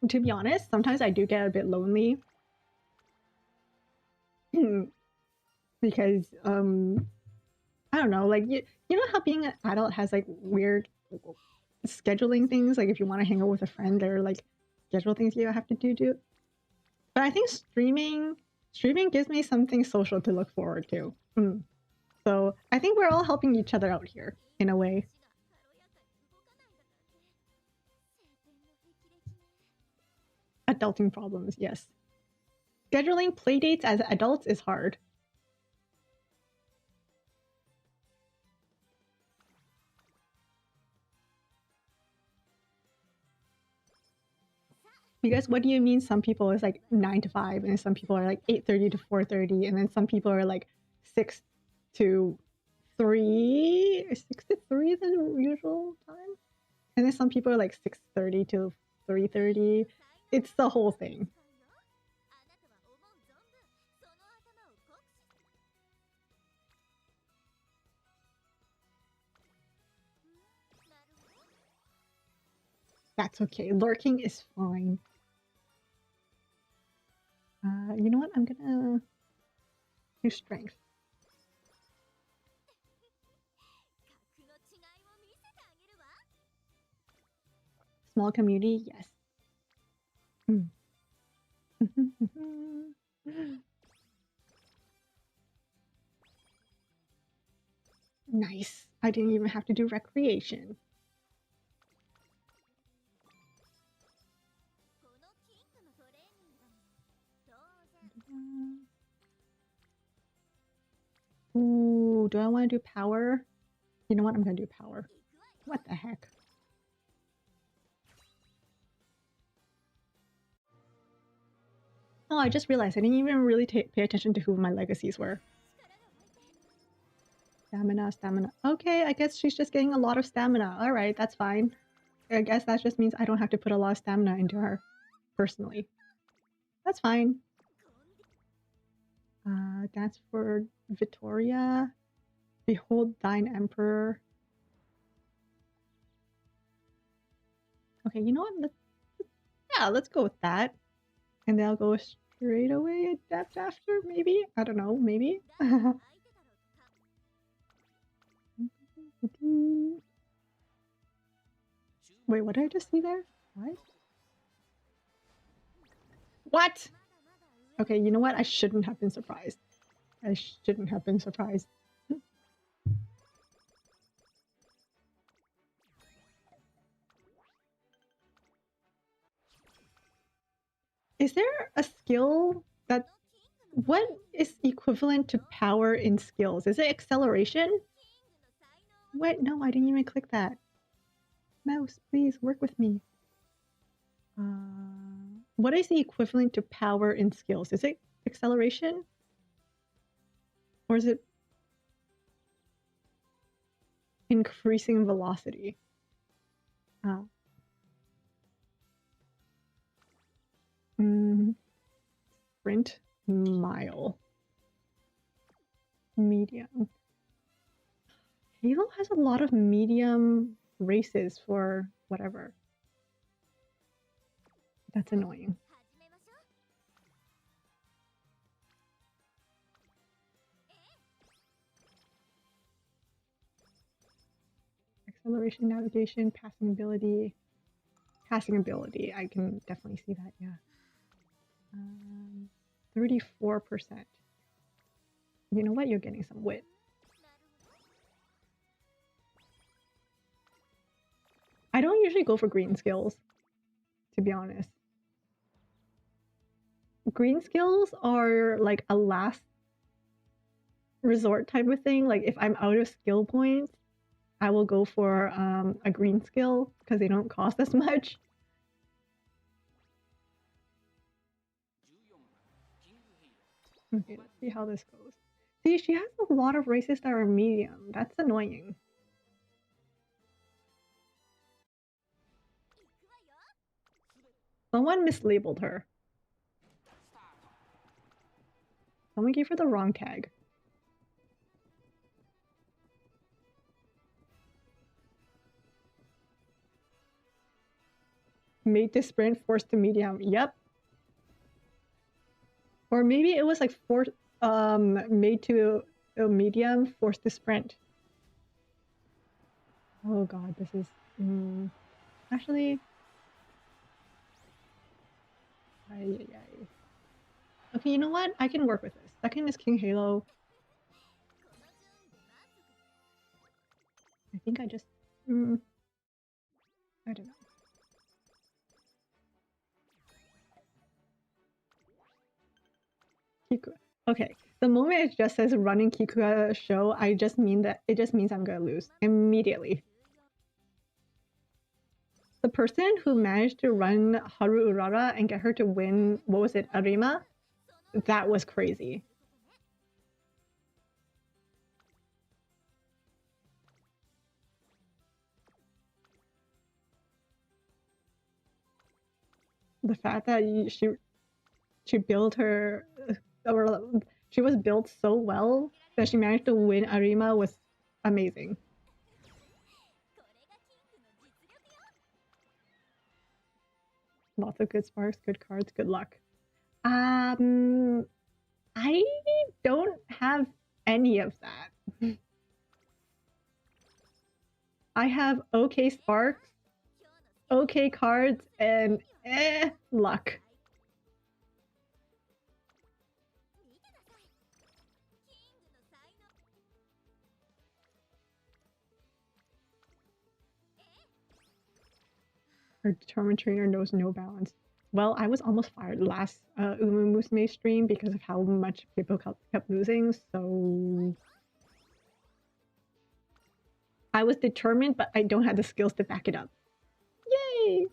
To be honest, sometimes I do get a bit lonely. Because, I don't know, like, you know how being an adult has, like, weird scheduling things? Like, if you want to hang out with a friend, there are, like, schedule things you have to do. But I think streaming gives me something social to look forward to. So I think we're all helping each other out here, in a way. Adulting problems, yes. Scheduling playdates as adults is hard. Because what do you mean some people is like 9 to 5 and some people are like 8:30 to 4:30 and then some people are like 6 to 3? 6 to 3 is the usual time? And then some people are like 6:30 to 3:30. It's the whole thing. That's okay. Lurking is fine. You know what? I'm gonna do strength. Small community, yes. Nice. I didn't even have to do recreation. Ooh, do I want to do power? You know what? I'm gonna do power. What the heck? Oh, I just realized I didn't even really pay attention to who my legacies were. Stamina. Okay, I guess she's just getting a lot of stamina. Alright, that's fine. I guess that just means I don't have to put a lot of stamina into her, personally. That's fine. Dance for Vittoria. Behold thine emperor. Okay, you know what? Let's go with that. And then I'll go straight away Adept after, maybe? I don't know, maybe? Wait, what did I just see there? What? What? Okay, you know what? I shouldn't have been surprised. I shouldn't have been surprised. Is there a skill that... What is equivalent to power in skills? Is it acceleration? What? No, I didn't even click that. Mouse, please work with me. What is the equivalent to power in skills? Is it acceleration? Or is it increasing velocity? Sprint, mile, medium. Halo has a lot of medium races for whatever. That's annoying. acceleration, navigation, passing ability. Passing ability, I can definitely see that, yeah. 34%. You know what? You're getting some wit. I don't usually go for green skills, to be honest. Green skills are like a last resort type of thing. Like if I'm out of skill points, I will go for a green skill because they don't cost as much. Okay, let's see how this goes. See, she has a lot of races that are medium. That's annoying. Someone mislabeled her. Someone gave her the wrong tag. Made to sprint, forced to medium. Yep. Or maybe it was like made to a medium, forced to sprint. Oh god, this is actually. Okay, you know what? I can work with this. Second is King Halo. I think I just I don't know. Kiku. Okay, the moment it just says running Kikuga show, I just mean that it just means I'm gonna lose immediately. The person who managed to run Haru Urara and get her to win, what was it, Arima? That was crazy. The fact that she built her, or she was built so well that she managed to win Arima was amazing. Lots of good sparks, good cards, good luck. I don't have any of that. I have okay sparks, okay cards, and luck. Her determined trainer knows no balance. Well, I was almost fired last Umamusume stream because of how much people kept losing, so I was determined, but I don't have the skills to back it up. Yay!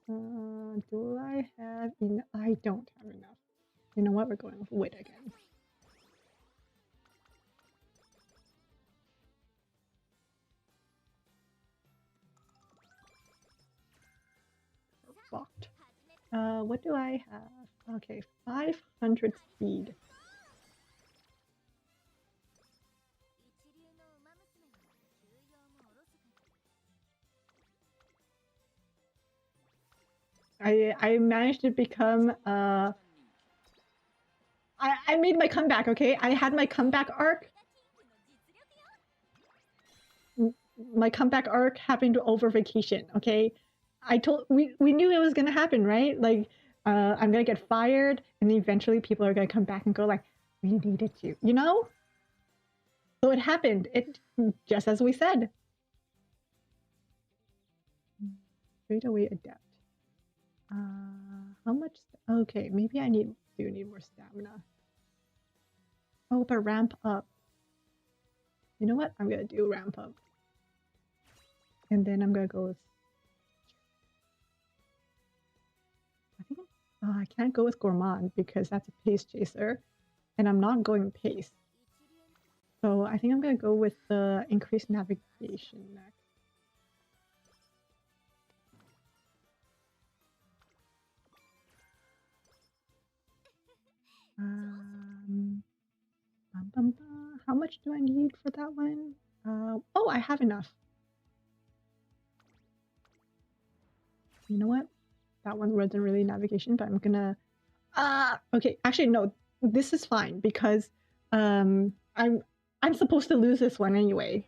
Do I have enough? I don't have enough. You know what? We're going with wit again. Fucked. What do I have? Okay, 500 speed. I managed to become I made my comeback, okay? I had my comeback arc. My comeback arc happened over vacation, okay? We knew it was gonna happen, right? Like I'm gonna get fired and eventually people are gonna come back and go like, we needed you, you know? So it happened. It just as we said. Straight away adept. How much? Okay, maybe I do need more stamina. Oh, but ramp up. You know what? I'm gonna do ramp up. And then I'm gonna go with... I can't go with Gourmand because that's a pace chaser. And I'm not going pace. So I think I'm gonna go with the increased navigation next. How much do I need for that one? Oh, I have enough. You know what? That one wasn't really navigation, but I'm gonna... okay, actually, no. This is fine because I'm I'm supposed to lose this one anyway.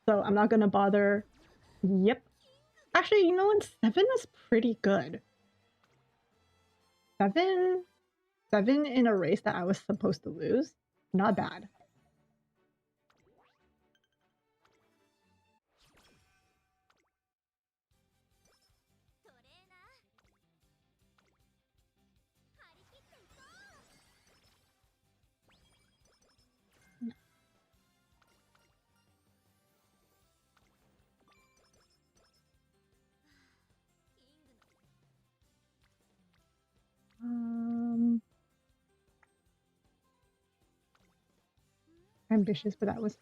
So I'm not gonna bother. Yep. Actually, you know what? 7 is pretty good. 7 in a race that I was supposed to lose. Not bad. Ambitious, but that was,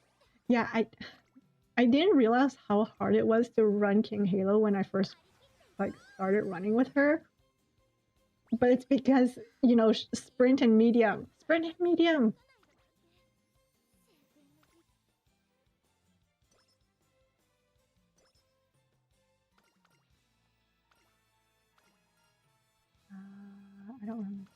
yeah. I didn't realize how hard it was to run King Halo when I first like started running with her. But it's because, you know, sprint and medium. Sprint and medium. I don't remember.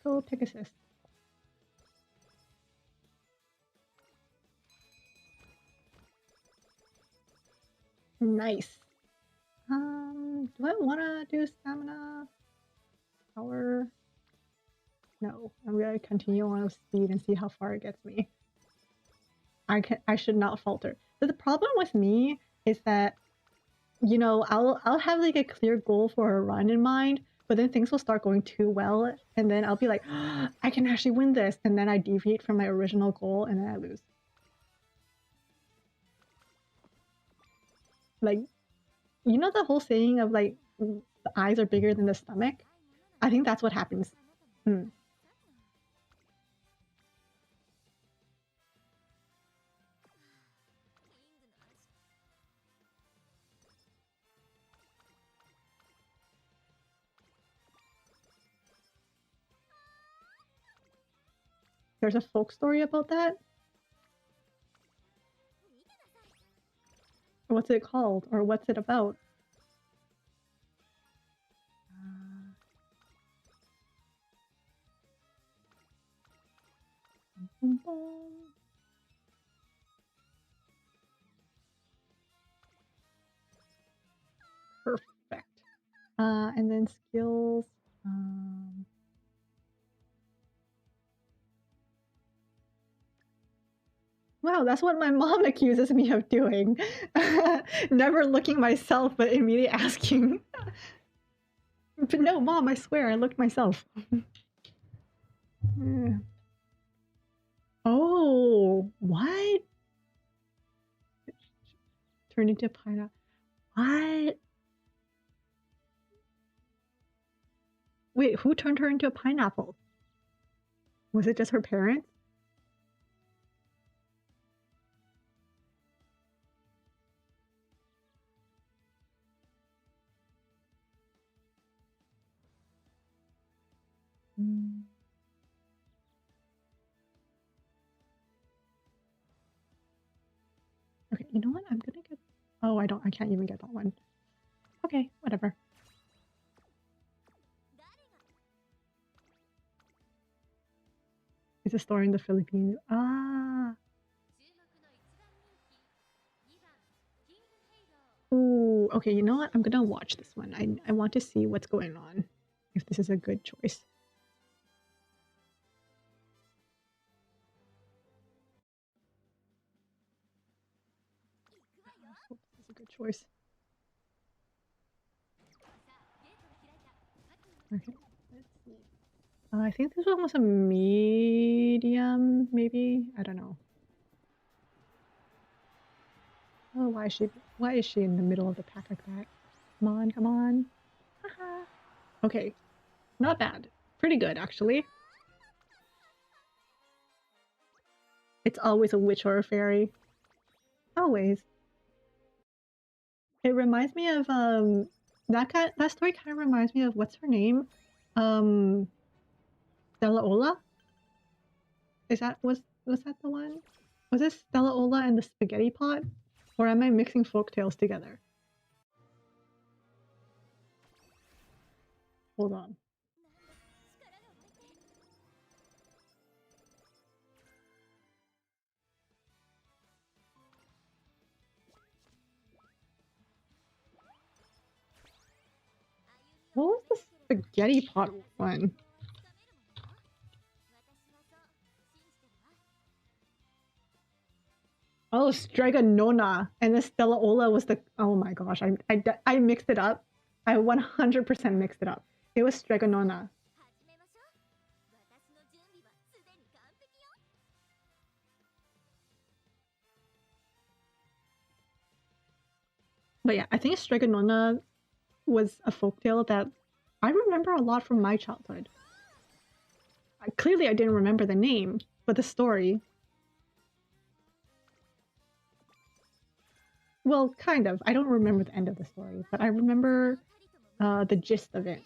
Go Pegasus. Nice. Do I wanna do stamina? Power? No, I'm gonna continue on with speed and see how far it gets me. I should not falter. But the problem with me is that, you know, I'll have like a clear goal for a run in mind, but then things will start going too well, and then I'll be like, oh, I can actually win this, and then I deviate from my original goal, and then I lose. Like, you know the whole saying of like the eyes are bigger than the stomach? I think that's what happens. There's a folk story about that. What's it called? Or what's it about? Perfect. And then skills. Wow, that's what my mom accuses me of doing. Never looking myself, but immediately asking. But no, mom, I swear, I looked myself. Oh, what? Turned into pineapple. What? Wait, who turned her into a pineapple? Was it just her parents? Okay, you know what? I'm gonna get. Oh, I can't even get that one. Okay, whatever. It's a story in the Philippines. Ah. Ooh, okay, you know what? I'm gonna watch this one. I want to see what's going on. If this is a good choice. I hope this is a good choice. Okay, let's see. I think this one was a medium, maybe? I don't know. Oh, why is she in the middle of the pack like that? Come on, come on. Haha. Okay, not bad. Pretty good, actually. It's always a witch or a fairy. Always. It reminds me of that story kind of reminds me of what's her name? Stella Ola? Was that the one? Was it Stella Ola and the spaghetti pot? Or am I mixing folktales together? Hold on. What was the spaghetti pot one? Oh, Stregonona, and the Stella Ola was the. Oh my gosh, I mixed it up. I 100% mixed it up. It was Stregonona. But yeah, I think Stregonona was a folktale that I remember a lot from my childhood. Clearly, I didn't remember the name, but the story. Well, kind of. I don't remember the end of the story, but I remember the gist of it.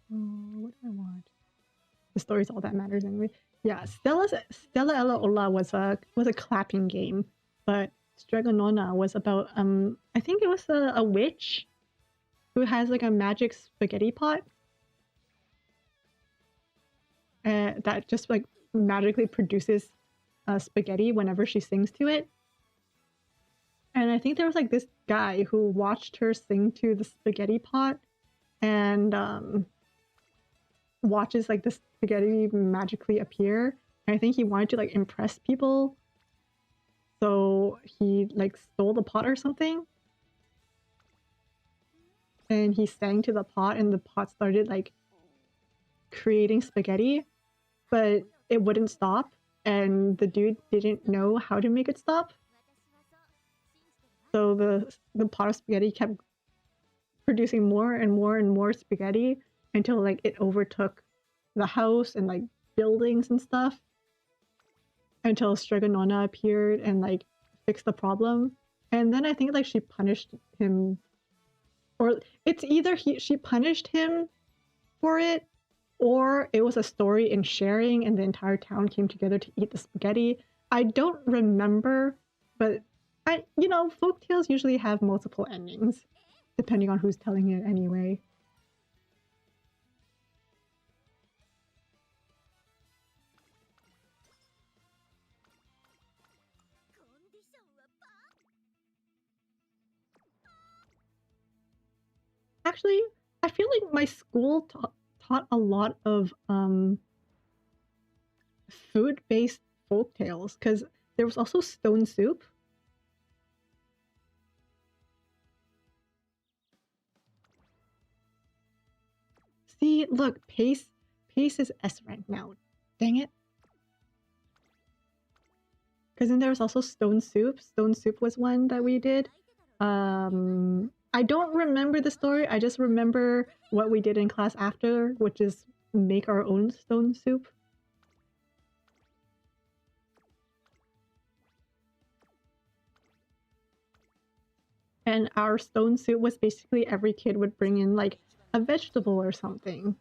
What do I want? The story's all that matters anyway. Yeah, Stella Ella Ola was a clapping game, but Stregonona was about I think it was a witch who has like a magic spaghetti pot that just like magically produces spaghetti whenever she sings to it. And I think there was like this guy who watched her sing to the spaghetti pot and watches like the spaghetti magically appear. And I think he wanted to like impress people. So he like stole the pot or something. And he sang to the pot and the pot started like creating spaghetti, but it wouldn't stop. And the dude didn't know how to make it stop. So the pot of spaghetti kept producing more and more and more spaghetti until like it overtook the house and like buildings and stuff. Until Stregonona appeared and like fixed the problem. And then I think like she punished him, or it's either she punished him for it, or it was a story in sharing and the entire town came together to eat the spaghetti. I don't remember, but folktales usually have multiple endings, depending on who's telling it anyway. Actually, I feel like my school taught a lot of food-based folktales, because there was also stone soup. See, look, Pace is S rank now. Dang it. Because then there was also stone soup. Stone soup was one that we did. I don't remember the story. I just remember what we did in class after, which is make our own stone soup. And our stone soup was basically every kid would bring in like a vegetable or something.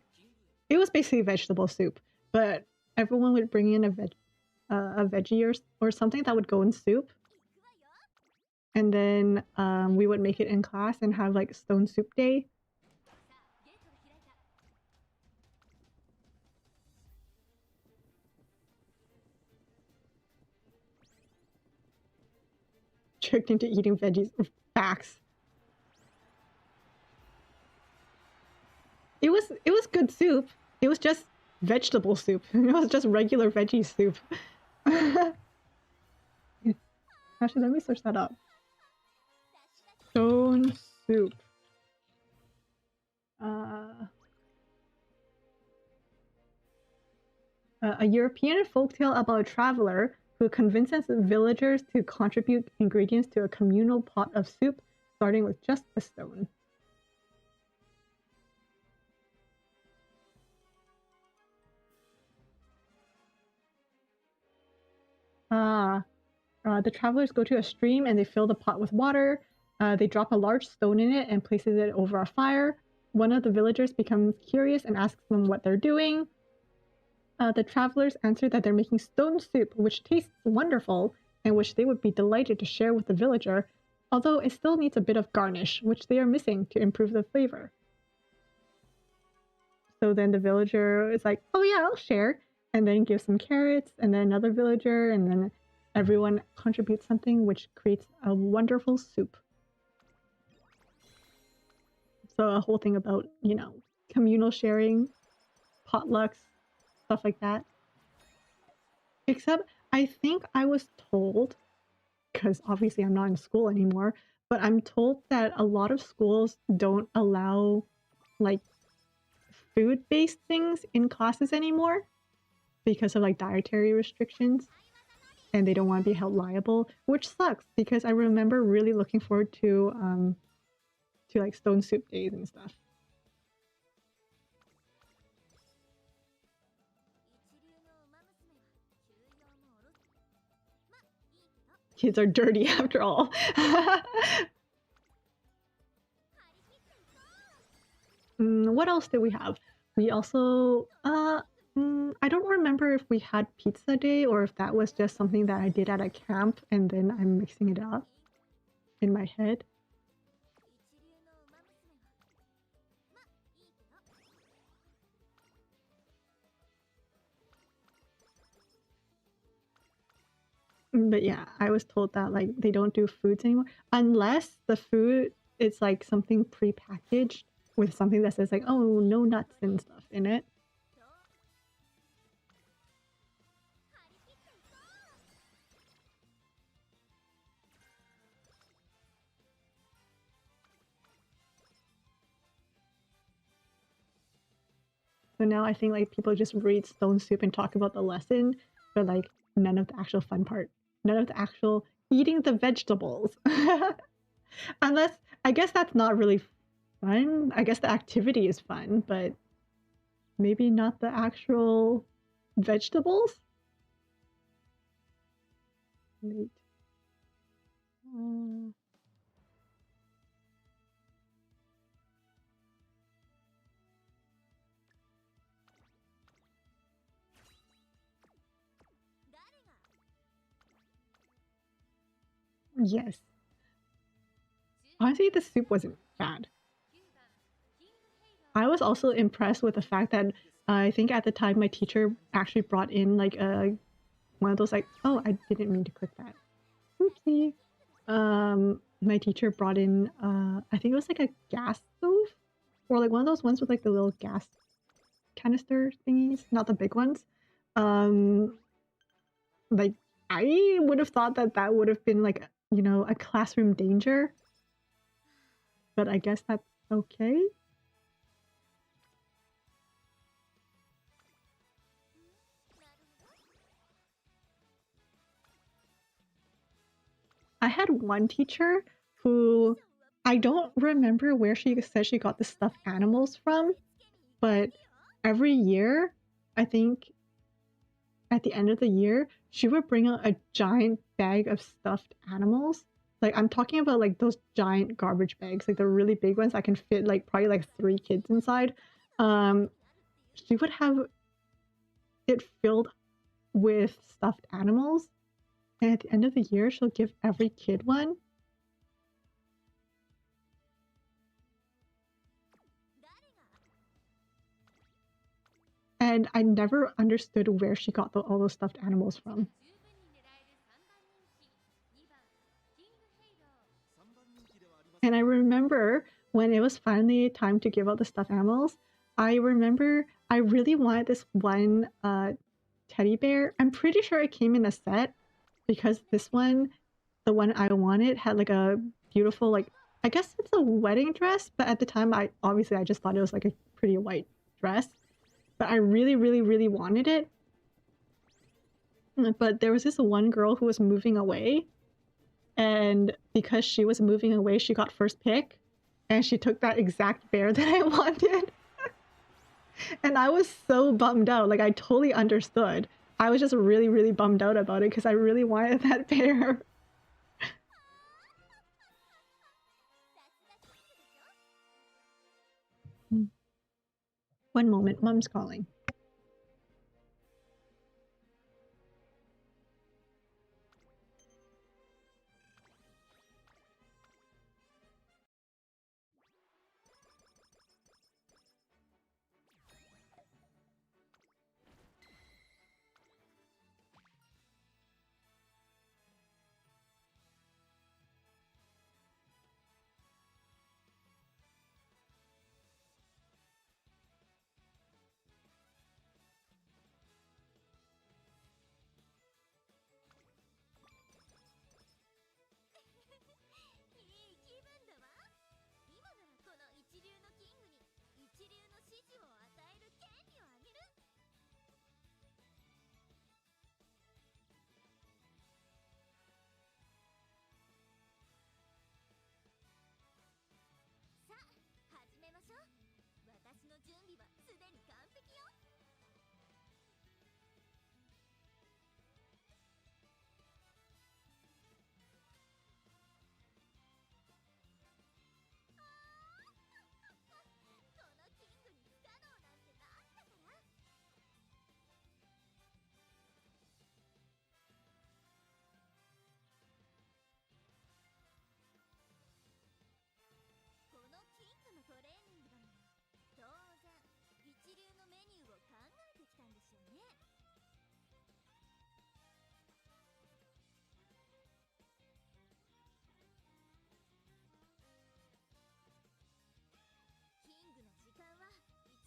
It was basically vegetable soup, but everyone would bring in a veggie or something that would go in soup. And then we would make it in class and have like stone soup day. Tricked into eating veggies. Facts. It was good soup. It was just vegetable soup. It was just regular veggie soup. Actually, let me search that up. Stone soup. A European folktale about a traveler who convinces villagers to contribute ingredients to a communal pot of soup, starting with just a stone. The travelers go to a stream and they fill the pot with water. They drop a large stone in it and places it over a fire. One of the villagers becomes curious and asks them what they're doing. The travelers answered that they're making stone soup, which tastes wonderful, and which they would be delighted to share with the villager, although it still needs a bit of garnish, which they are missing to improve the flavor. So then the villager is like, oh yeah, I'll share, and then gives some carrots, and then another villager, and then everyone contributes something, which creates a wonderful soup. So a whole thing about, you know, communal sharing, potlucks, stuff like that. Except I think I was told, because obviously I'm not in school anymore, but I'm told that a lot of schools don't allow like food-based things in classes anymore because of like dietary restrictions, and they don't want to be held liable, which sucks because I remember really looking forward to like stone soup days and stuff. Kids are dirty after all. What else did we have? We also, I don't remember if we had pizza day or if that was just something that I did at a camp and then I'm mixing it up in my head. But yeah, I was told that like they don't do foods anymore unless the food is like something pre-packaged with something that says like, oh, no nuts and stuff in it. So now I think like people just read Stone Soup and talk about the lesson, but like none of the actual fun part. None of the actual eating the vegetables. Unless, I guess that's not really fun. I guess the activity is fun, but maybe not the actual vegetables? Wait. Yes. Honestly, the soup wasn't bad. I was also impressed with the fact that I think at the time my teacher actually brought in like a one of those like, oh, I didn't mean to click that. Oopsie. My teacher brought in I think it was like a gas stove or like one of those ones with like the little gas canister thingies, not the big ones. Like I would have thought that that would have been like, you know, a classroom danger, but I guess that's okay. I had one teacher who I don't remember where she said she got the stuffed animals from, but every year, I think at the end of the year, she would bring out a giant bag of stuffed animals. Like I'm talking about like those giant garbage bags, like the really big ones that can fit like probably like 3 kids inside. She would have it filled with stuffed animals, and at the end of the year, she'll give every kid one. And I never understood where she got all those stuffed animals from. And I remember when it was finally time to give out the stuffed animals, I remember I really wanted this one teddy bear. I'm pretty sure it came in a set because this one, the one I wanted, had like a beautiful, like, I guess it's a wedding dress, but at the time I just thought it was like a pretty white dress. But I really, really, really wanted it. But there was this one girl who was moving away, and because she was moving away, she got first pick, and she took that exact bear that I wanted. And I was so bummed out. Like I totally understood. I was just really, really bummed out about it because I really wanted that bear. One moment, mom's calling. 一流の指示を与える権利をあげる。さあ始めましょう。私の準備はすでに完璧よ。このキングに不可能なんてなんだから。このキングのトレーニングだもん。当然一流のメニューを考えてきたんでしょうね。キングの時間は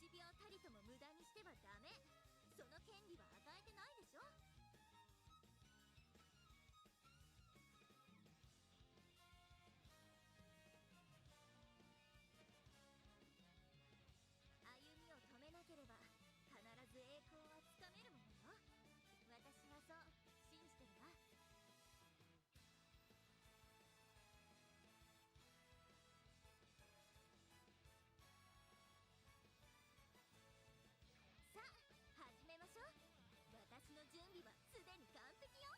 1秒たりとも無駄にしてはダメ。その権利は与えてないでしょ。歩みを止めなければ必ず栄光はつかめるものよ。私はそう信じてるわ。さあ始めましょう。私の準備はすでに完璧よ。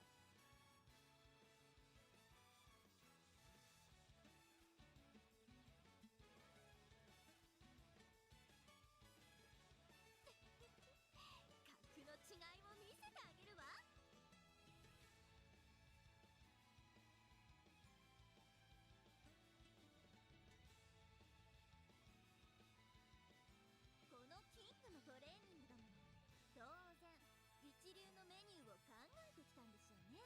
格の違いを見せてあげるわ。このキングのトレーニングだもの。当然一流のメニューを考えてきたんでしょうね。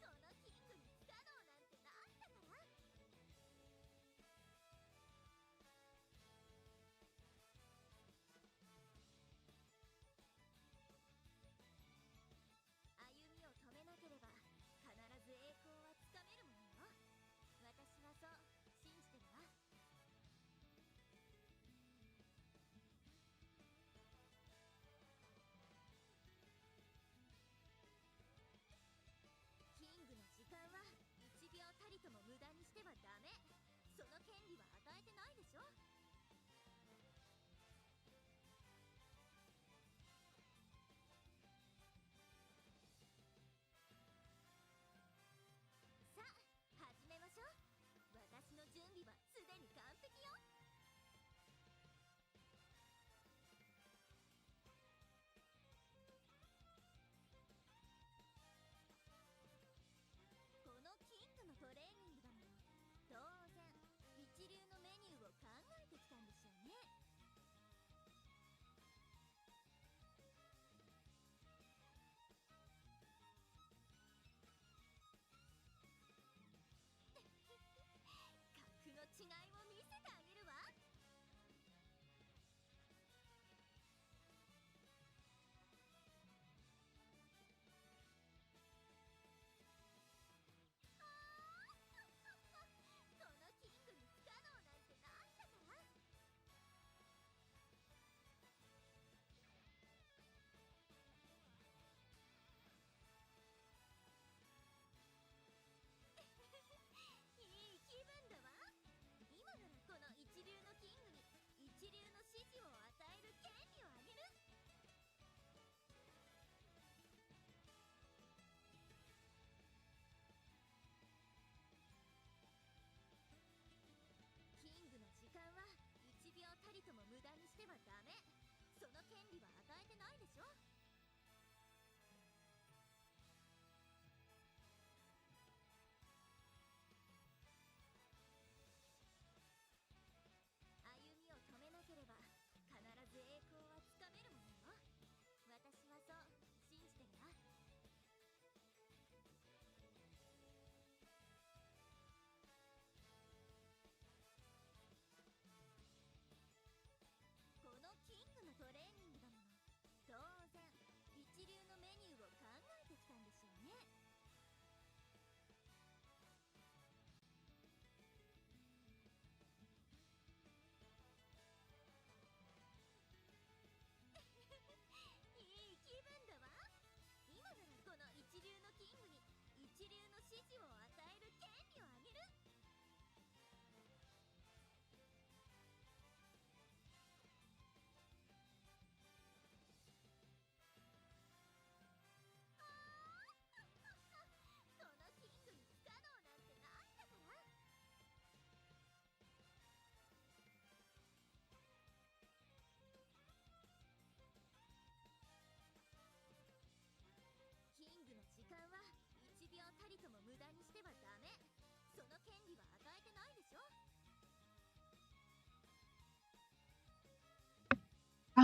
そのキングに不可能なんてなんだから。歩みを止めなければ必ず栄光はつかめるものよ。私はそう信じてるわ。キングの時間は1秒たりとも無駄にしてはダメ。その権利は与えてないでしょ。さあ始めましょう。私の準備はすでに完璧よ。このキングのトレーニングだもの。当然一流のメニューを考えてきたんでしょうね。格の違いを見せてあげるわ。このキングに不可能なんてなんだから。いい気分だわ。今ならこの一流のキングに一流の指示を与える権利をあげる。キングの時間は1秒たりとも無駄にしてはダメ。その権利は与えてないでしょ。歩みを止めなければ必ず栄光はつかめるものよ。私はそう信じてるわ。このキングのトレーニングだもの。当然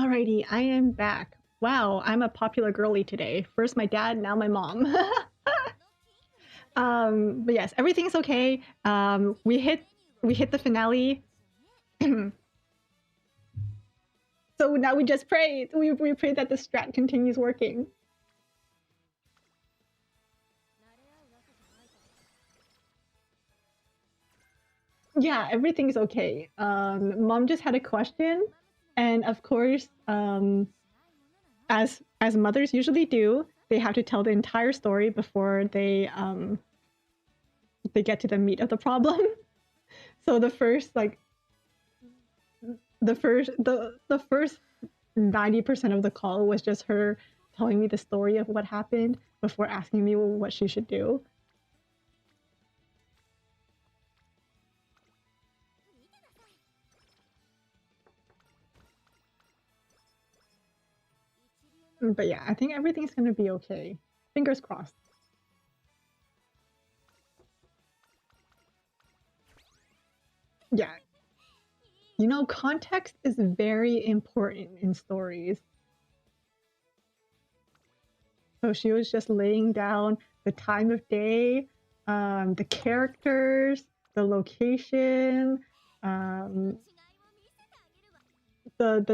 Alrighty, I am back. Wow, I'm a popular girly today. First my dad, now my mom. But yes, everything's okay. We hit the finale. So now we just pray. We pray that the strat continues working. Yeah, everything's okay. Mom just had a question, and of course, as mothers usually do, they have to tell the entire story before they get to the meat of the problem. So the first 90% of the call was just her telling me the story of what happened before asking me what she should do. But yeah, I think everything's gonna be okay. Fingers crossed. Yeah. You know, context is very important in stories. So she was just laying down the time of day, the characters, the location, the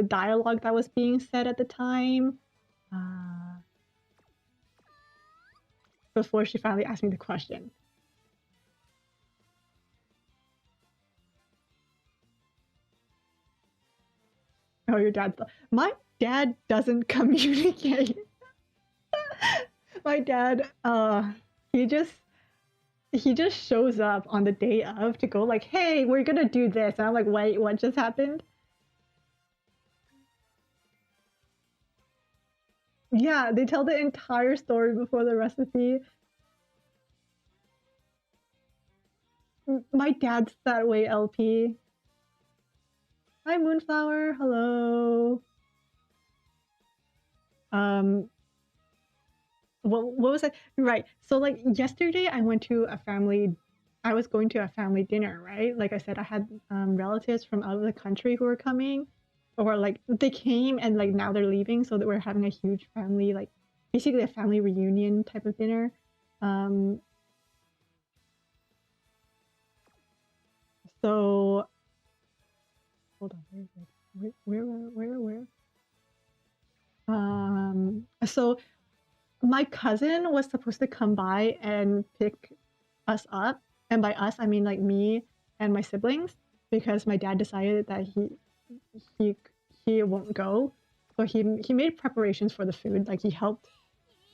dialogue that was being said at the time. Before she finally asked me the question. Oh, your dad. My dad doesn't communicate. My dad, he just shows up on the day of to go like, hey, we're gonna do this. And I'm like, wait, what just happened? Yeah, they tell the entire story before the recipe. My dad's that way, LP. Hi, Moonflower. Hello. What was that? Right. So like yesterday, I was going to a family dinner, right? Like I said, I had relatives from out of the country who were coming, or like they came and like now they're leaving, so that we're having a huge family, like basically a family reunion type of dinner. So hold on, where is it? Where? So my cousin was supposed to come by and pick us up, and by us I mean like me and my siblings, because my dad decided that he won't go, so he made preparations for the food. Like he helped.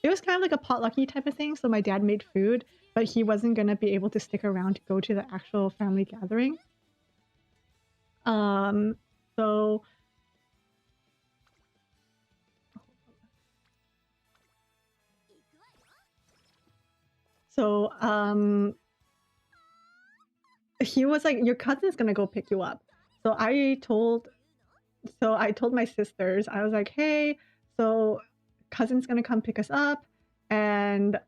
It was kind of like a potlucky type of thing. So my dad made food, but he wasn't gonna be able to stick around to go to the actual family gathering. So he was like, your cousin's gonna go pick you up. So I told my sisters, I was like, hey, so cousin's gonna come pick us up, and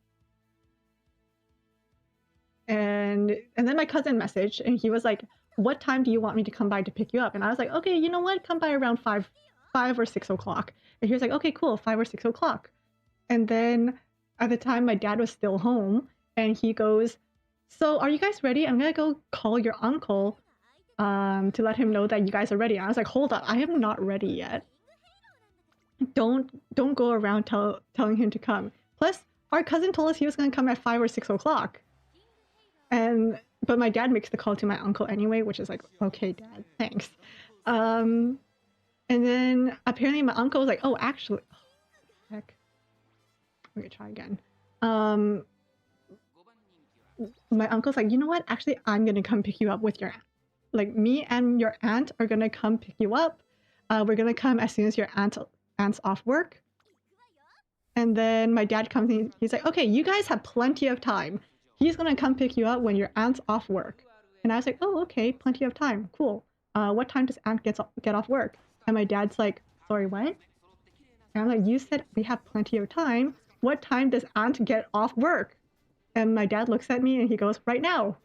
then my cousin messaged and he was like, what time do you want me to come by to pick you up? And I was like, okay, you know what, come by around 5 or 6 o'clock. And he was like, okay, cool, 5 or 6 o'clock. And then at the time my dad was still home, and he goes, so are you guys ready? I'm gonna go call your uncle to let him know that you guys are ready. And I was like, hold up, I am not ready yet. Don't go around telling him to come. Plus, our cousin told us he was gonna come at 5 or 6 o'clock. But my dad makes the call to my uncle anyway, which is like, okay, Dad, thanks. And then apparently my uncle was like, oh, actually, heck, we're gonna try again. My uncle's like, you know what? Actually, I'm gonna come pick you up with your, like, me and your aunt are gonna come pick you up. We're gonna come as soon as your aunt's off work. And then my dad comes and he's like, okay, you guys have plenty of time. He's gonna come pick you up when your aunt's off work. And I was like, oh, okay, plenty of time, cool. What time does aunt get off work? And my dad's like, sorry, what? And I'm like, you said we have plenty of time. What time does aunt get off work? And my dad looks at me and he goes, right now.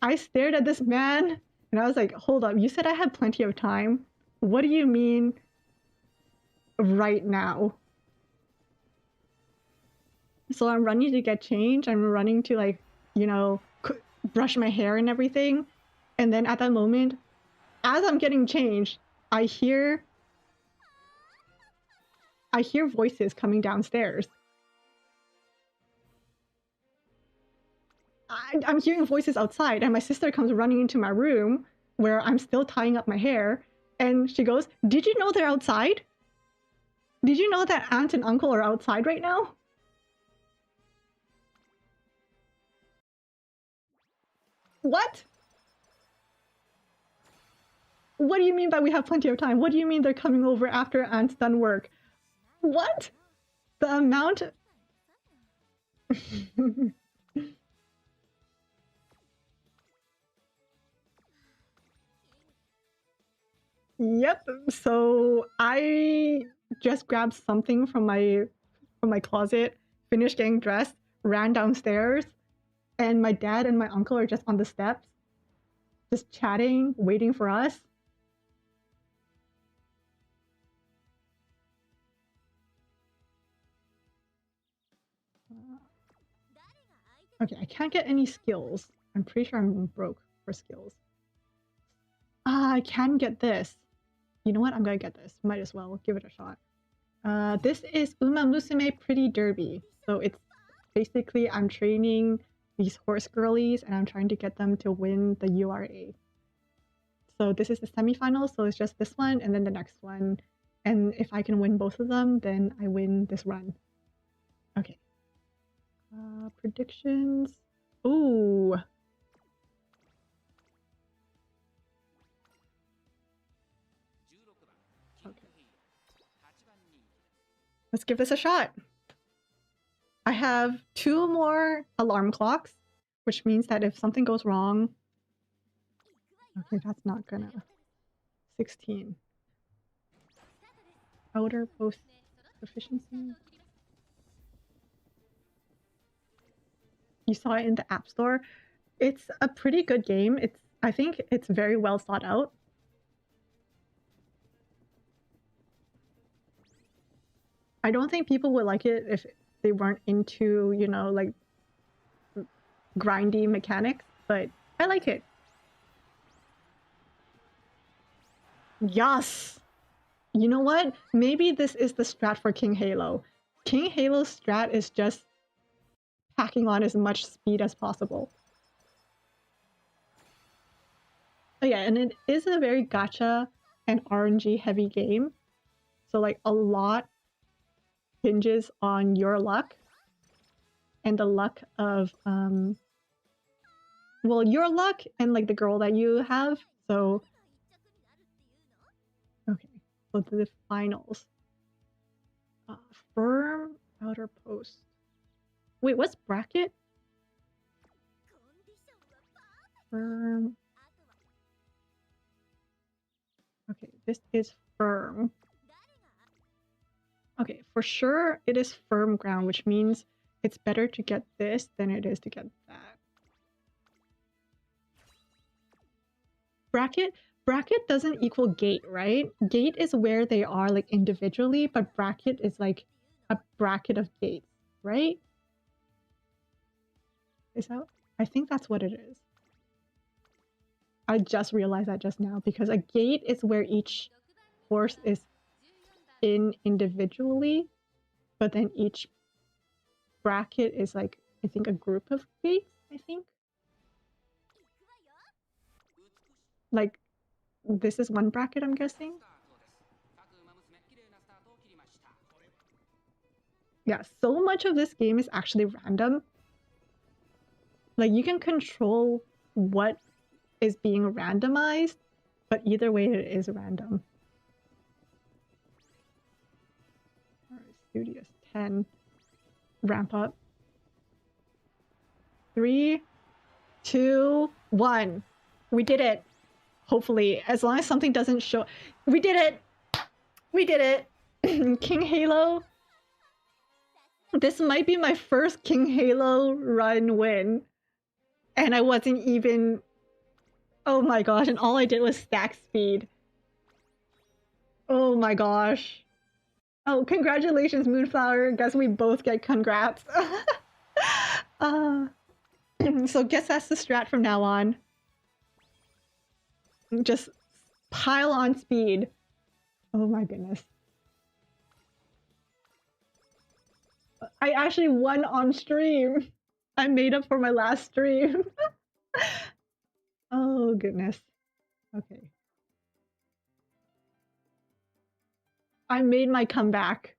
I stared at this man And I was like, hold up, you said I had plenty of time. What do you mean right now? So I'm running to get changed. I'm running to, like, you know, brush my hair and everything. And then at that moment, as I'm getting changed, I hear voices coming downstairs. I'm hearing voices outside, and my sister comes running into my room where I'm still tying up my hair, and she goes, "Did you know they're outside? Did you know that aunt and uncle are outside right now?" What? What do you mean by we have plenty of time? What do you mean they're coming over after aunt's done work? What? The amount... Yep, so I just grabbed something from my closet, finished getting dressed, ran downstairs, and my dad and my uncle are just on the steps, just chatting, waiting for us. Okay, I can't get any skills. I'm pretty sure I'm broke for skills. I can get this. You know what? I'm gonna get this. Might as well give it a shot. This is Umamusume Pretty Derby. So it's basically I'm training these horse girlies and I'm trying to get them to win the URA. So this is the semifinals, so it's just this one and then the next one. And if I can win both of them, then I win this run. Okay. Predictions. Ooh. Okay. Let's give this a shot. I have 2 more alarm clocks, which means that if something goes wrong... Okay, that's not gonna... 16. Outer post proficiency. You saw it in the App Store. It's a pretty good game. I think it's very well thought out. I don't think people would like it if they weren't into, you know, like grindy mechanics, but I like it. Yes! You know what? Maybe this is the strat for King Halo. King Halo's strat is just packing on as much speed as possible. Oh yeah, and it is a very gacha and RNG heavy game. So like a lot hinges on your luck and the luck of well, your luck and like the girl that you have. So okay, so the finals. Firm outer post. Wait, what's bracket? Firm. Okay, this is firm. Okay, for sure it is firm ground, which means it's better to get this than it is to get that. Bracket doesn't equal gate, right? Gate is where they are like individually, but bracket is like a bracket of gates, right? Is that? I think that's what it is. I just realized that just now because a gate is where each horse is in individually, but then each bracket is like, I think, a group of gates, I think. Like, this is one bracket, I'm guessing. Yeah, so much of this game is actually random. Like, you can control what is being randomized, but either way it is random. Alright, Studious 10. Ramp up. 3, 2, 1. We did it. Hopefully, as long as something doesn't show. We did it! We did it! King Halo. This might be my first King Halo run win. And I wasn't even Oh my gosh, and all I did was stack speed. Oh my gosh. Oh, congratulations, Moonflower. Guess we both get congrats. uh, so guess that's the strat from now on. Just pile on speed. Oh my goodness. I actually won on stream. I made up for my last stream. Oh goodness. Okay. I made my comeback.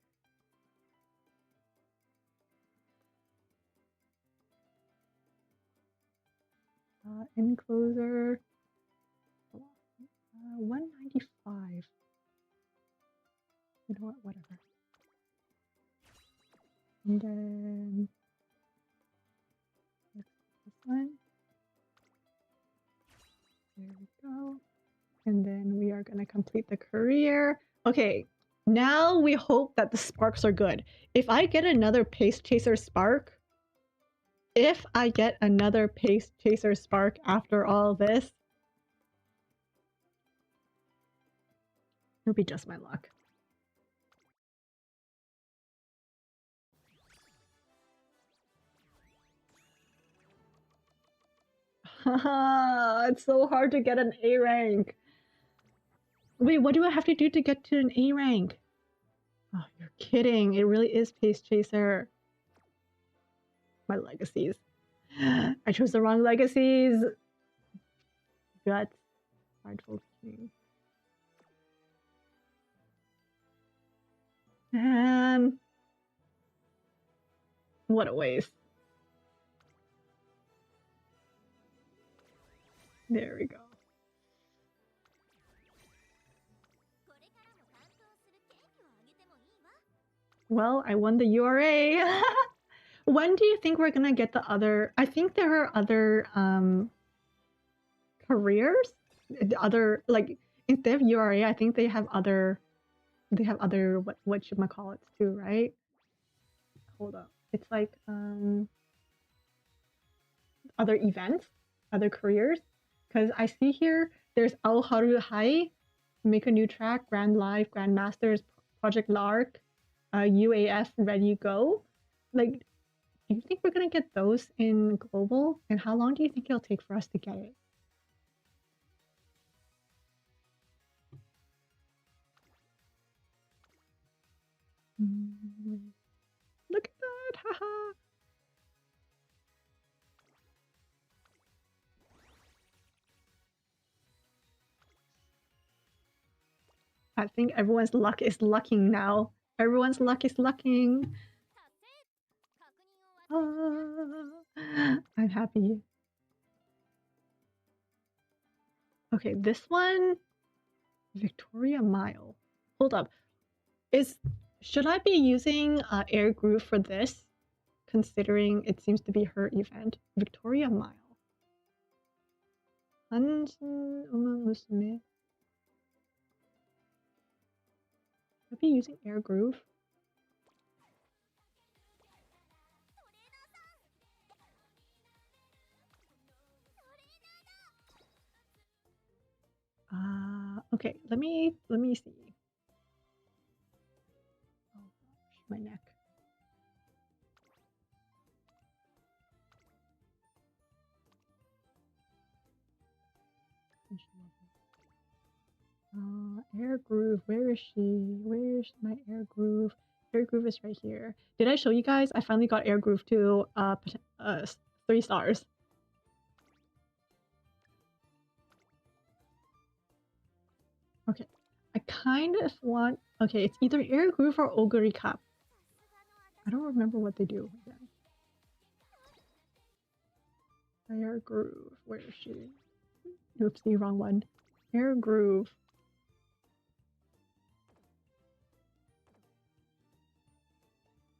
Encloser. 195. You know what? Whatever. And then this one. There we go. And then we are going to complete the career. Okay, now we hope that the sparks are good. If I get another Pace Chaser spark, after all this, it'll be just my luck. Haha, it's so hard to get an A rank. Wait, what do I have to do to get to an A rank? Oh, you're kidding. It really is Pace Chaser. My legacies. I chose the wrong legacies. Guts. Prideful King. Man. What a waste. There we go. Well, I won the URA. When do you think we're gonna get the other? I think there are other careers. The other, like, instead of URA, I think they have other. They have other what should I call it too, right? Hold up. It's like other events, other careers. Because I see here there's Ao Haru Hai, Make a New Track, Grand Live, Grand Masters, Project Lark, UAF, Ready Go. Like, do you think we're gonna get those in global? And how long do you think it'll take for us to get it? Look at that! Haha! I think everyone's luck is lucking now. Everyone's luck is lucking. I'm happy. Okay, this one, Victoria Mile. Hold up. Should I be using Air Groove for this? Considering it seems to be her event. Victoria Mile. Hansen Umamusume. Should I be using Air Groove? Okay, let me see. Oh gosh, my neck. Air Groove, where is she? Where's my Air Groove? Air Groove is right here. Did I show you guys? I finally got Air Groove to 3 stars. Okay, I kind of want. Okay, it's either Air Groove or Ogre Cup. I don't remember what they do again. Air Groove, where is she? Oopsie, wrong one. Air Groove.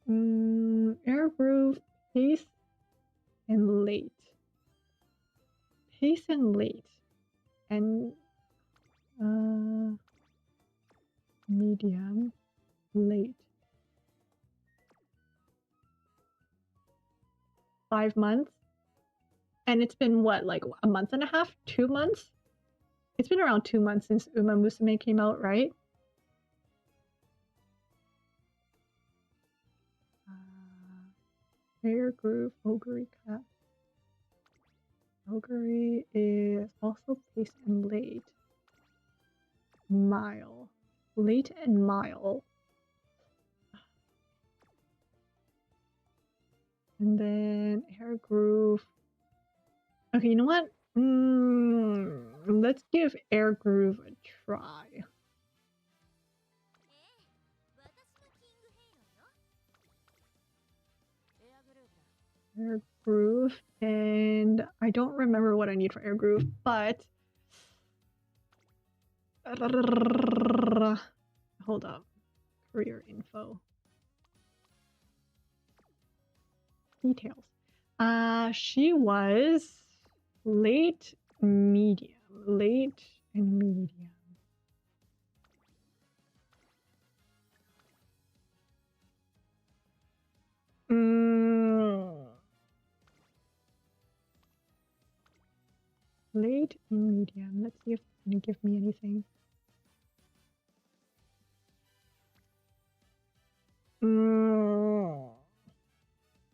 Air Groove, Pace, and Late. Pace and Late. And medium, late. 5 months. And it's been what, like a month and a half, 2 months? It's been around 2 months since Umamusume came out, right? Hair Groove, Ogre Cat. Ogre is also pace and late. Mile. Late and mile. And then Hair Groove. Okay, you know what? Let's give Air Groove a try. ええ、私のキングヘイローよ。エアグループだ。 Air Groove, and I don't remember what I need for Air Groove, but hold up. Career info. Details. She was late medium. Late and medium. Late and medium. Let's see if it's gonna give me anything.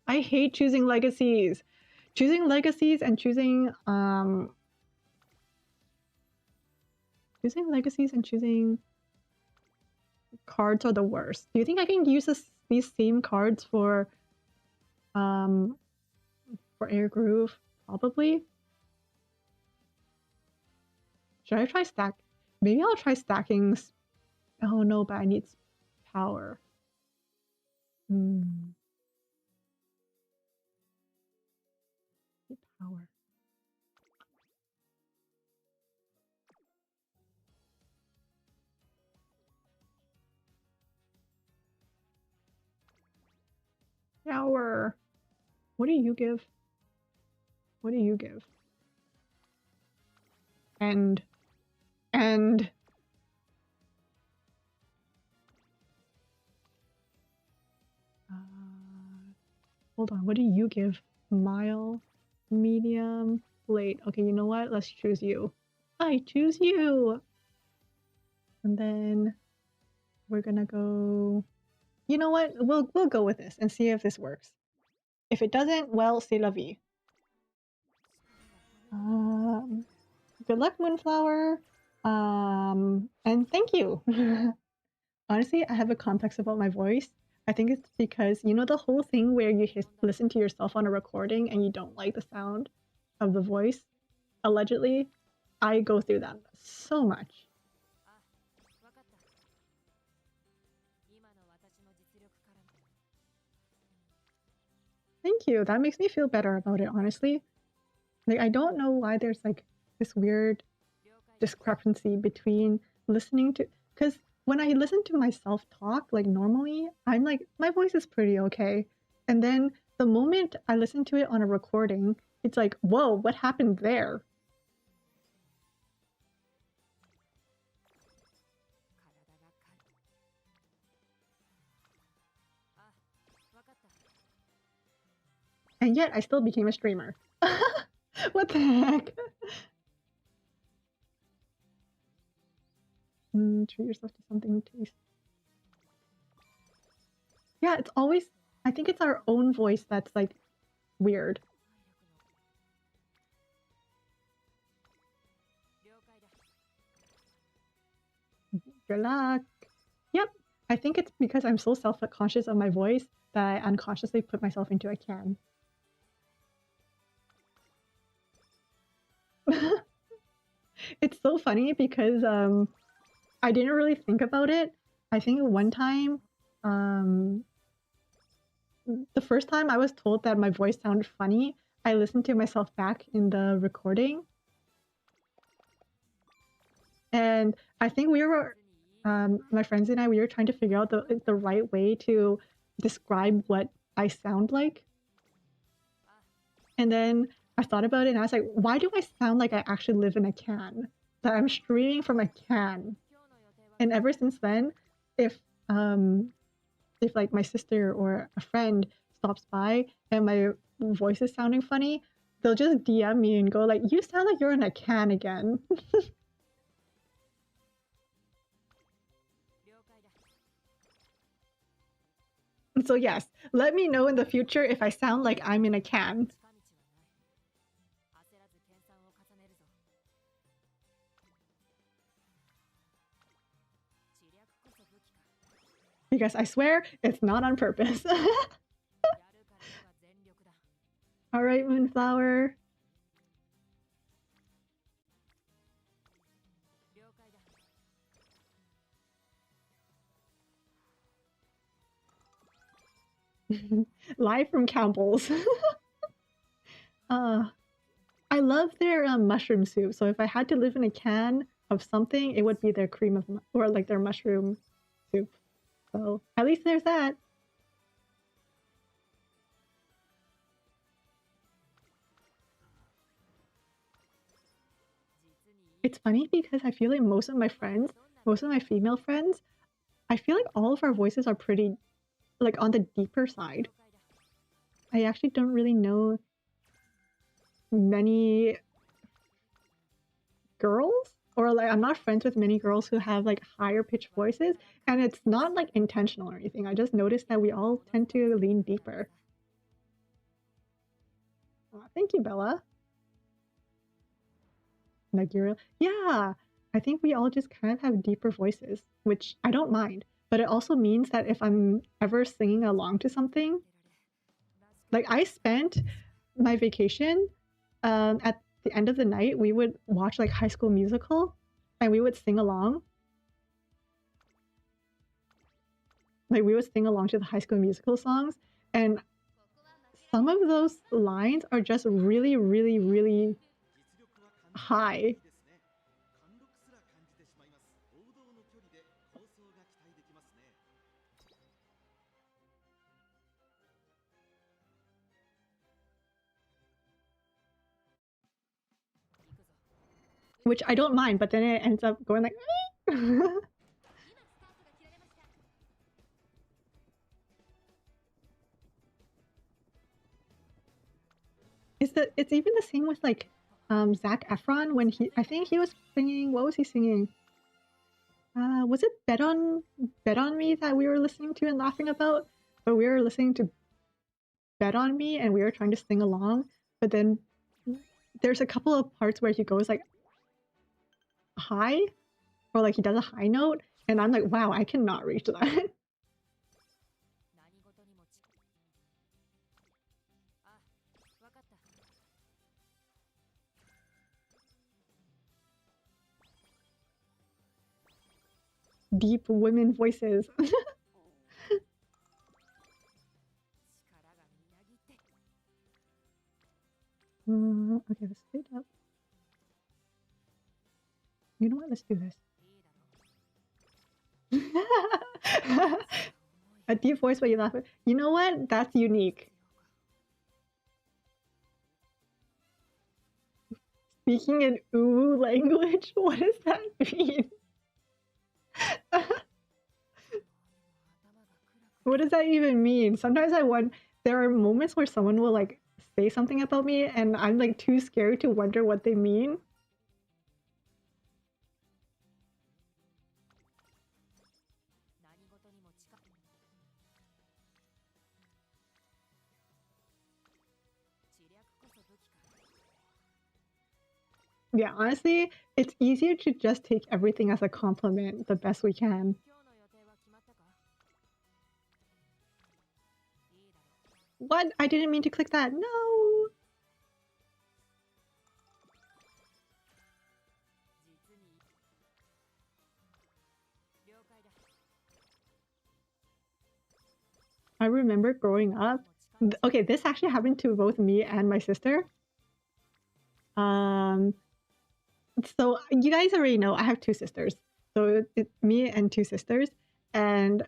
I hate choosing legacies. Choosing legacies and choosing cards are the worst. Do you think I can use these same cards for Air Groove? Probably. Should I try stack? Maybe I'll try stacking. Oh no, but I need power. Need power. Power. What do you give? What do you give? And hold on, what do you give? Mile, medium, late. Okay, you know what? Let's choose you. I choose you. And then we're gonna go. You know what? We'll go with this and see if this works. If it doesn't, well, c'est la vie. Good luck, Moonflower. And thank you. Honestly, I have a complex about my voice. I think it's because, you know, the whole thing where you listen to yourself on a recording and you don't like the sound of the voice, allegedly, I go through that so much. Thank you. That makes me feel better about it, honestly. Like, I don't know why there's like this weird discrepancy between listening to, because when I listen to myself talk, like normally, I'm like, my voice is pretty okay. And then the moment I listen to it on a recording, it's like, whoa, what happened there? And yet I still became a streamer. What the heck? Treat yourself to something tasty. Yeah, it's always, I think it's our own voice that's like weird. Good luck. Yep, I think it's because I'm so self-conscious of my voice that I unconsciously put myself into a can. It's so funny because I didn't really think about it. I think one time, the first time I was told that my voice sounded funny, I listened to myself back in the recording. And I think we were, my friends and I, we were trying to figure out the right way to describe what I sound like. And then I thought about it and I was like, why do I sound like I actually live in a can? That I'm streaming from a can. And ever since then, if like my sister or a friend stops by and my voice is sounding funny, they'll just DM me and go like, "You sound like you're in a can again." So yes, let me know in the future if I sound like I'm in a can. Because I swear it's not on purpose. All right, Moonflower. Live from Campbell's. I love their mushroom soup. So if I had to live in a can of something, it would be their cream of or like their mushroom soup. So at least there's that. It's funny because I feel like most of my friends, most of my female friends, I feel like all of our voices are pretty like on the deeper side. I actually don't really know many girls, or like I'm not friends with many girls who have like higher pitched voices, and it's not like intentional or anything. I just noticed that we all tend to lean deeper. Thank you, Bella. Nagiro. Yeah, I think we all just kind of have deeper voices, which I don't mind. But it also means that if I'm ever singing along to something, like I spent my vacation at the end of the night, we would watch like High School Musical and we would sing along. Like we would sing along to the High School Musical songs, and some of those lines are just really, really, really high. Which I don't mind, but then it ends up going like it's even the same with like Zac Efron when I think he was singing, what was he singing? Was it Bet on Me that we were listening to and laughing about? But we were listening to Bet on Me and we were trying to sing along, but then there's a couple of parts where he goes like high, or like he does a high note, and I'm like, wow, I cannot reach that. Deep women voices. Okay, let's speed up. You know what? Let's do this. A deep voice but you laugh at. You know what? That's unique. Speaking in Uwu language? What does that mean? What does that even mean? Sometimes I wonder, there are moments where someone will like say something about me and I'm like too scared to wonder what they mean. Yeah, honestly, it's easier to just take everything as a compliment the best we can. What? I didn't mean to click that. No! I remember growing up. Okay, this actually happened to both me and my sister. So you guys already know I have two sisters. So it's me and two sisters, and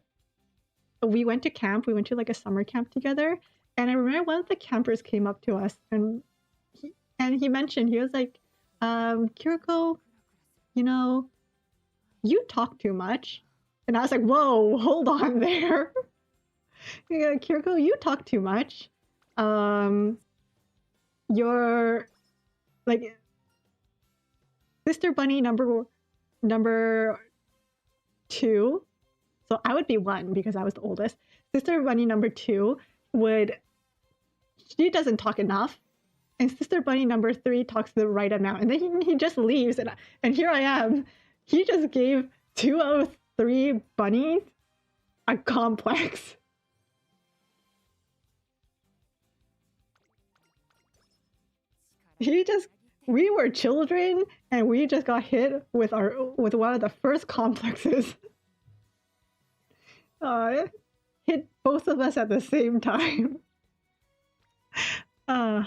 we went to camp. We went to like a summer camp together, and I remember one of the campers came up to us and he mentioned, he was like, Kiriko, you know, you talk too much. And I was like, whoa, hold on there. Yeah, Kiriko, you talk too much. your like sister bunny number 2, so I would be 1 because I was the oldest. Sister bunny number 2 she doesn't talk enough, and sister bunny number 3 talks the right amount, and then he just leaves, and here I am. He just gave 2 out of 3 bunnies a complex. We were children, and we just got hit with one of the first complexes. Hit both of us at the same time. You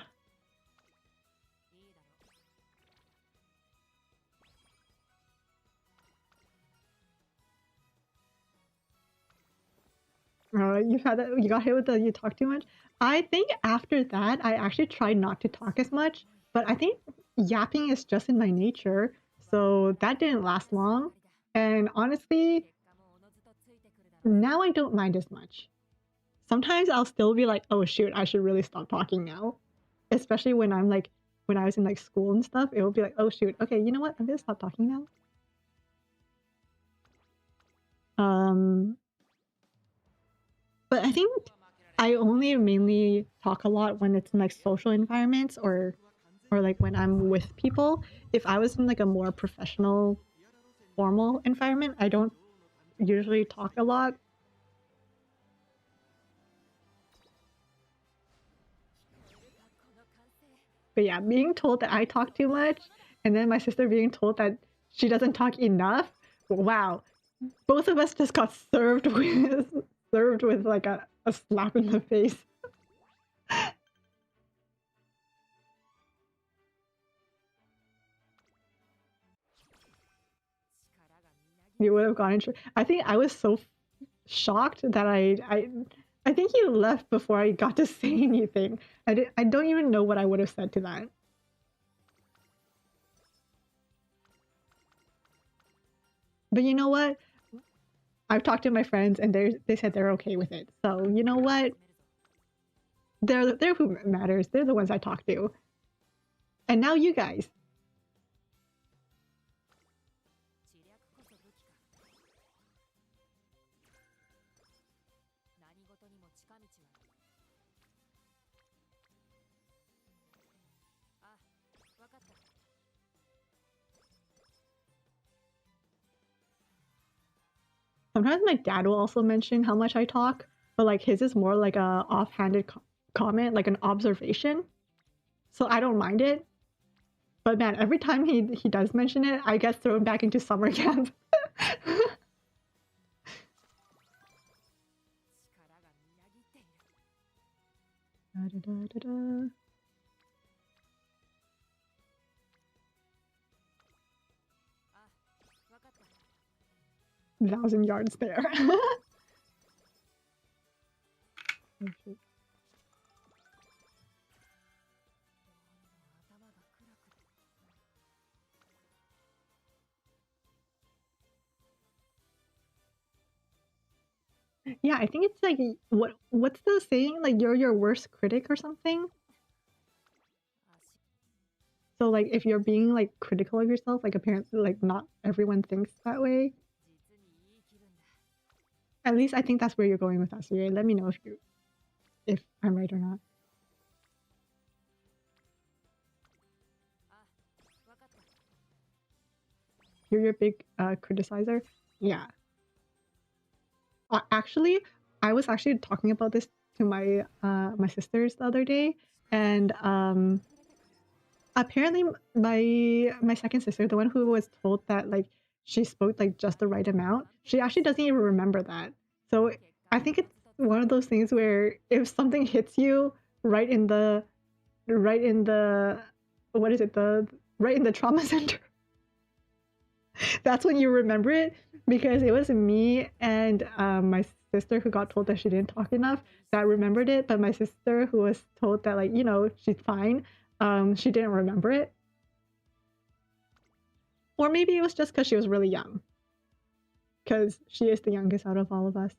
got hit with you talk too much. I think after that, I actually tried not to talk as much, but I think yapping is just in my nature, so that didn't last long. And honestly, now I don't mind as much. Sometimes I'll still be like, oh shoot, I should really stop talking now. Especially when I was in like school and stuff, it will be like, oh shoot, okay, you know what? I'm gonna stop talking now. But I think I only mainly talk a lot when it's in like social environments or like when I'm with people. If I was in like a more professional, formal environment, I don't usually talk a lot. But yeah, being told that I talk too much, and then my sister being told that she doesn't talk enough, wow. Both of us just got served with like a slap in the face. You would have gone. I think I was so shocked that I think he left before I got to say anything. I don't even know what I would have said to that. But you know what? I've talked to my friends and they said they're okay with it. So you know what? They're who matters. They're the ones I talk to. And now you guys. Sometimes my dad will also mention how much I talk, but like his is more like a offhanded comment, like an observation. So I don't mind it. But man, every time he does mention it, I get thrown back into summer camp. Da, da, da, da. 1,000 yards there. Yeah, I think it's like what's the saying? Like you're your worst critic or something? So like if you're being like critical of yourself, like apparently like not everyone thinks that way. At least I think that's where you're going with that, Siri. Let me know if I'm right or not. You're your big criticizer? Yeah. Actually, I was actually talking about this to my my sisters the other day, and apparently my second sister, the one who was told that like she spoke like just the right amount, she actually doesn't even remember that. So I think it's one of those things where if something hits you right in the what is it, the right in the trauma center, that's when you remember it. Because it was me and my sister who got told that she didn't talk enough that remembered it, but my sister who was told that like, you know, she's fine, she didn't remember it. Or maybe it was just because she was really young, because she is the youngest out of all of us.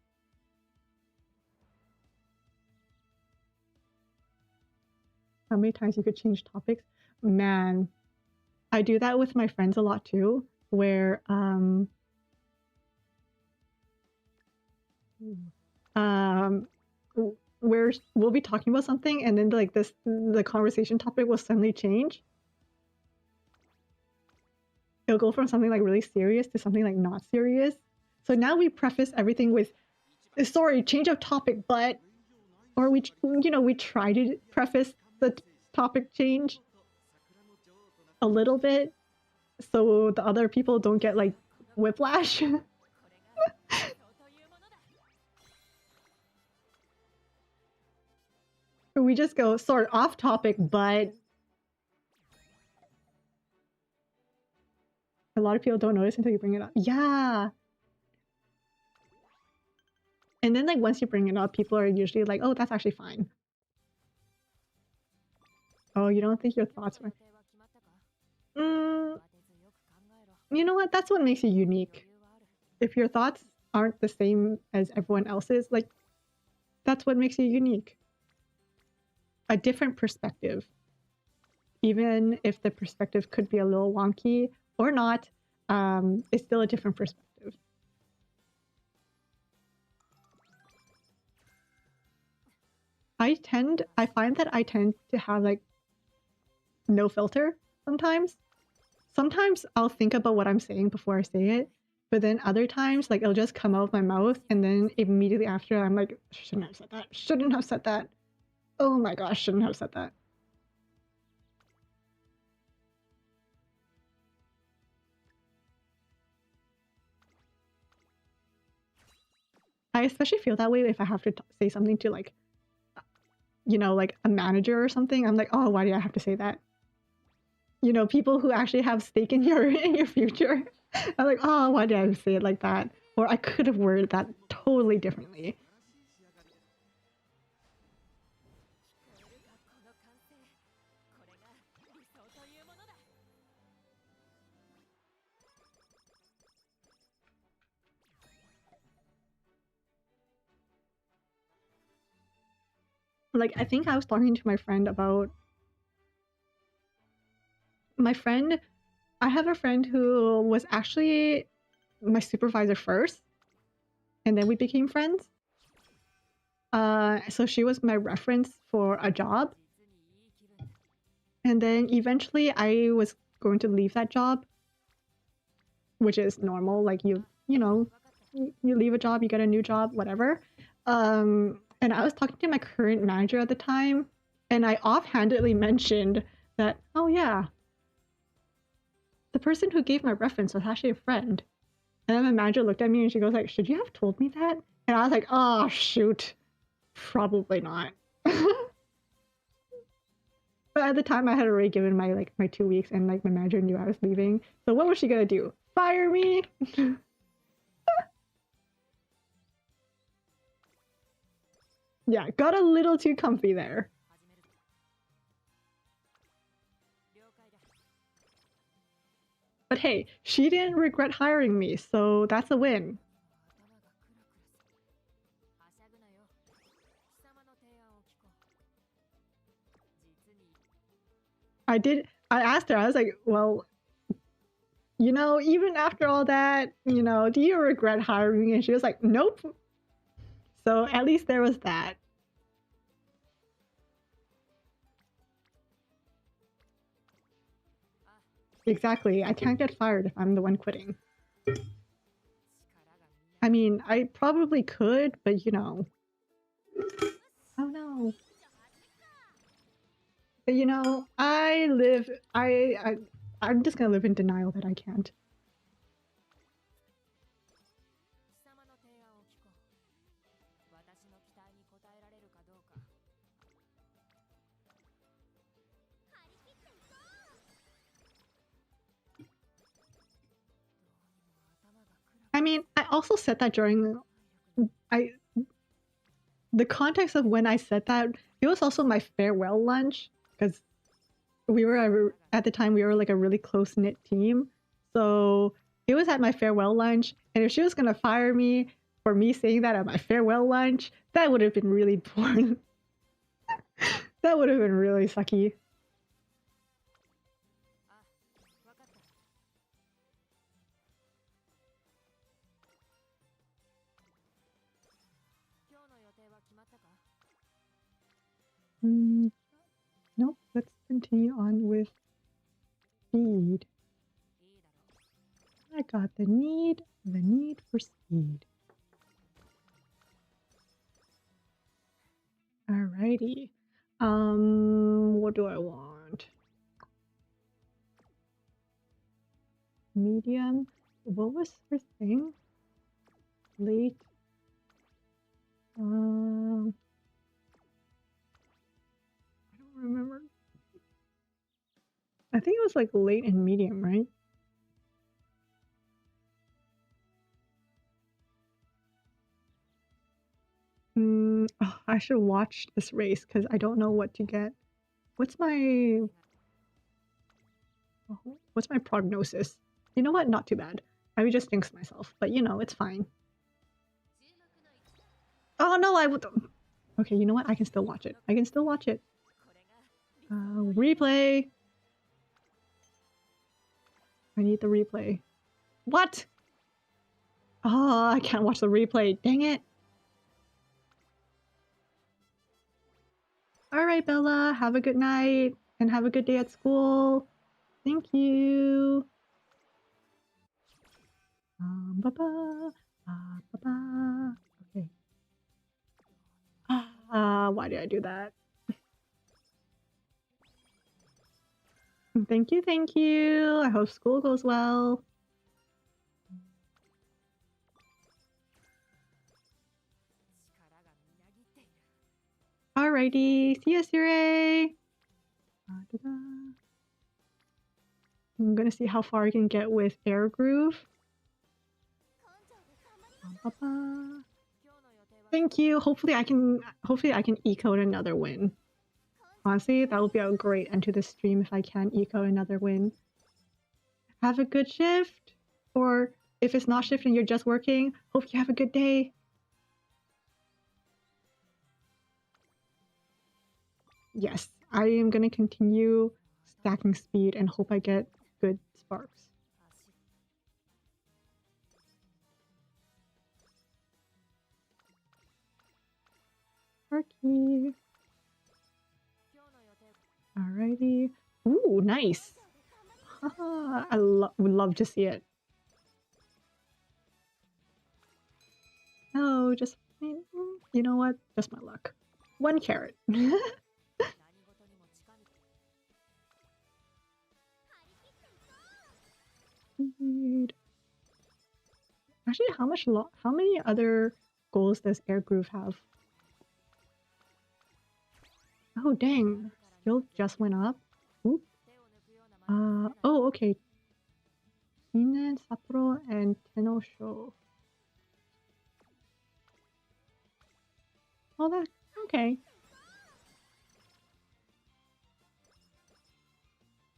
how many times you could change topics. Man, I do that with my friends a lot too, where where we'll be talking about something and then like the conversation topic will suddenly change. It'll go from something like really serious to something like not serious. So now we preface everything with, sorry, change of topic, but, or we try to preface the topic change a little bit so the other people don't get like whiplash. We just go sort of off topic, but a lot of people don't notice until you bring it up. Yeah. And then like once you bring it up, people are usually like, oh, that's actually fine. Oh, you don't think your thoughts were... You know what? That's what makes you unique. If your thoughts aren't the same as everyone else's, like, that's what makes you unique. A different perspective. Even if the perspective could be a little wonky or not, it's still a different perspective. I find that I tend to have like no filter sometimes. Sometimes I'll think about what I'm saying before I say it, but then other times like it'll just come out of my mouth and then immediately after I'm like, shouldn't have said that, shouldn't have said that. Oh my gosh, shouldn't have said that. I especially feel that way if I have to say something to like, you know, like a manager or something. I'm like, oh, why do I have to say that? You know, people who actually have stake in your future. I'm like, oh, why did I say it like that? Or I could have worded that totally differently. Like, I think I was talking to my friend about... I have a friend who was actually my supervisor first, and then we became friends. So she was my reference for a job. And then eventually I was going to leave that job, which is normal. Like you know, you leave a job, you get a new job, whatever. And I was talking to my current manager at the time, and I offhandedly mentioned that, oh yeah, the person who gave my reference was actually a friend. And then my manager looked at me and she goes like, should you have told me that? And I was like, oh shoot, probably not. But at the time I had already given my 2 weeks and like my manager knew I was leaving. So what was she gonna do? Fire me? Yeah, got a little too comfy there. But hey, she didn't regret hiring me, so that's a win. I asked her, I was like, well, you know, even after all that, you know, do you regret hiring me? And she was like, nope. So at least there was that. Exactly, I can't get fired if I'm the one quitting. I mean, I probably could, but you know. Oh no. But you know, I'm just gonna live in denial that I can't. I mean, I also said that during the context of when I said that, it was also my farewell lunch, because we were at the time we were like a really close-knit team. So it was at my farewell lunch, and if she was gonna fire me for me saying that at my farewell lunch, that would have been really boring. That would have been really sucky. あ、わかった。今日の予定は決まったか？ Nope, let's continue on with speed. いいだろう。 I got the need for speed. Alrighty. What do I want? Medium. What was her thing? Late. I don't remember. I think it was like late and medium, right? Oh, I should watch this race because I don't know what to get. What's my prognosis? You know what? Not too bad. I would just jinx myself, but you know, it's fine. Oh no, I would. Okay, you know what? I can still watch it. I can still watch it. Replay. I need the replay. What? Oh, I can't watch the replay. Dang it. Alright, Bella. Have a good night and have a good day at school. Thank you. Ba-ba. Ba-ba. Okay. Why did I do that? Thank you, thank you. I hope school goes well. Alrighty, see ya, Sire. I'm gonna see how far I can get with Air Groove. Thank you. Hopefully I can eco another win. Honestly, that would be a great end to the stream if I can eco another win. Have a good shift, or if it's not shift and you're just working, hope you have a good day. Yes, I am gonna continue stacking speed and hope I get good sparks. Sparky. Alrighty. Ooh, nice. I would love to see it. Oh, just you know what? Just my luck. 1 carrot. Actually, how many other goals does Air Groove have? Oh dang, skill just went up. Oop. Oh okay. Hinen, Sapporo, and Tenosho. Oh, that okay.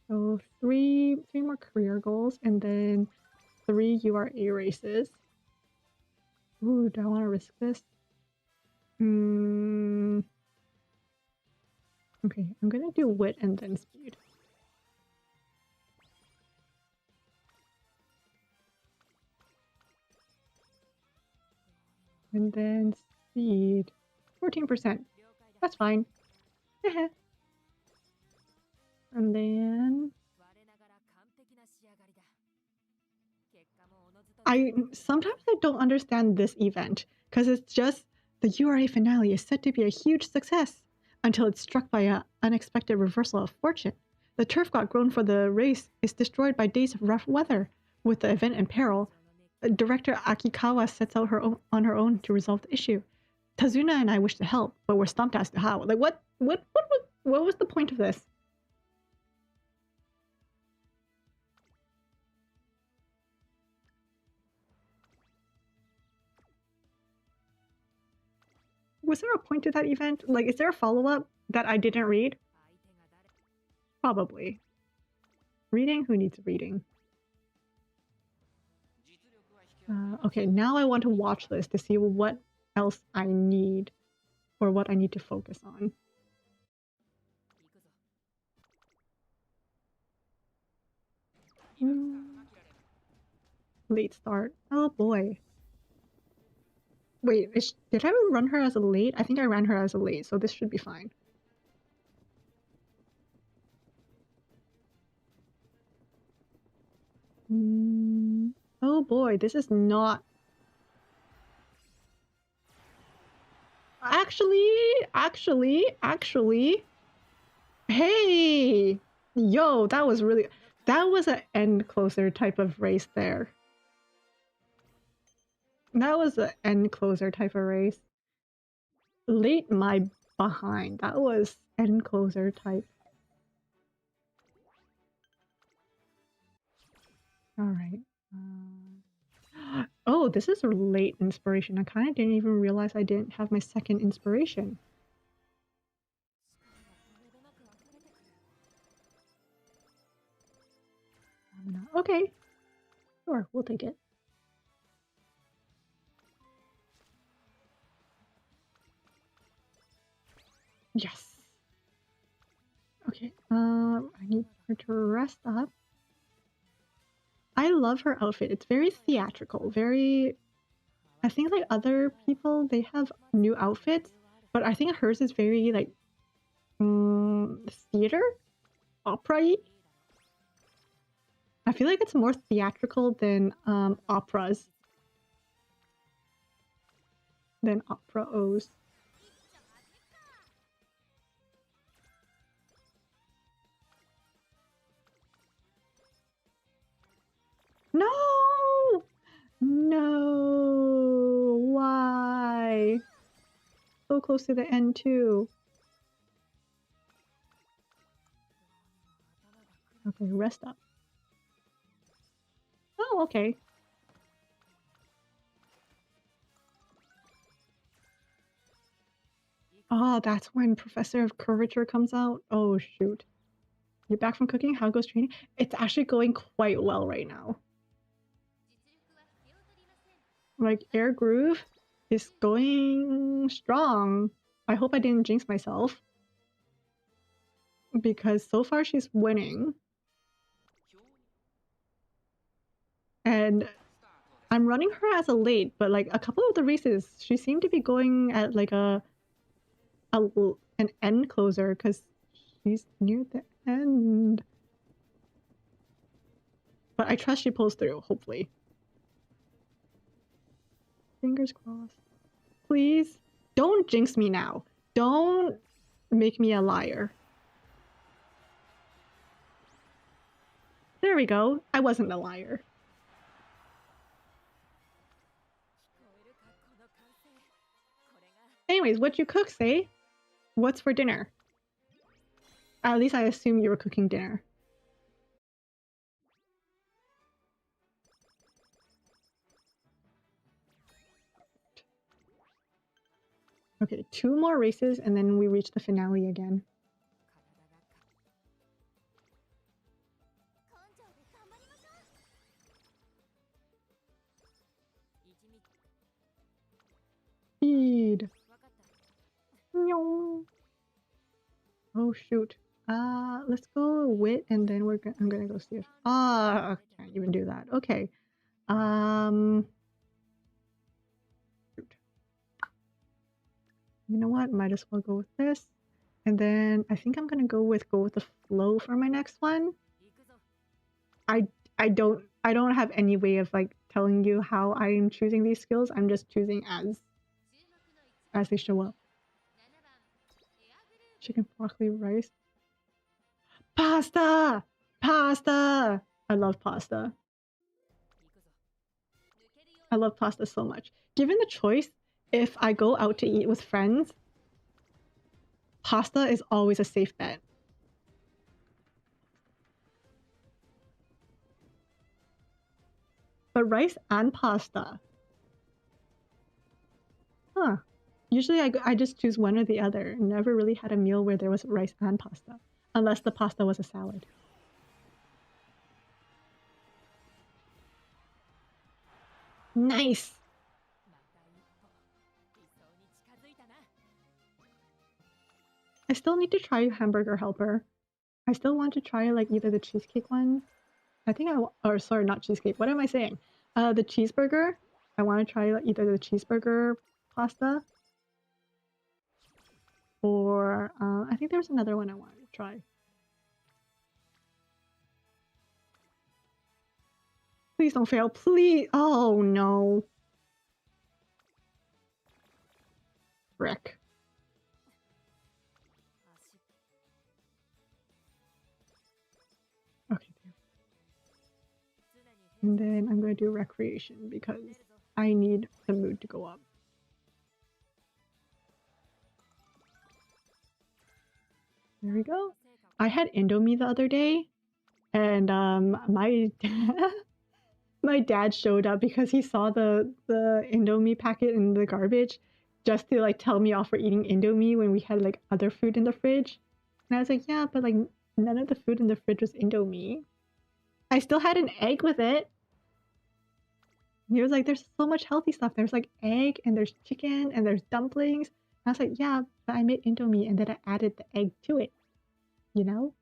So three more career goals, and then 3 URA races. Ooh, do I want to risk this? Okay, I'm gonna do wit and then speed. And then speed. 14%. That's fine. And then sometimes I don't understand this event because it's just the URA finale is said to be a huge success until it's struck by an unexpected reversal of fortune. The turf god grown for the race is destroyed by days of rough weather. With the event in peril, Director Akikawa sets out on her own to resolve the issue. Tazuna and I wish to help, but we're stumped as to how. Like what was the point of this? Was there a point to that event? Like, is there a follow-up that I didn't read? Probably. Reading? Who needs reading? Okay, now I want to watch this to see what else I need or what I need to focus on. Late start. Oh boy. Wait, did I run her as a late? I think I ran her as a late, so this should be fine. Oh boy, this is not... Actually... Hey! Yo, that was really... That was an end closer type of race there. That was an end closer type of race. Late my behind. That was end closer type. Alright. Oh, this is a late inspiration. I kind of didn't even realize I didn't have my second inspiration. Okay. Sure, we'll take it. Yes. Okay. I need her to rest up. I love her outfit. It's very theatrical. Very... I think like other people, they have new outfits, but I think hers is very like theater? Opera-y? I feel like it's more theatrical than operas. Than opera-os. No! No! Why? So close to the end too. Okay, rest up. Oh, okay. Oh, that's when Professor of Curvature comes out? Oh, shoot. You're back from cooking? How goes training? It's actually going quite well right now. Like, Air Groove is going strong. I hope I didn't jinx myself. Because so far she's winning. And I'm running her as a late, but like a couple of the races, she seemed to be going at like an end closer because she's near the end. But I trust she pulls through, hopefully. Fingers crossed. Please, don't jinx me now. Don't make me a liar. There we go. I wasn't a liar. Anyways, what'd you cook, Say? What's for dinner? At least I assume you were cooking dinner. Okay, 2 more races and then we reach the finale again. Speed. Oh shoot. Let's go wit and then I'm gonna go see if I can't even do that. Okay. Shoot. You know what? Might as well go with this. And then I think I'm gonna go with the flow for my next one. I don't have any way of like telling you how I'm choosing these skills. I'm just choosing as they show up. Chicken, broccoli, rice. Pasta! Pasta! I love pasta. I love pasta so much. Given the choice, if I go out to eat with friends, pasta is always a safe bet. But rice and pasta. Huh. Usually I just choose one or the other. Never really had a meal where there was rice and pasta. Unless the pasta was a salad. Nice! I still need to try Hamburger Helper. I still want to try like either the cheesecake one. I think or sorry, not cheesecake. What am I saying? The cheeseburger. I want to try either the cheeseburger pasta or I think there was another one I wanted to try. Please don't fail. Please. Oh no. Frick. Okay. And then I'm going to do recreation because I need the mood to go up. There we go. I had Indomie the other day, and my my dad showed up because he saw the Indomie packet in the garbage, just to like tell me off for eating Indomie when we had like other food in the fridge. And I was like, yeah, but like none of the food in the fridge was Indomie. I still had an egg with it. He was like, there's so much healthy stuff. There's like egg and there's chicken and there's dumplings. And I was like, yeah, but I made Indomie and then I added the egg to it. You know?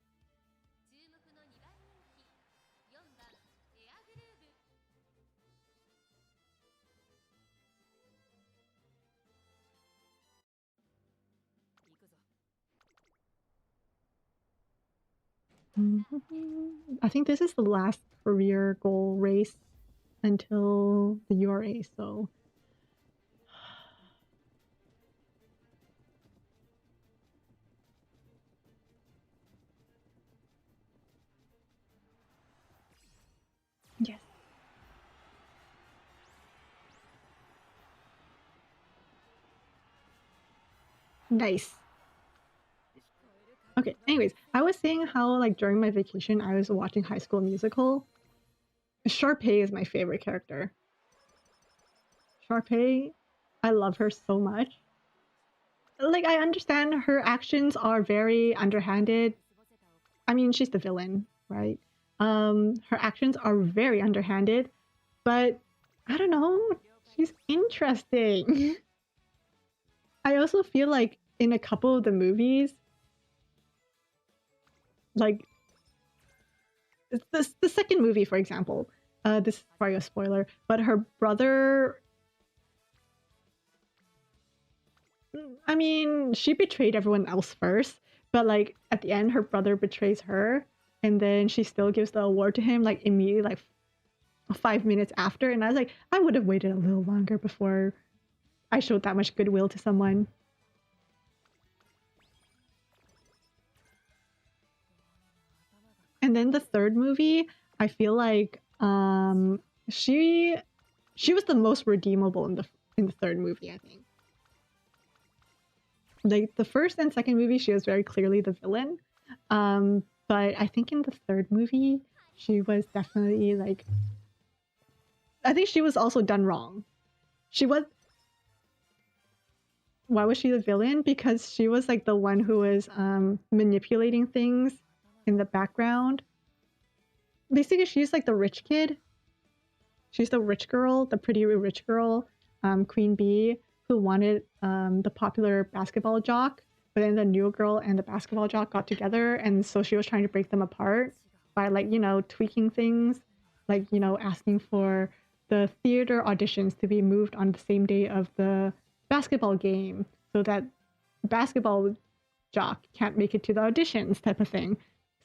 I think this is the last career goal race until the URA, so yes. Nice. Okay, anyways, I was saying how like during my vacation I was watching High School Musical. Sharpay is my favorite character. Sharpay, I love her so much. Like, I understand her actions are very underhanded. I mean, she's the villain, right? Her actions are very underhanded, but I don't know, she's interesting. I also feel like in a couple of the movies, like the second movie, for example, this is probably a spoiler, but her brother, I mean, she betrayed everyone else first, but like at the end, her brother betrays her, and then she still gives the award to him like immediately, like 5 minutes after. And I was like, I would have waited a little longer before I showed that much goodwill to someone. And then the third movie, I feel like she was the most redeemable in the third movie, I think. Like the first and second movie, she was very clearly the villain. But I think in the third movie, she was definitely like, I think she was also done wrong. She was. Why was she the villain? Because she was like the one who was manipulating things in the background. Basically, she's like the rich kid. She's the rich girl, the pretty rich girl, Queen Bee, who wanted the popular basketball jock. But then the new girl and the basketball jock got together, and so she was trying to break them apart by like, you know, tweaking things, like, you know, asking for the theater auditions to be moved on the same day of the basketball game so that basketball jock can't make it to the auditions type of thing.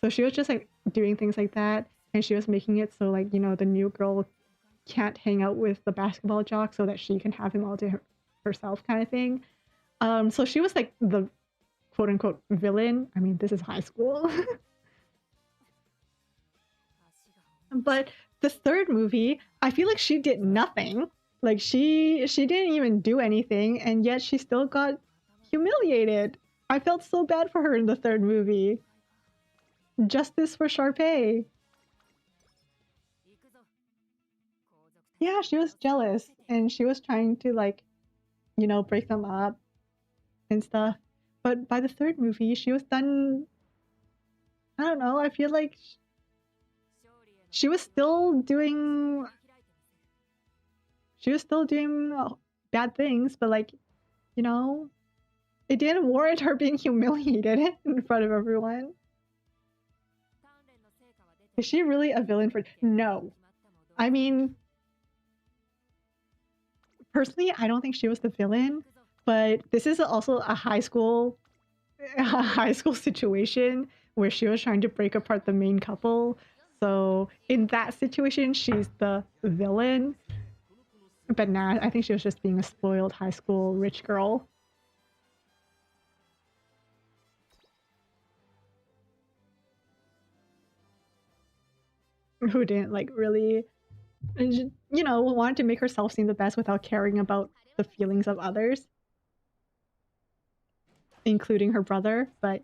So she was just like doing things like that, and she was making it so like, you know, the new girl can't hang out with the basketball jock so that she can have him all to herself kind of thing. So she was like the quote unquote villain. I mean, this is high school. But the third movie, I feel like she did nothing. Like she didn't even do anything, and yet she still got humiliated. I felt so bad for her in the third movie. Justice for Sharpay. Yeah, she was jealous, and she was trying to like, you know, break them up and stuff. But by the third movie, she was done. I don't know. I feel like she was still doing bad things, but like, you know, it didn't warrant her being humiliated in front of everyone. Is she really a villain for? No. I mean, personally, I don't think she was the villain, but this is also a high school situation where she was trying to break apart the main couple. So in that situation, she's the villain. But nah, I think she was just being a spoiled high school rich girl. Who didn't like really, wanted to make herself seem the best without caring about the feelings of others, including her brother. But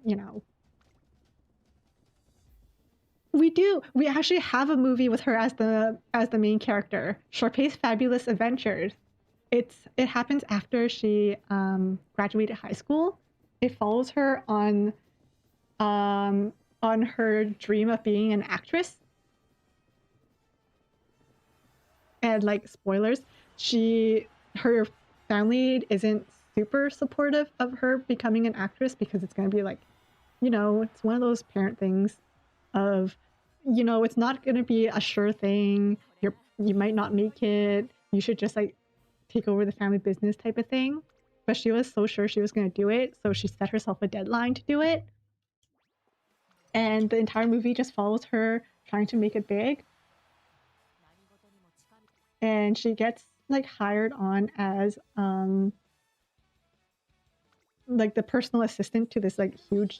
we do. We actually have a movie with her as the main character, Sharpay's Fabulous Adventures. It happens after she graduated high school. It follows her on her dream of being an actress. And like spoilers, her family isn't super supportive of her becoming an actress because it's going to be like, it's one of those parent things of, it's not going to be a sure thing. You might not make it. You should just like take over the family business type of thing. But she was so sure she was going to do it, so she set herself a deadline to do it. And the entire movie just follows her trying to make it big. And she gets like hired on as like the personal assistant to this like huge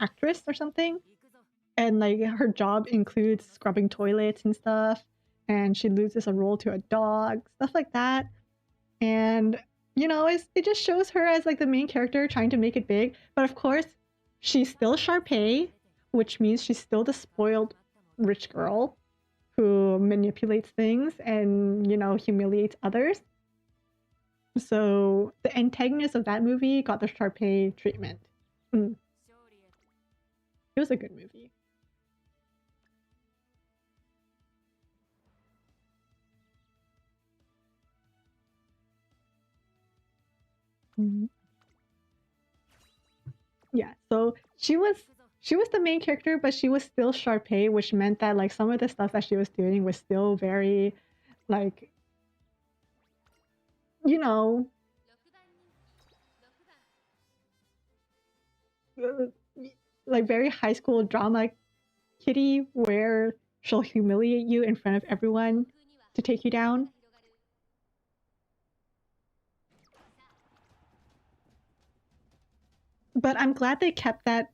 actress or something. And like her job includes scrubbing toilets and stuff, and she loses a role to a dog, stuff like that. And it just shows her as like the main character trying to make it big. But of course, she's still Sharpay, which means she's still the spoiled rich girl who manipulates things and humiliates others. So the antagonist of that movie got the Sharpay treatment. It was a good movie. Yeah, so she was the main character, but she was still Sharpay, which meant that like some of the stuff that she was doing was still very like like very high school drama kitty, where she'll humiliate you in front of everyone to take you down. But I'm glad they kept that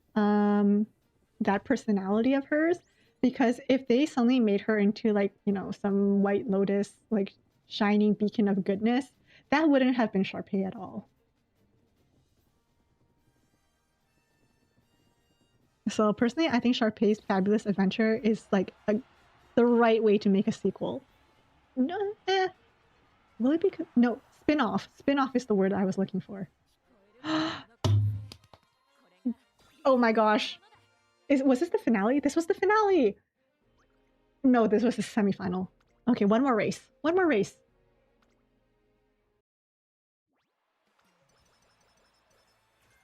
personality of hers, because if they suddenly made her into like some White Lotus like shining beacon of goodness, that wouldn't have been Sharpay at all. So personally, I think Sharpay's Fabulous Adventure is like the right way to make a sequel. No, will it be? No, spin-off. Spin-off is the word I was looking for. Oh my gosh. Was this the finale? This was the finale! No, this was the semifinal. Okay, one more race. One more race.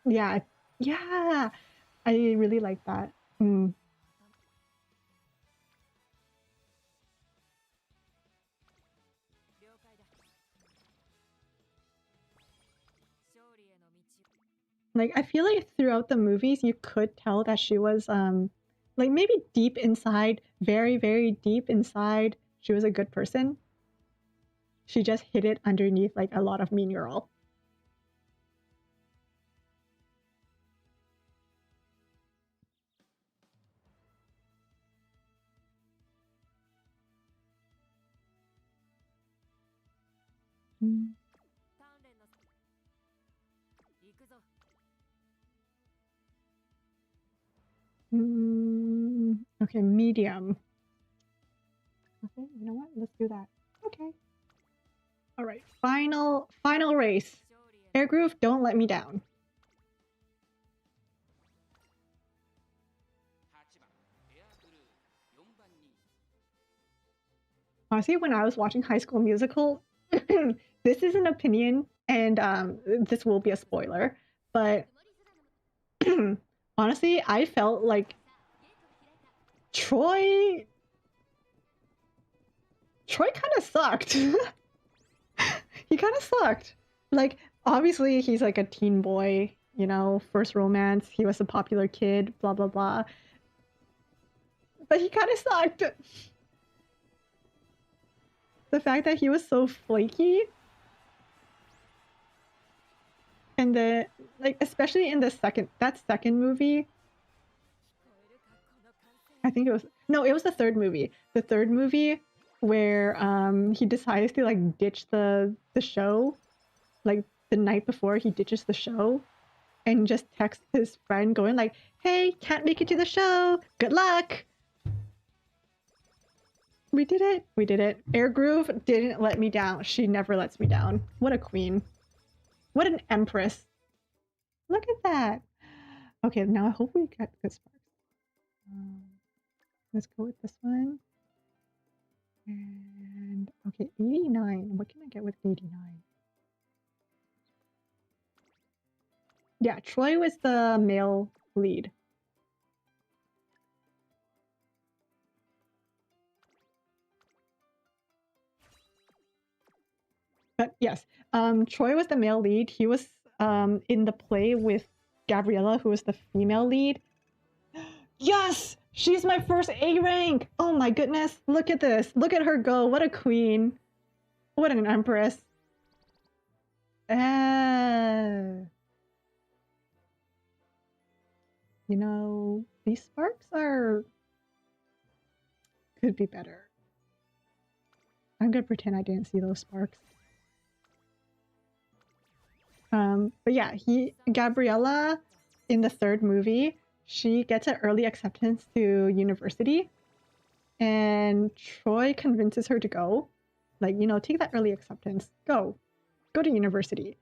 Yeah. Yeah! I really like that. Like, I feel like throughout the movies, you could tell that she was, like, maybe deep inside, very, very deep inside, she was a good person. She just hid it underneath, like, a lot of mean girl. Okay, medium. Okay, you know what? Let's do that. Okay. All right, final race. Air Groove, don't let me down. Honestly, when I was watching High School Musical, this is an opinion, and this will be a spoiler, but honestly, I felt like Troy kind of sucked. He kind of sucked. Like, obviously, he's like a teen boy, you know, first romance. He was a popular kid, blah, blah, blah. But he kind of sucked. The fact that he was so flaky. And the, like, especially in the second movie, I think it was, no, it was the third movie. The third movie where he decides to like ditch the show, like the night before he ditches the show, and just texts his friend going like, "Hey, can't make it to the show. Good luck." We did it. We did it. Air Groove didn't let me down. She never lets me down. What a queen. What an empress. Look at that. Okay, now I hope we get good sparks. Let's go with this one. And okay, 89. What can I get with 89? Yeah, Troy was the male lead. But yes, Troy was the male lead. He was in the play with Gabriella, who was the female lead. Yes! She's my first A rank! Oh my goodness, look at this. Look at her go. What a queen. What an empress. You know, these sparks could be better. I'm gonna pretend I didn't see those sparks. But yeah, Gabriella in the third movie, she gets an early acceptance to university, and Troy convinces her to go. Like, you know, take that early acceptance, go to university.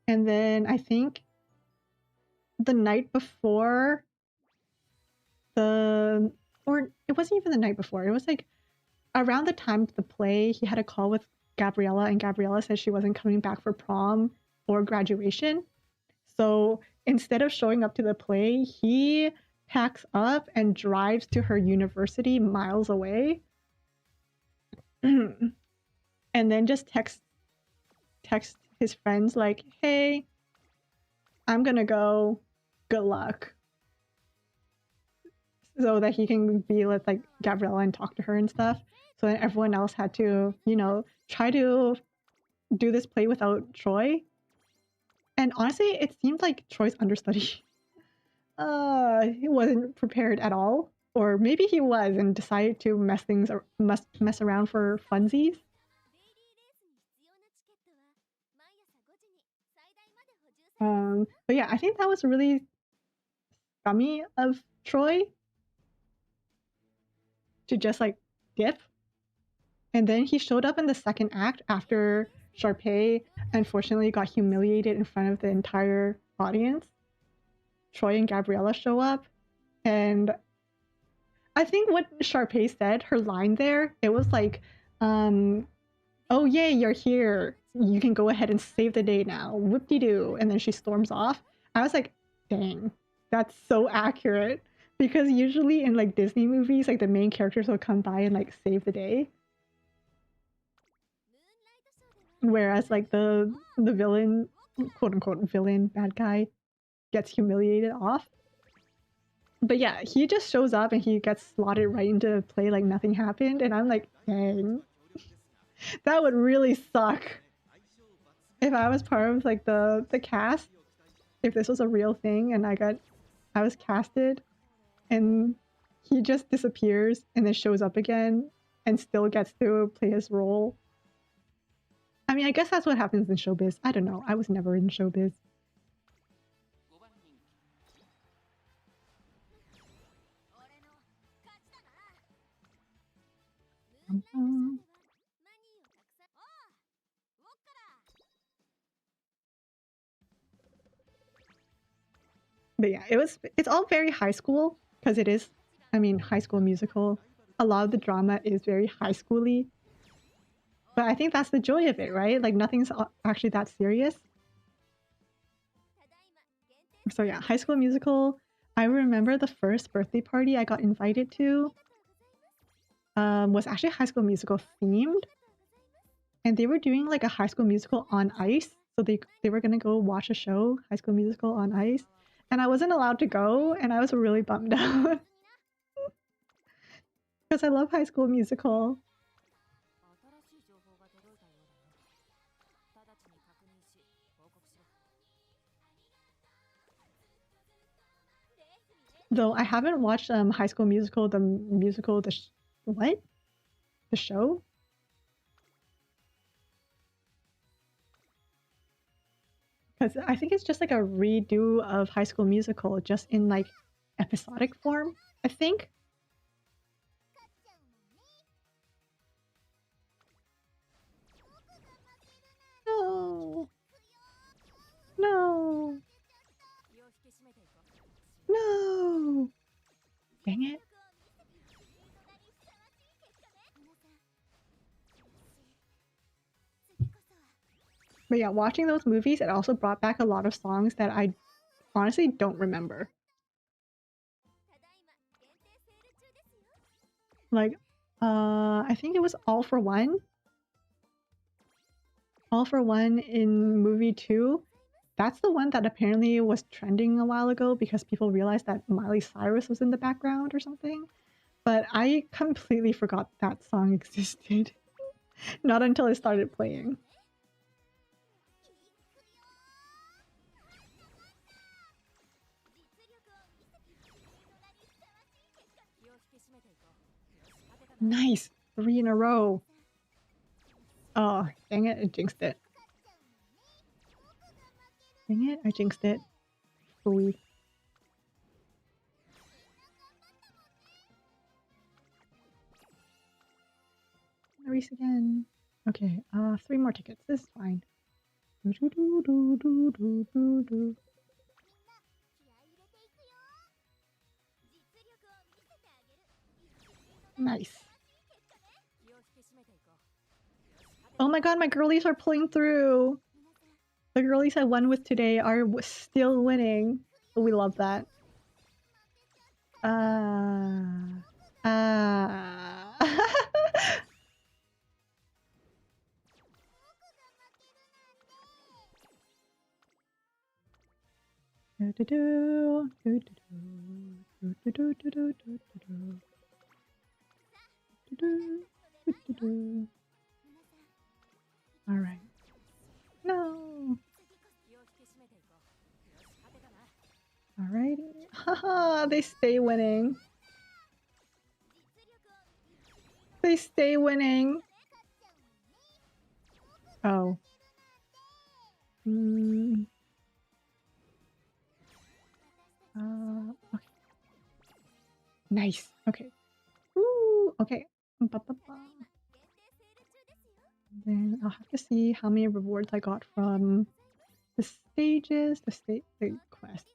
And then I think the night before or it wasn't even the night before, it was like around the time of the play, he had a call with Gabriella, and Gabriella said she wasn't coming back for prom or graduation. So instead of showing up to the play, he packs up and drives to her university miles away. And then just text his friends like, "Hey, I'm gonna go. Good luck." So that he can be with like Gabriella and talk to her and stuff. So then everyone else had to, you know, try to do this play without Troy. And honestly, it seemed like Troy's understudy. He wasn't prepared at all. Or maybe he was and decided to mess around for funsies. But yeah, I think that was really scummy of Troy to just like dip. And then he showed up in the second act after Sharpay unfortunately got humiliated in front of the entire audience. Troy and Gabriella show up, and I think what Sharpay said, her line there, it was like, "Oh yay, you're here. You can go ahead and save the day now. Whoop-de-doo." And then she storms off. I was like, dang, that's so accurate. Because usually in like Disney movies, like the main characters will come by and like save the day. Whereas like the villain, quote unquote villain, bad guy, gets humiliated off. But yeah, he just shows up and he gets slotted right into play like nothing happened, and I'm like, dang. That would really suck. If I was part of like the cast, if this was a real thing and I was casted and he just disappears and then shows up again and still gets to play his role. I mean, I guess that's what happens in showbiz. I don't know. I was never in showbiz. But yeah, it's all very high school because it is, I mean, High School Musical. A lot of the drama is very high schooly. But I think that's the joy of it, right? Like nothing's actually that serious. So yeah, High School Musical. I remember the first birthday party I got invited to was actually High School Musical themed. and they were doing like a High School Musical on ice. So they were gonna go watch a show, High School Musical on ice, and I wasn't allowed to go, and I was really bummed out because I love High School Musical. Though I haven't watched High School Musical, the musical, the show. Because I think it's just like a redo of High School Musical, just in like episodic form, I think. No. No. No. Dang it. But yeah, watching those movies, it also brought back a lot of songs that I honestly don't remember. Like, I think it was All for One. All for One in movie 2. That's the one that apparently was trending a while ago because people realized that Miley Cyrus was in the background or something. But I completely forgot that song existed. Not until it started playing. Nice! 3 in a row. Oh, dang it, I jinxed it. Dang it, I jinxed it. Ooh. Race again. Okay, 3 more tickets. This is fine. Nice. Oh my god, my girlies are pulling through. The girlies I won with today are still winning. We love that. All right. No. Alrighty. Haha, they stay winning. They stay winning. Oh. Okay. Nice. Okay. Ooh, okay. Then I'll have to see how many rewards I got from the stages, the quest.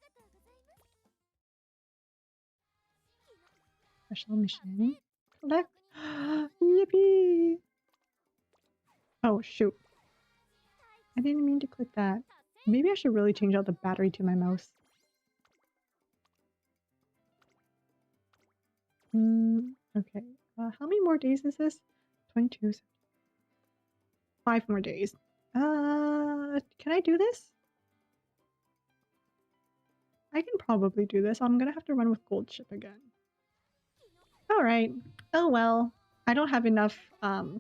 Special mission. Collect. Yippee! Oh, shoot. I didn't mean to click that. Maybe I should really change out the battery to my mouse. Okay. How many more days is this? 22. 5 more days. Can I do this? I can probably do this. I'm gonna have to run with gold ship again. Alright. Oh well. I don't have enough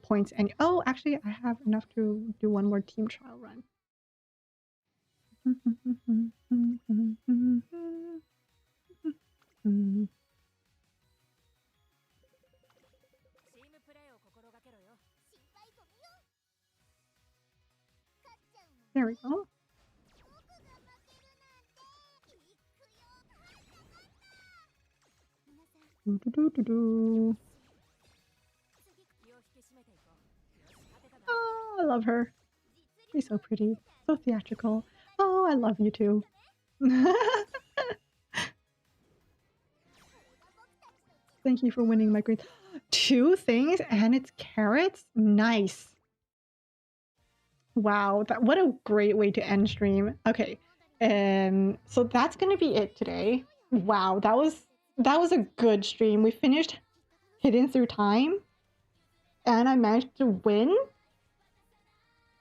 points and oh, actually I have enough to do one more team trial run. There we go. Oh, I love her. She's so pretty, so theatrical. Oh, I love you too. Thank you for winning my grade. 2 things and it's carrots? Nice. Wow, what a great way to end stream. Okay, so that's gonna be it today. Wow, that was a good stream. We finished Hidden Through Time, and I managed to win.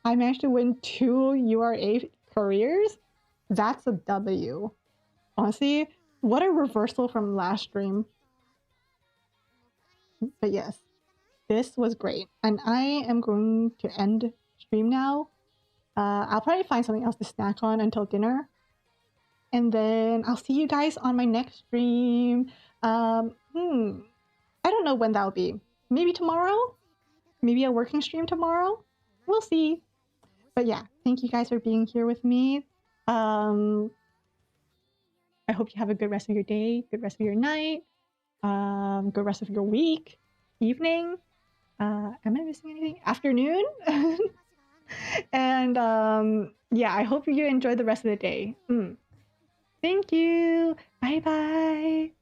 I managed to win 2 URA careers. That's a W. Honestly, what a reversal from last stream. But yes, this was great. And I am going to end stream now. I'll probably find something else to snack on until dinner. And then I'll see you guys on my next stream. I don't know when that'll be. Maybe tomorrow? Maybe a working stream tomorrow? We'll see. But yeah, thank you guys for being here with me. I hope you have a good rest of your day, good rest of your night, good rest of your week, evening. Am I missing anything? Afternoon? And yeah, I hope you enjoy the rest of the day. Thank you. Bye bye.